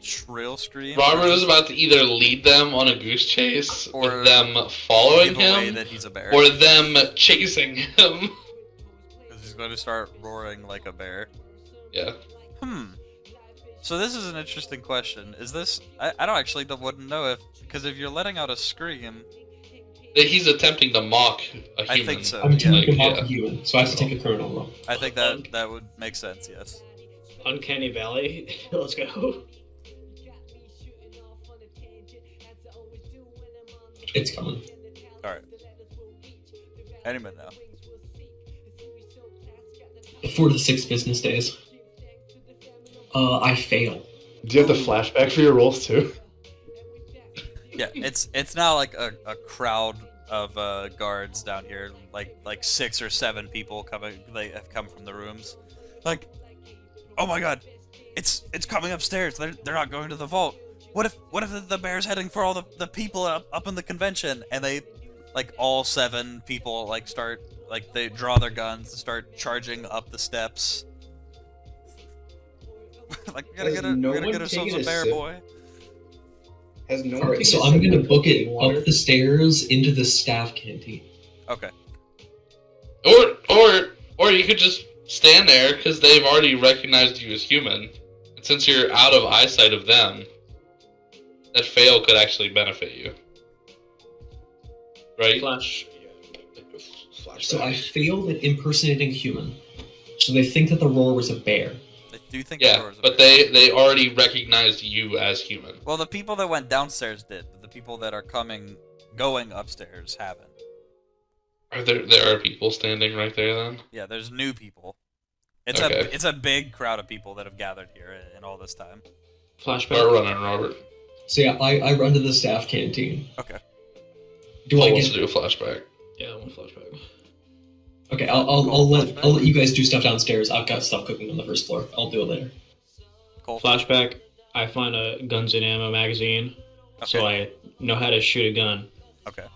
shrill scream? Robert is about to either lead them on a goose chase, Or with them following give away him, that he's a bear? or them chasing him. Because he's going to start roaring like a bear. Yeah. So this is an interesting question. Is this... I don't actually wouldn't know if... Because if you're letting out a scream... He's attempting to mock a human. I think so. I'm attempting to Like, mock yeah. a human, so I have to take a criminal roll. I think that would make sense, yes. Uncanny Valley. Let's go. It's coming. Alright. Any minute now. 4 to 6 business days. I fail. Do you have the flashback for your rolls too? Yeah, it's now like a crowd of guards down here, like 6 or 7 people coming. They have come from the rooms. Like, oh my god, it's coming upstairs. They're not going to the vault. What if the bear's heading for all the people up in the convention? And they, like, all 7 people like start, like, they draw their guns and start charging up the steps. Like, we gotta get ourselves a bear, boy. Has no one Alright, taken so a I'm sip gonna of book it water? up the stairs into the staff canteen. Okay. Or you could just stand there because they've already recognized you as human. And since you're out of eyesight of them, that fail could actually benefit you. Right? Flash. So I failed at impersonating a human. So they think that the roar was a bear. They do think the Yeah, door's a but bear. they already recognized you as human. Well, the people that went downstairs did, but the people that are going upstairs haven't. There are people standing right there then? Yeah, there's new people. It's Okay. it's a big crowd of people that have gathered here in all this time. Start Flashback. running, Robert. So yeah, I run to the staff canteen. Okay. Do Paul I wants get? to do a flashback. Yeah, one flashback. Okay, I'll let you guys do stuff downstairs. I've got stuff cooking on the first floor. I'll do it later. Cool. Flashback. I find a guns and ammo magazine, so I know how to shoot a gun. Okay.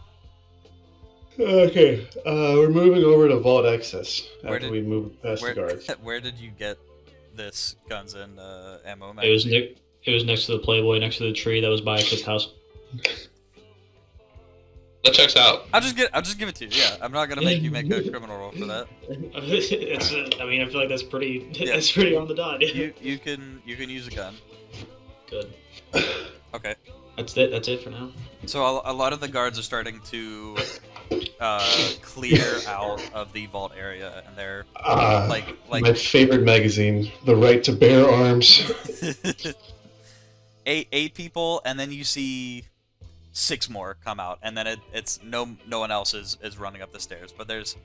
Okay, we're moving over to Vault Access Where after did- we move past the guards. Where did you get this guns and ammo It was magazine? It was next to the Playboy, next to the tree that was by a kid's house. That checks out. I'll just give it to you. Yeah, I'm not gonna make you make a criminal roll for that. It's. I mean, I feel like that's pretty. Yeah. That's pretty on the dot. You can use a gun. Good. Okay. That's it. That's it for now. So a lot of the guards are starting to clear out of the vault area, and they're like My favorite magazine, The Right to Bear Arms. eight people, and then you see 6 more come out, and then it's no one else is running up the stairs, but there's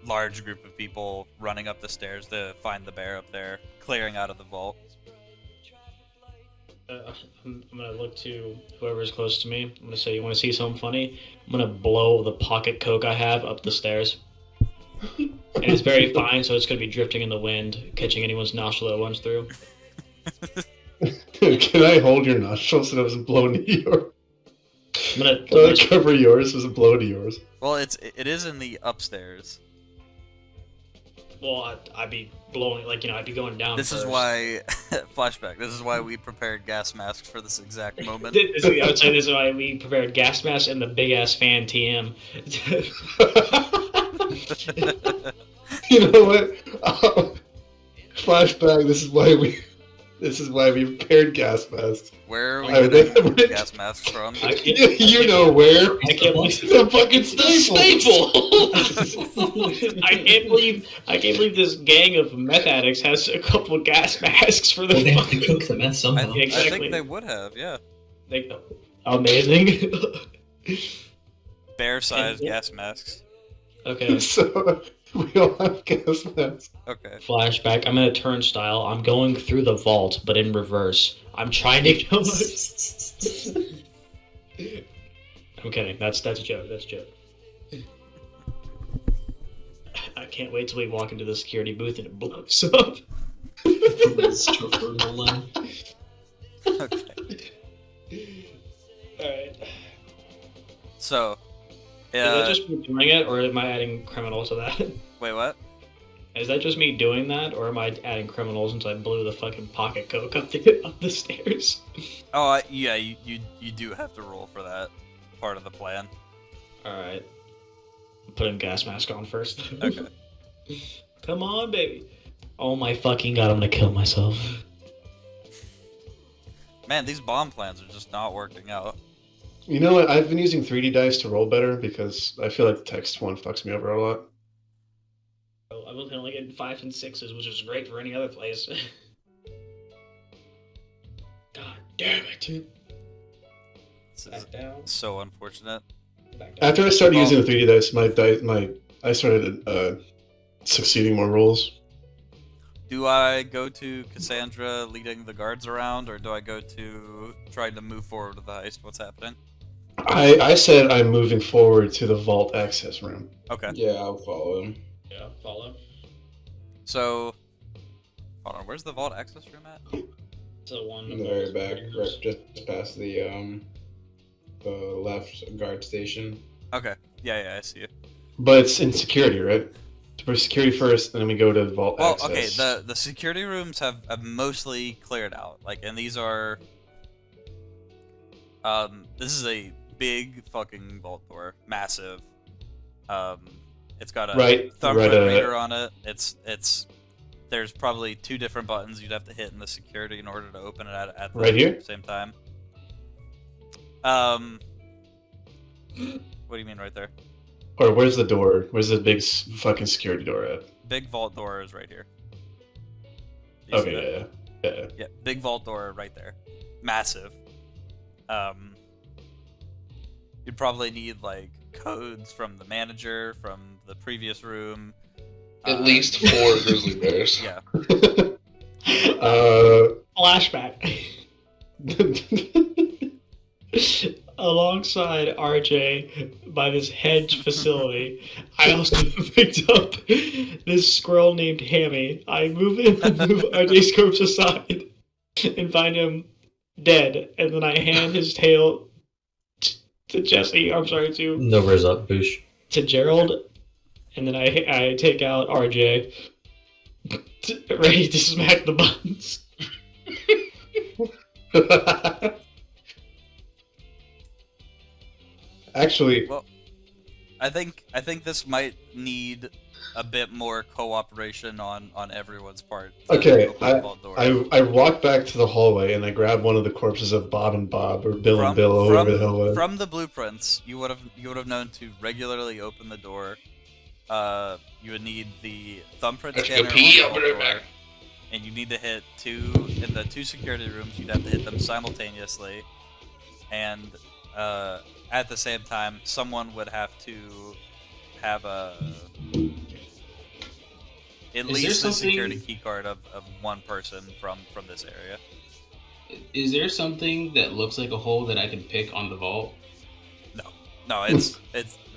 large group of people running up the stairs to find the bear up there, clearing out of the vault. I'm gonna look to whoever's close to me. I'm gonna say, "You want to see something funny?" I'm gonna blow the pocket coke I have up the stairs, and it's very fine, so it's gonna be drifting in the wind, catching anyone's nostril that runs through. Can I hold your nostrils so it doesn't blow into yours? I'm gonna. Can I cover yours so it doesn't blow into yours? Well, it is in the upstairs. Well, I'd be blowing, like, I'd be going down. This is first. why flashback. This is why we prepared gas masks for this exact moment. I would say this is why we prepared gas masks and the big ass fan TM. You know what? Flashback. This is why we prepared gas masks. Where are we I getting remember- gas masks from? You know where? I can't believe The fucking Staple! I can't believe this gang of meth addicts has a couple gas masks for Well, they the have to cook the meth I, somehow. I Exactly. think they would have, yeah. Amazing. Bear-sized Yeah. gas masks. Okay. So We all have gas masks. Okay. Flashback. I'm in a turnstile. I'm going through the vault, but in reverse. I'm trying to kill myself. I'm kidding. That's a joke. That's a joke. I can't wait till we walk into the security booth and it blows up. Christopher Nolan. Okay. Alright. So, Is that just me doing it, or am I adding criminal to that? wait, what? Is that just me doing that, or am I adding criminal since I blew the fucking pocket coke up the stairs? Oh, yeah, you do have to roll for that part of the plan. Alright. Put a gas mask on first. Okay. Come on, baby. Oh my fucking god, I'm gonna kill myself. Man, these bomb plans are just not working out. You know what? I've been using 3D dice to roll better because I feel like the text one fucks me over a lot. I was only getting 5s and 6s, which is great for any other place. God damn it. This is Back down. so unfortunate. Back down. After I started using the 3D dice, I started succeeding more rolls. Do I go to Cassandra leading the guards around, or do I go to trying to move forward with the heist? What's happening? I said I'm moving forward to the vault access room. Okay. Yeah, I'll follow him. Yeah, follow. So, hold on. Where's the vault access room at? So one In the very back, right just past the left guard station. Okay. Yeah, I see it. But it's in security, right? So we're security first, and then we go to vault Well, access. okay. The security rooms have mostly cleared out. Like, and these are. This is a big fucking vault door, massive. It's got a thumbprint reader on it. It's. There's probably 2 different buttons you'd have to hit in the security in order to open it at the Right here? same time. What do you mean right there? Or where's the door? Where's the big fucking security door at? Big vault door is right here. Do you see that? Okay, yeah. Yeah, big vault door right there. Massive. You'd probably need like codes from the manager, from the previous room. At least 4 grizzly bears. Yeah. Flashback. Alongside RJ by this hedge facility, I also picked up this squirrel named Hammy. I move RJ's corpse aside and find him dead, and then I hand his tail to Jesse. I'm sorry, Numbers up, Boosh. to Gerald, and then I take out RJ, ready to smack the buttons. Actually, Well, I think this might need a bit more cooperation on everyone's part. to okay, open the vault door. I walk back to the hallway and I grab one of the corpses of Bob and Bob, or Bill and Bill, or whatever the hell it was. From the blueprints, you would have known to regularly open the door. You would need the thumbprint Let's scanner go on pee, the I'll vault be right door, back. and you need to hit 2 in the 2 security rooms. You'd have to hit them simultaneously, and at the same time, someone would have to have at there least a something- security keycard of one person from this area. Is there something that looks like a hole that I can pick on the vault? No, it's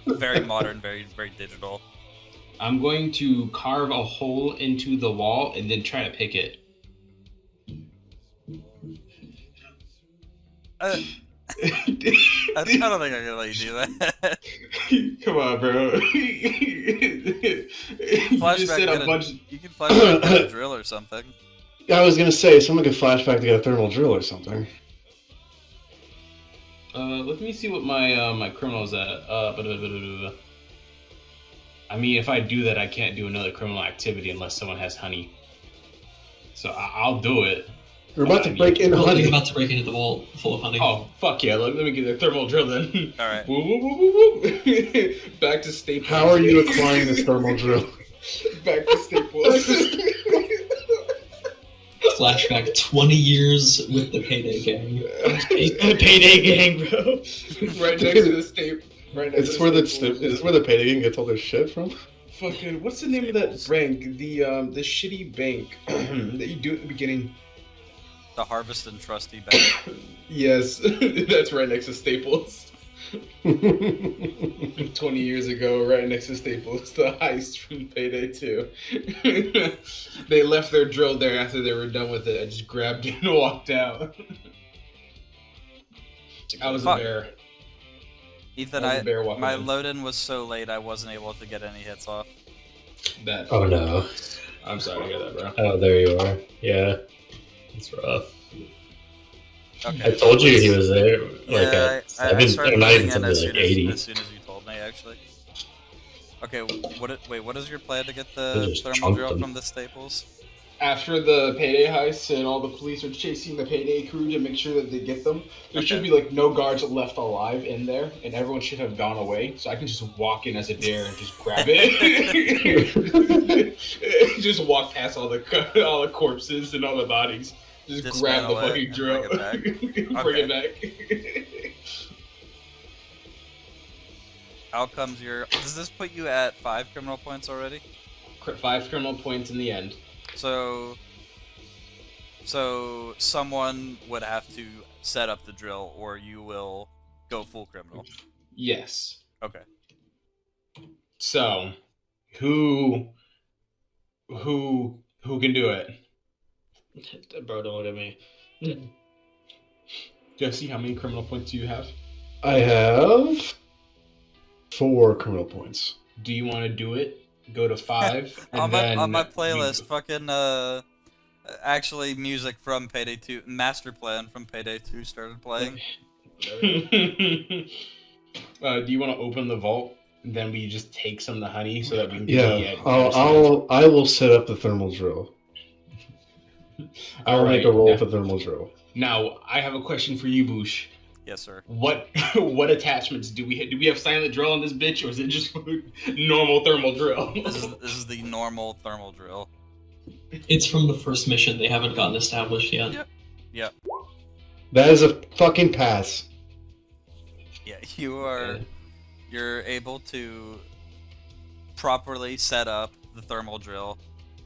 very modern, very very digital. I'm going to carve a hole into the wall and then try to pick it. I don't think I'm gonna let you do that. Come on, bro. You can flashback get a drill or something. I was gonna say, someone could flashback to get a thermal drill or something. Let me see what my my criminal's at. I mean, if I do that, I can't do another criminal activity unless someone has honey. So I'll do it. We're about to break in Well, honey. you're about to break into the vault full of honey. Oh, fuck yeah. Let me get a thermal drill then. Alright. Woo, woo, woo, woo, woo. Back to Staples. How are you acquiring this thermal drill? Back to Staples. Flashback 20 years with the Payday Gang. Payday gang, bro. Right next to the staple. Right next Is this to where the the Staples. is this where the payday gang gets all their shit from? Fucking, what's the name of that bank? The shitty bank that you do at the beginning. The Harvest and Trusty Bank. Yes, that's right next to Staples. 20 years ago, right next to Staples, the heist from Payday 2. They left their drill there after they were done with it. I just grabbed it and walked out. I was a bear. Ethan, I was a bear walking my in. load-in was so late I wasn't able to get any hits off. That. Oh no. I'm sorry to hear that, bro. Oh, there you are. Yeah. It's rough. Okay. I told you he was there. Yeah, Like at I 7, started or not loading even in as 7, soon like 80. as soon as you told me, actually. Okay, what is your plan to get They the just thermal chunked drill them. from the Staples? After the Payday heist and all the police are chasing the Payday crew to make sure that they get them, there should be like no guards left alive in there, and everyone should have gone away. So I can just walk in as a dare and just grab it. Just walk past all the corpses and all the bodies. Just grab the fucking drill. Bring it back. How comes does this put you at 5 criminal points already? 5 criminal points in the end. So someone would have to set up the drill, or you will go full criminal. Yes. Okay. So, who can do it? Bro, don't look at me. Jesse, how many criminal points do you have? I have 4 criminal points. Do you want to do it? Go to 5. And on my playlist, fucking actually music from Payday 2, Master Plan from Payday 2 started playing. Do you want to open the vault? And then we just take some of the honey so that we can Yeah, I will set up the thermal drill. I'll make a roll for thermal drill. Now, I have a question for you, Boosh. Yes, sir. What attachments do we have? Do we have silent drill on this bitch, or is it just normal thermal drill? This is the normal thermal drill. It's from the first mission. They haven't gotten established yet. Yep. That is a fucking pass. Yeah, you're able to properly set up the thermal drill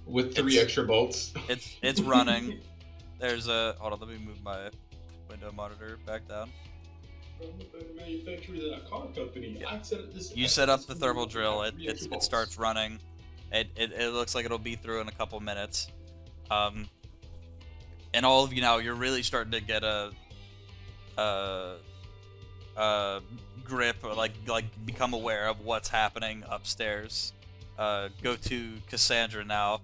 with 3 extra bolts. It's running. Hold on, let me move my window monitor back down. Manufacturer a car company. Yeah. You set up the thermal drill. It starts running. It looks like it'll be through in a couple minutes. And all of you now, you're really starting to get a grip, or like become aware of what's happening upstairs. Go to Cassandra now.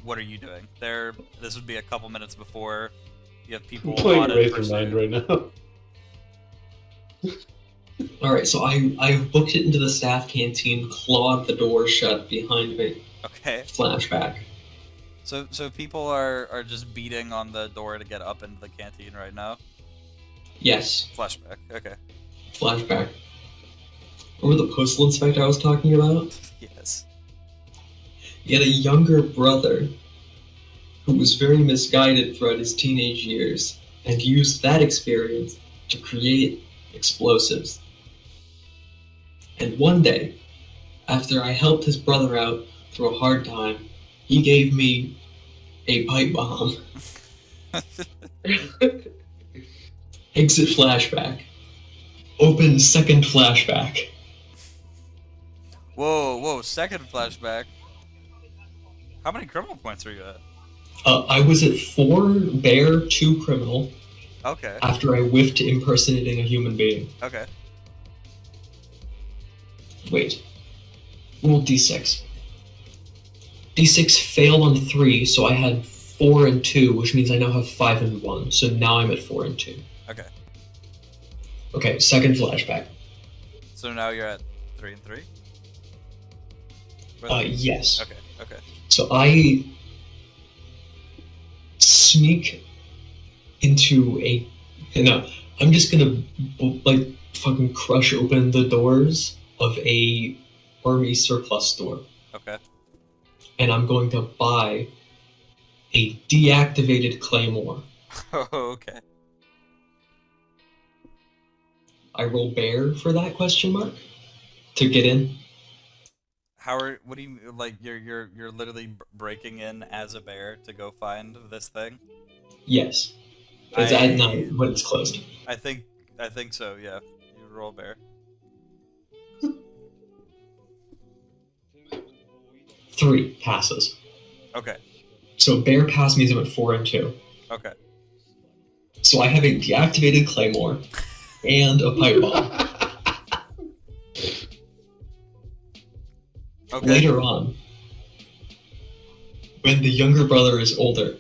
What are you doing? This would be a couple minutes before you have people I'm playing on Wraith of Mind right now. Alright, so I've booked it into the staff canteen, clawed the door shut behind me. Okay. Flashback. So people are just beating on the door to get up into the canteen right now? Yes. Flashback, okay. Flashback. Remember the postal inspector I was talking about? Yes. He had a younger brother who was very misguided throughout his teenage years and used that experience to create explosives. And one day, after I helped his brother out through a hard time, he gave me a pipe bomb. Exit flashback. Open second flashback. Whoa, second flashback. How many criminal points are you at? I was at 4 bear, 2 criminal. Okay. After I whiffed impersonating a human being. Okay. Wait. Roll d6. D6 failed on 3, so I had 4 and 2, which means I now have 5 and 1. So now I'm at 4 and 2. Okay. Okay, second flashback. So now you're at 3 and 3? Yes. Okay. So I sneak into I'm just gonna fucking crush open the doors of a army surplus store. Okay. And I'm going to buy a deactivated claymore. Okay. I roll bear for that question mark to get in. What do you like? You're literally breaking in as a bear to go find this thing. Yes. It's at night when it's closed. I think so. Yeah, you roll bear. 3 passes. Okay. So bear pass means I'm at 4 and 2. Okay. So I have a deactivated claymore and a pipe bomb. Okay. Later on, when the younger brother is older,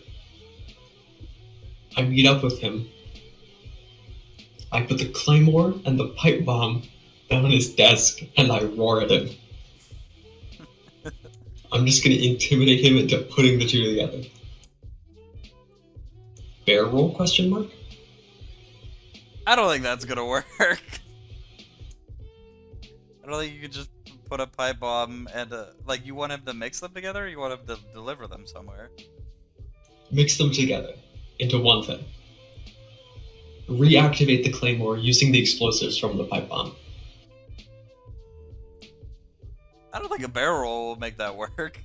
I meet up with him. I put the claymore and the pipe bomb down on his desk and I roar at him. I'm just going to intimidate him into putting the two together. Bear roll, question mark? I don't think that's gonna work. I don't think you could just put a pipe bomb and like you want him to mix them together, or you want him to deliver them somewhere? Mix them together into one thing. Reactivate the claymore using the explosives from the pipe bomb. I don't think a barrel roll will make that work.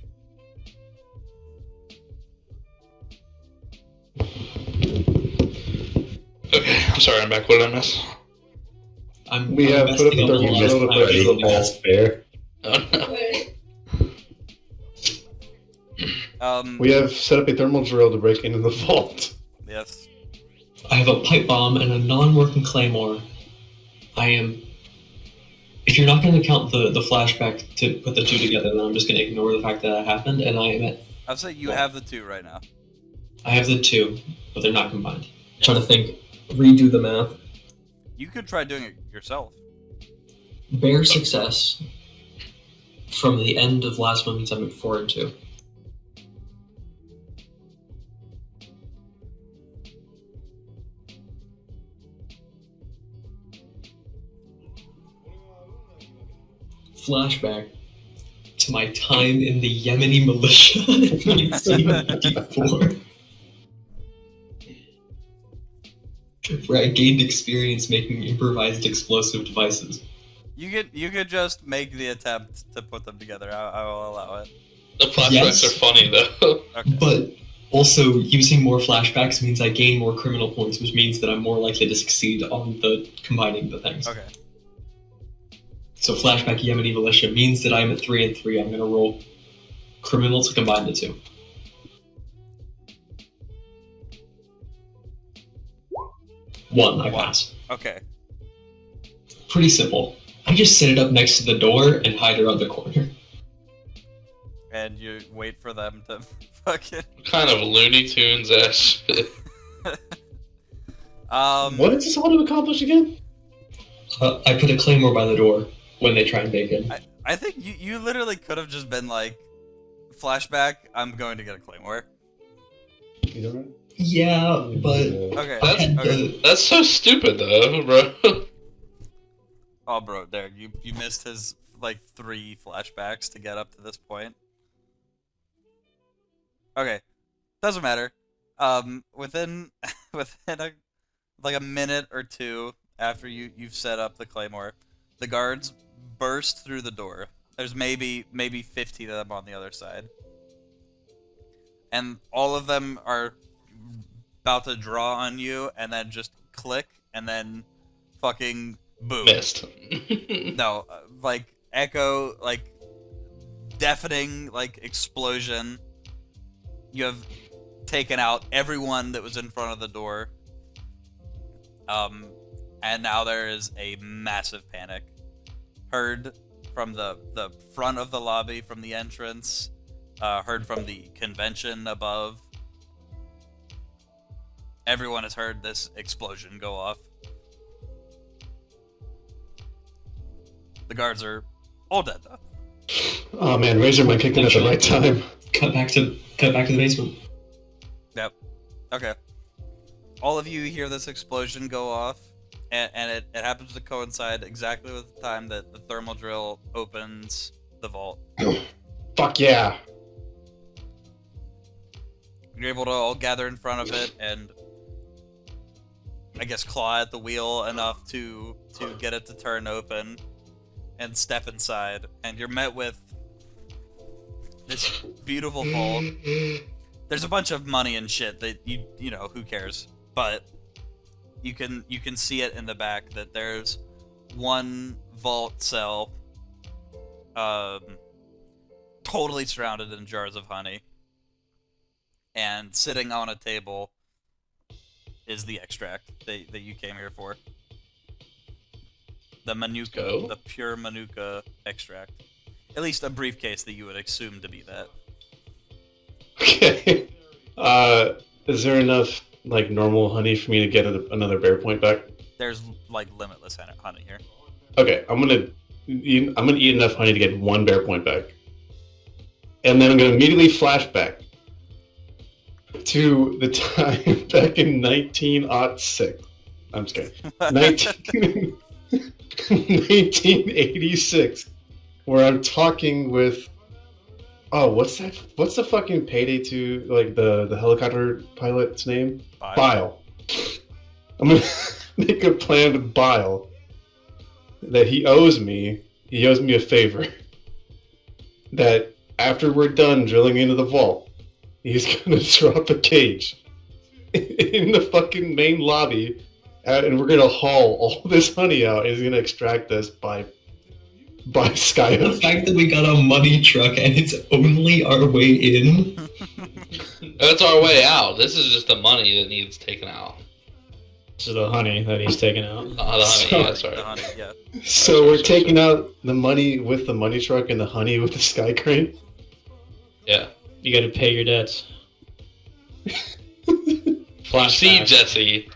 Okay, I'm sorry, I'm back. What did I miss? We have put up the investing on thermal You missed drill to the break into the ready ass vault. bear. Oh no. We have set up a thermal drill to break into the vault. Yes. I have a pipe bomb and a non-working claymore. I am... If you're not going to count the flashback to put the two together, then I'm just going to ignore the fact that it happened, and I am at... I'll say you have the 2 right now. I have the 2, but they're not combined. Trying to think, redo the math. You could try doing it yourself. Bear success from the end of last one means I'm at 4 and 2. Flashback to my time in the Yemeni militia in 1994, where I gained experience making improvised explosive devices. You could just make the attempt to put them together. I will allow it. The flashbacks Yes. are funny though. Okay. But also, using more flashbacks means I gain more criminal points, which means that I'm more likely to succeed on the combining the things. Okay. So flashback Yemeni militia means that I'm at 3 and 3. I'm going to roll criminal to combine the two. 1, I pass. Okay. Pretty simple. I just set it up next to the door and hide around the corner. And you wait for them to fucking. Kind of Looney Tunes ass shit. What is this all to accomplish again? I put a claymore by the door when they try and break in. I think you literally could have just been like, flashback, I'm going to get a claymore. You don't know? Yeah, but Okay. I had Okay. the... That's so stupid though, bro. Oh, bro, Derek, you missed his like 3 flashbacks to get up to this point. Okay, doesn't matter. Within a minute or 2 after you've set up the claymore, the guards burst through the door. There's maybe 50 of them on the other side, and all of them are about to draw on you, and then just click, and then fucking boom. Missed. No, like echo, like deafening, like explosion. You have taken out everyone that was in front of the door. And now there is a massive panic. Heard from the front of the lobby, from the entrance. Heard from the convention above. Everyone has heard this explosion go off. The guards are all dead, though. Oh man, Razorman kicked in at the right time. Cut back to the basement. Yep. Okay. All of you hear this explosion go off, and it happens to coincide exactly with the time that the thermal drill opens the vault. Fuck yeah. You're able to all gather in front of it and, I guess, claw at the wheel enough to get it to turn open and step inside. And you're met with this beautiful vault. There's a bunch of money and shit that you know, who cares? But you can see it in the back that there's one vault cell, totally surrounded in jars of honey, and sitting on a table is the extract that you came here for. The Manuka, Oh? the pure Manuka extract. At least a briefcase that you would assume to be that. Okay. Is there enough like normal honey for me to get another bear point back? There's like limitless honey here. Okay, I'm gonna eat enough honey to get one bear point back, and then I'm gonna immediately flash back to the time back in 1906. I'm just kidding. 1986, where I'm talking with. Oh, what's that? What's the fucking payday to like the helicopter pilot's name? Bile. I'm gonna make a plan with Bile that he owes me. He owes me a favor. That after we're done drilling into the vault, he's gonna drop a cage in the fucking main lobby, and we're gonna haul all this honey out. He's gonna extract this by The Skyhook. fact that we got a money truck and it's only our way in. That's our way out. This is just the money that needs taken out. This is the honey that he's taking out. The honey, Sorry. yeah, sorry. The honey, yeah. So we're taking out the money with the money truck and the honey with the sky crane. Yeah. You gotta pay your debts. You see, Jesse,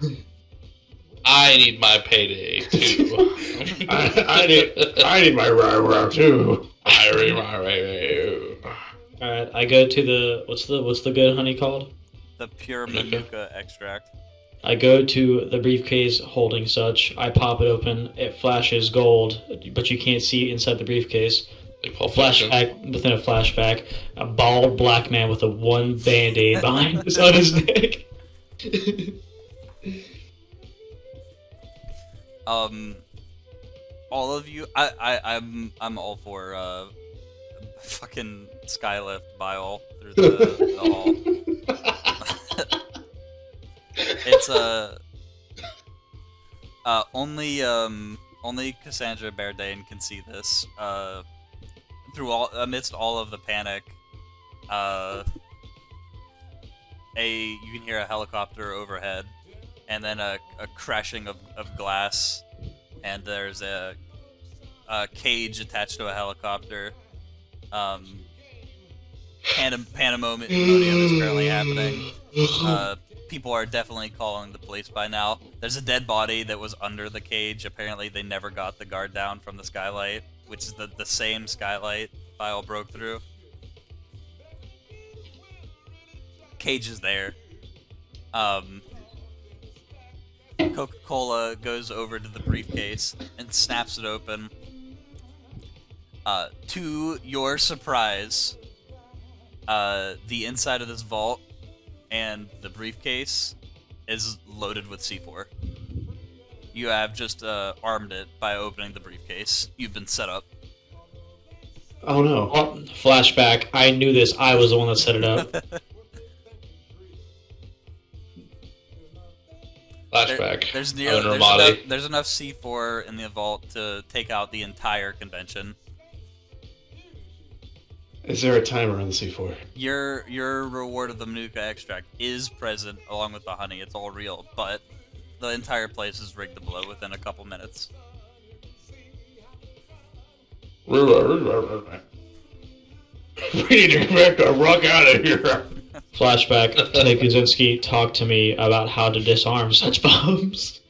I need my payday too. I need my rah too. I need my payday. Alright, I go to the what's the good honey called? The pure Manuka extract. I go to the briefcase holding such. I pop it open. It flashes gold, but you can't see inside the briefcase. Like Pulp Fiction. Flashback within a flashback. A bald black man with a one band-aid behind his on his neck. All of you, I'm all for fucking skylift Bile through the hall. It's only Cassandra Berdane can see this. Amidst all of the panic, you can hear a helicopter overhead, and then a crashing of glass, and there's a cage attached to a helicopter. Pandemonium is currently happening. People are definitely calling the police by now. There's a dead body that was under the cage. Apparently they never got the guard down from the skylight, which is the same skylight Bile broke through. Cage is there. Coca-Cola goes over to the briefcase and snaps it open. To your surprise, the inside of this vault and the briefcase is loaded with C4. You have just armed it by opening the briefcase. You've been set up. Oh no. Oh, flashback. I knew this. I was the one that set it up. Flashback. There's enough C4 in the vault to take out the entire convention. Is there a timer on the C4? Your reward of the Manuka extract is present along with the honey. It's all real, but the entire place is rigged to blow within a couple minutes. We need to get the rock out of here. Flashback. Ted Kaczynski talked to me about how to disarm such bombs.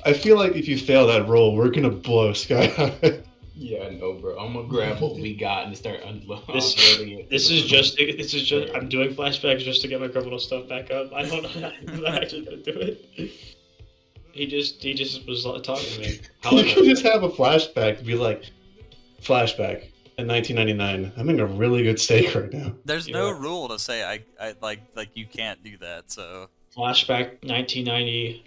I feel like if you fail that roll, we're gonna blow Sky High. Yeah, no, bro. I'm gonna grab what we got and start unloading it. This is just. I'm doing flashbacks just to get my criminal stuff back up. I don't know. I'm not actually gonna do it. He just was talking to me. You However, could just have a flashback to be like, flashback in 1999. I'm in a really good steak right now. There's no rule to say I like you can't do that. So flashback 1990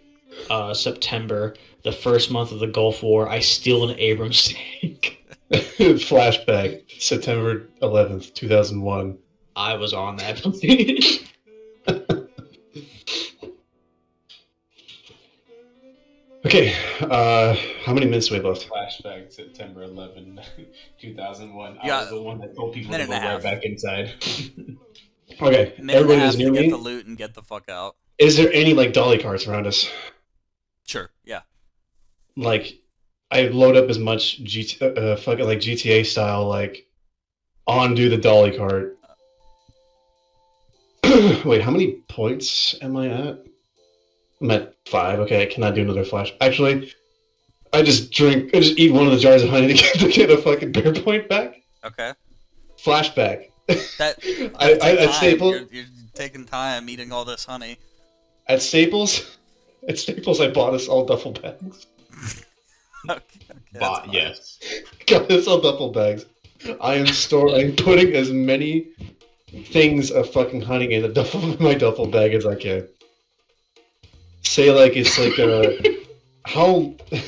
September, the first month of the Gulf War. I steal an Abrams tank. Flashback, September 11th, 2001. I was on that plane. Okay, how many minutes do we have left? Flashback September 11, 2001. I Yeah, was the one that told people to minute go and a right half. back inside. Okay, Minute and a everybody half is to near get me. the loot and get the fuck out. Is there any like dolly carts around us? Sure, yeah. Like, I load up as much fucking like GTA style, like undo the dolly cart. Wait, how many points am I at? I'm at 5. Okay, I cannot do another flash. Actually, I just eat one of the jars of honey to get a fucking bear point back. Okay. Flashback. That I take at time. Staples. You're taking time eating all this honey. At Staples, I bought us all duffel bags. Okay, that's fine. Yes. Got us all duffel bags. I'm putting as many things of fucking honey in my duffel bag as I can. Say like it's like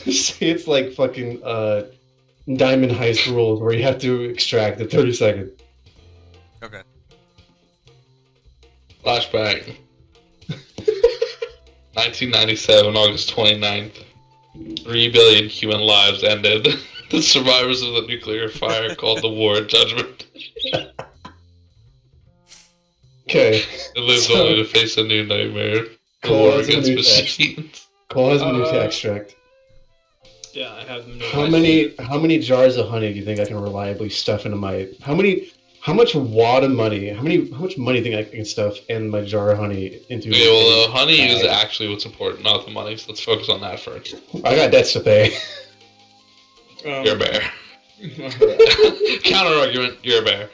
say it's like fucking Diamond Heist rules where you have to extract in 30 seconds. Okay. Flashback. 1997, August 29th. 3 billion human lives ended. The survivors of the nuclear fire called the War of Judgment. Okay. They lived So- only to face a new nightmare. The Cole war has a against new text. machines. Cole has a new Uh, extract. Yeah, I have them. How many jars of honey do you think I can reliably stuff into my? How much wad of money? How much money do you think I can stuff in my jar of honey into? Okay, well, a honey is bag? actually what's important, not the money, so let's focus on that first. I got debts to pay. You're a bear. Counter argument, you're a bear.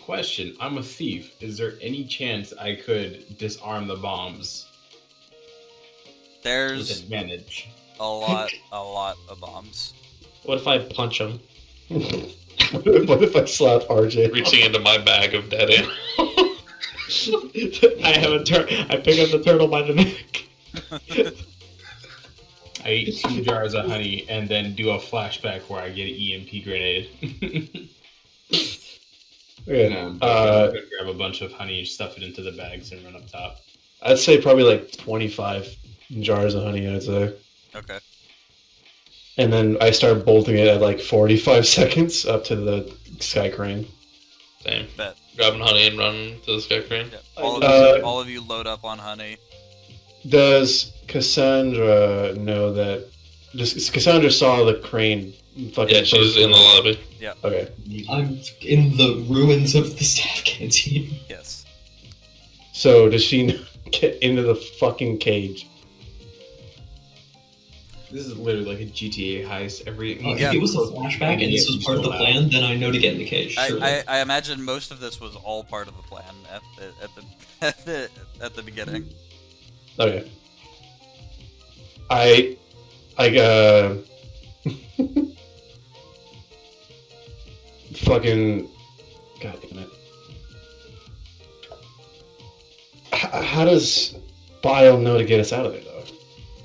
Question. I'm a thief. Is there any chance I could disarm the bombs with There's advantage? a lot of bombs. What if I punch him? What if I slap RJ? Reaching into my bag of dead animals. I pick up the turtle by the neck. I eat 2 jars of honey and then do a flashback where I get an EMP grenade. Okay. I'm gonna grab a bunch of honey, stuff it into the bags, and run up top. I'd say probably like 25 jars of honey. I'd say, Okay. and then I start bolting it at like 45 seconds up to the sky crane. Same. Bet. Grabbing honey and running to the sky crane. Yeah. All of you load up on honey. Does Cassandra know that? Does Cassandra saw the crane? Fucking Yeah, she's in the lobby. Okay. I'm in the ruins of the staff canteen. Yes. So does she get into the fucking cage? This is literally like a GTA heist. If it was a flashback and this was part of the plan, then I know to get in the cage. Sure. I imagine most of this was all part of the plan at the beginning. Okay. I fucking god damn it. How does Bio know to get us out of there though?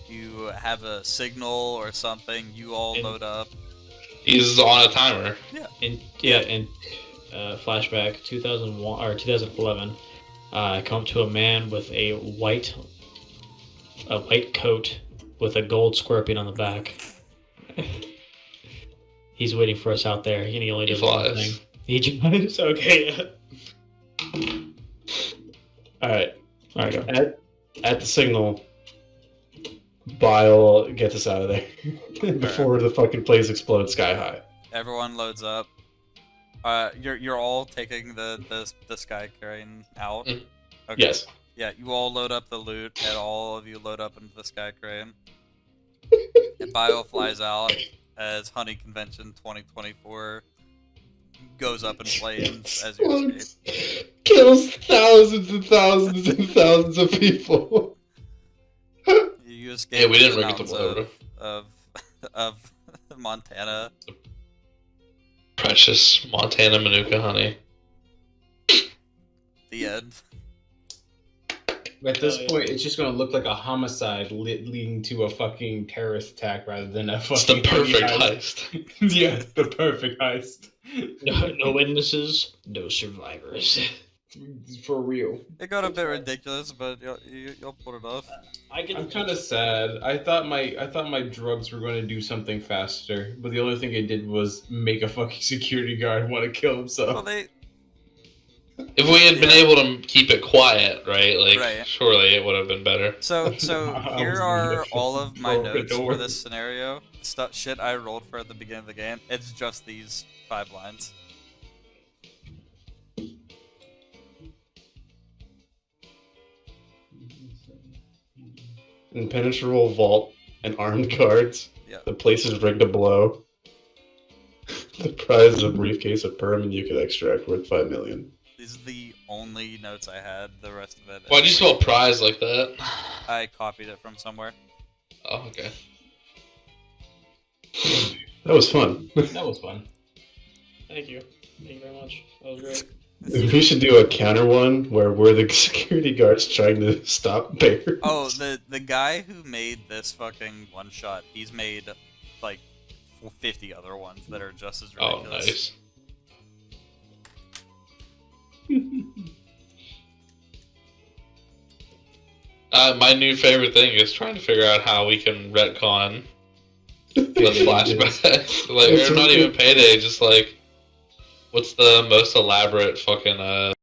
You have a signal or something. You all load up. He's on a timer. In flashback 2001 or 2011, I come to a man with a white coat with a gold scorpion on the back. He's waiting for us out there. He only He does one flies. thing. He flies. Okay. All right. All right. Go. At the signal, Bile gets us out of there before the fucking place explodes sky high. Everyone loads up. You're all taking the sky crane out. Mhm. Okay. Yes. Yeah, you all load up the loot, and all of you load up into the sky crane. And Bio flies out as Honey Convention 2024 goes up in flames as you escape. Kills thousands and thousands and thousands of people. You escape. Hey, we to didn't the ring it the mountains blow. of Montana. Precious Montana Manuka honey. The end. At this yeah. point, it's just gonna look like a homicide leading to a fucking terrorist attack rather than a fucking. It's the perfect heist. heist. Yeah, the perfect heist. No witnesses, no survivors. For real. It got a bit ridiculous, but you'll pull it off. I'm kind of sad. I thought my drugs were going to do something faster, but the only thing it did was make a fucking security guard want to kill himself. Well, they If we had been Yeah. able to keep it quiet, right? Like, Right. surely it would have been better. so I here was are gonna all of my throw the notes for door. this scenario. Shit I rolled for at the beginning of the game. It's just these 5 lines. Impenetrable vault and armed guards. Yeah. The place is rigged to blow. The prize is a briefcase of perm and you can extract worth 5 million. These are the only notes I had. The rest of it. Why'd you spell prize like that? I copied it from somewhere. Oh, okay. That was fun. That was fun. Thank you. Thank you very much. That was great. We should do a counter one where we're the security guards trying to stop bears. Oh, the guy who made this fucking one shot, he's made like 50 other ones that are just as Oh, ridiculous. nice. My new favorite thing is trying to figure out how we can retcon the flashbacks. Like, It's or not okay. even payday, just like, what's the most elaborate fucking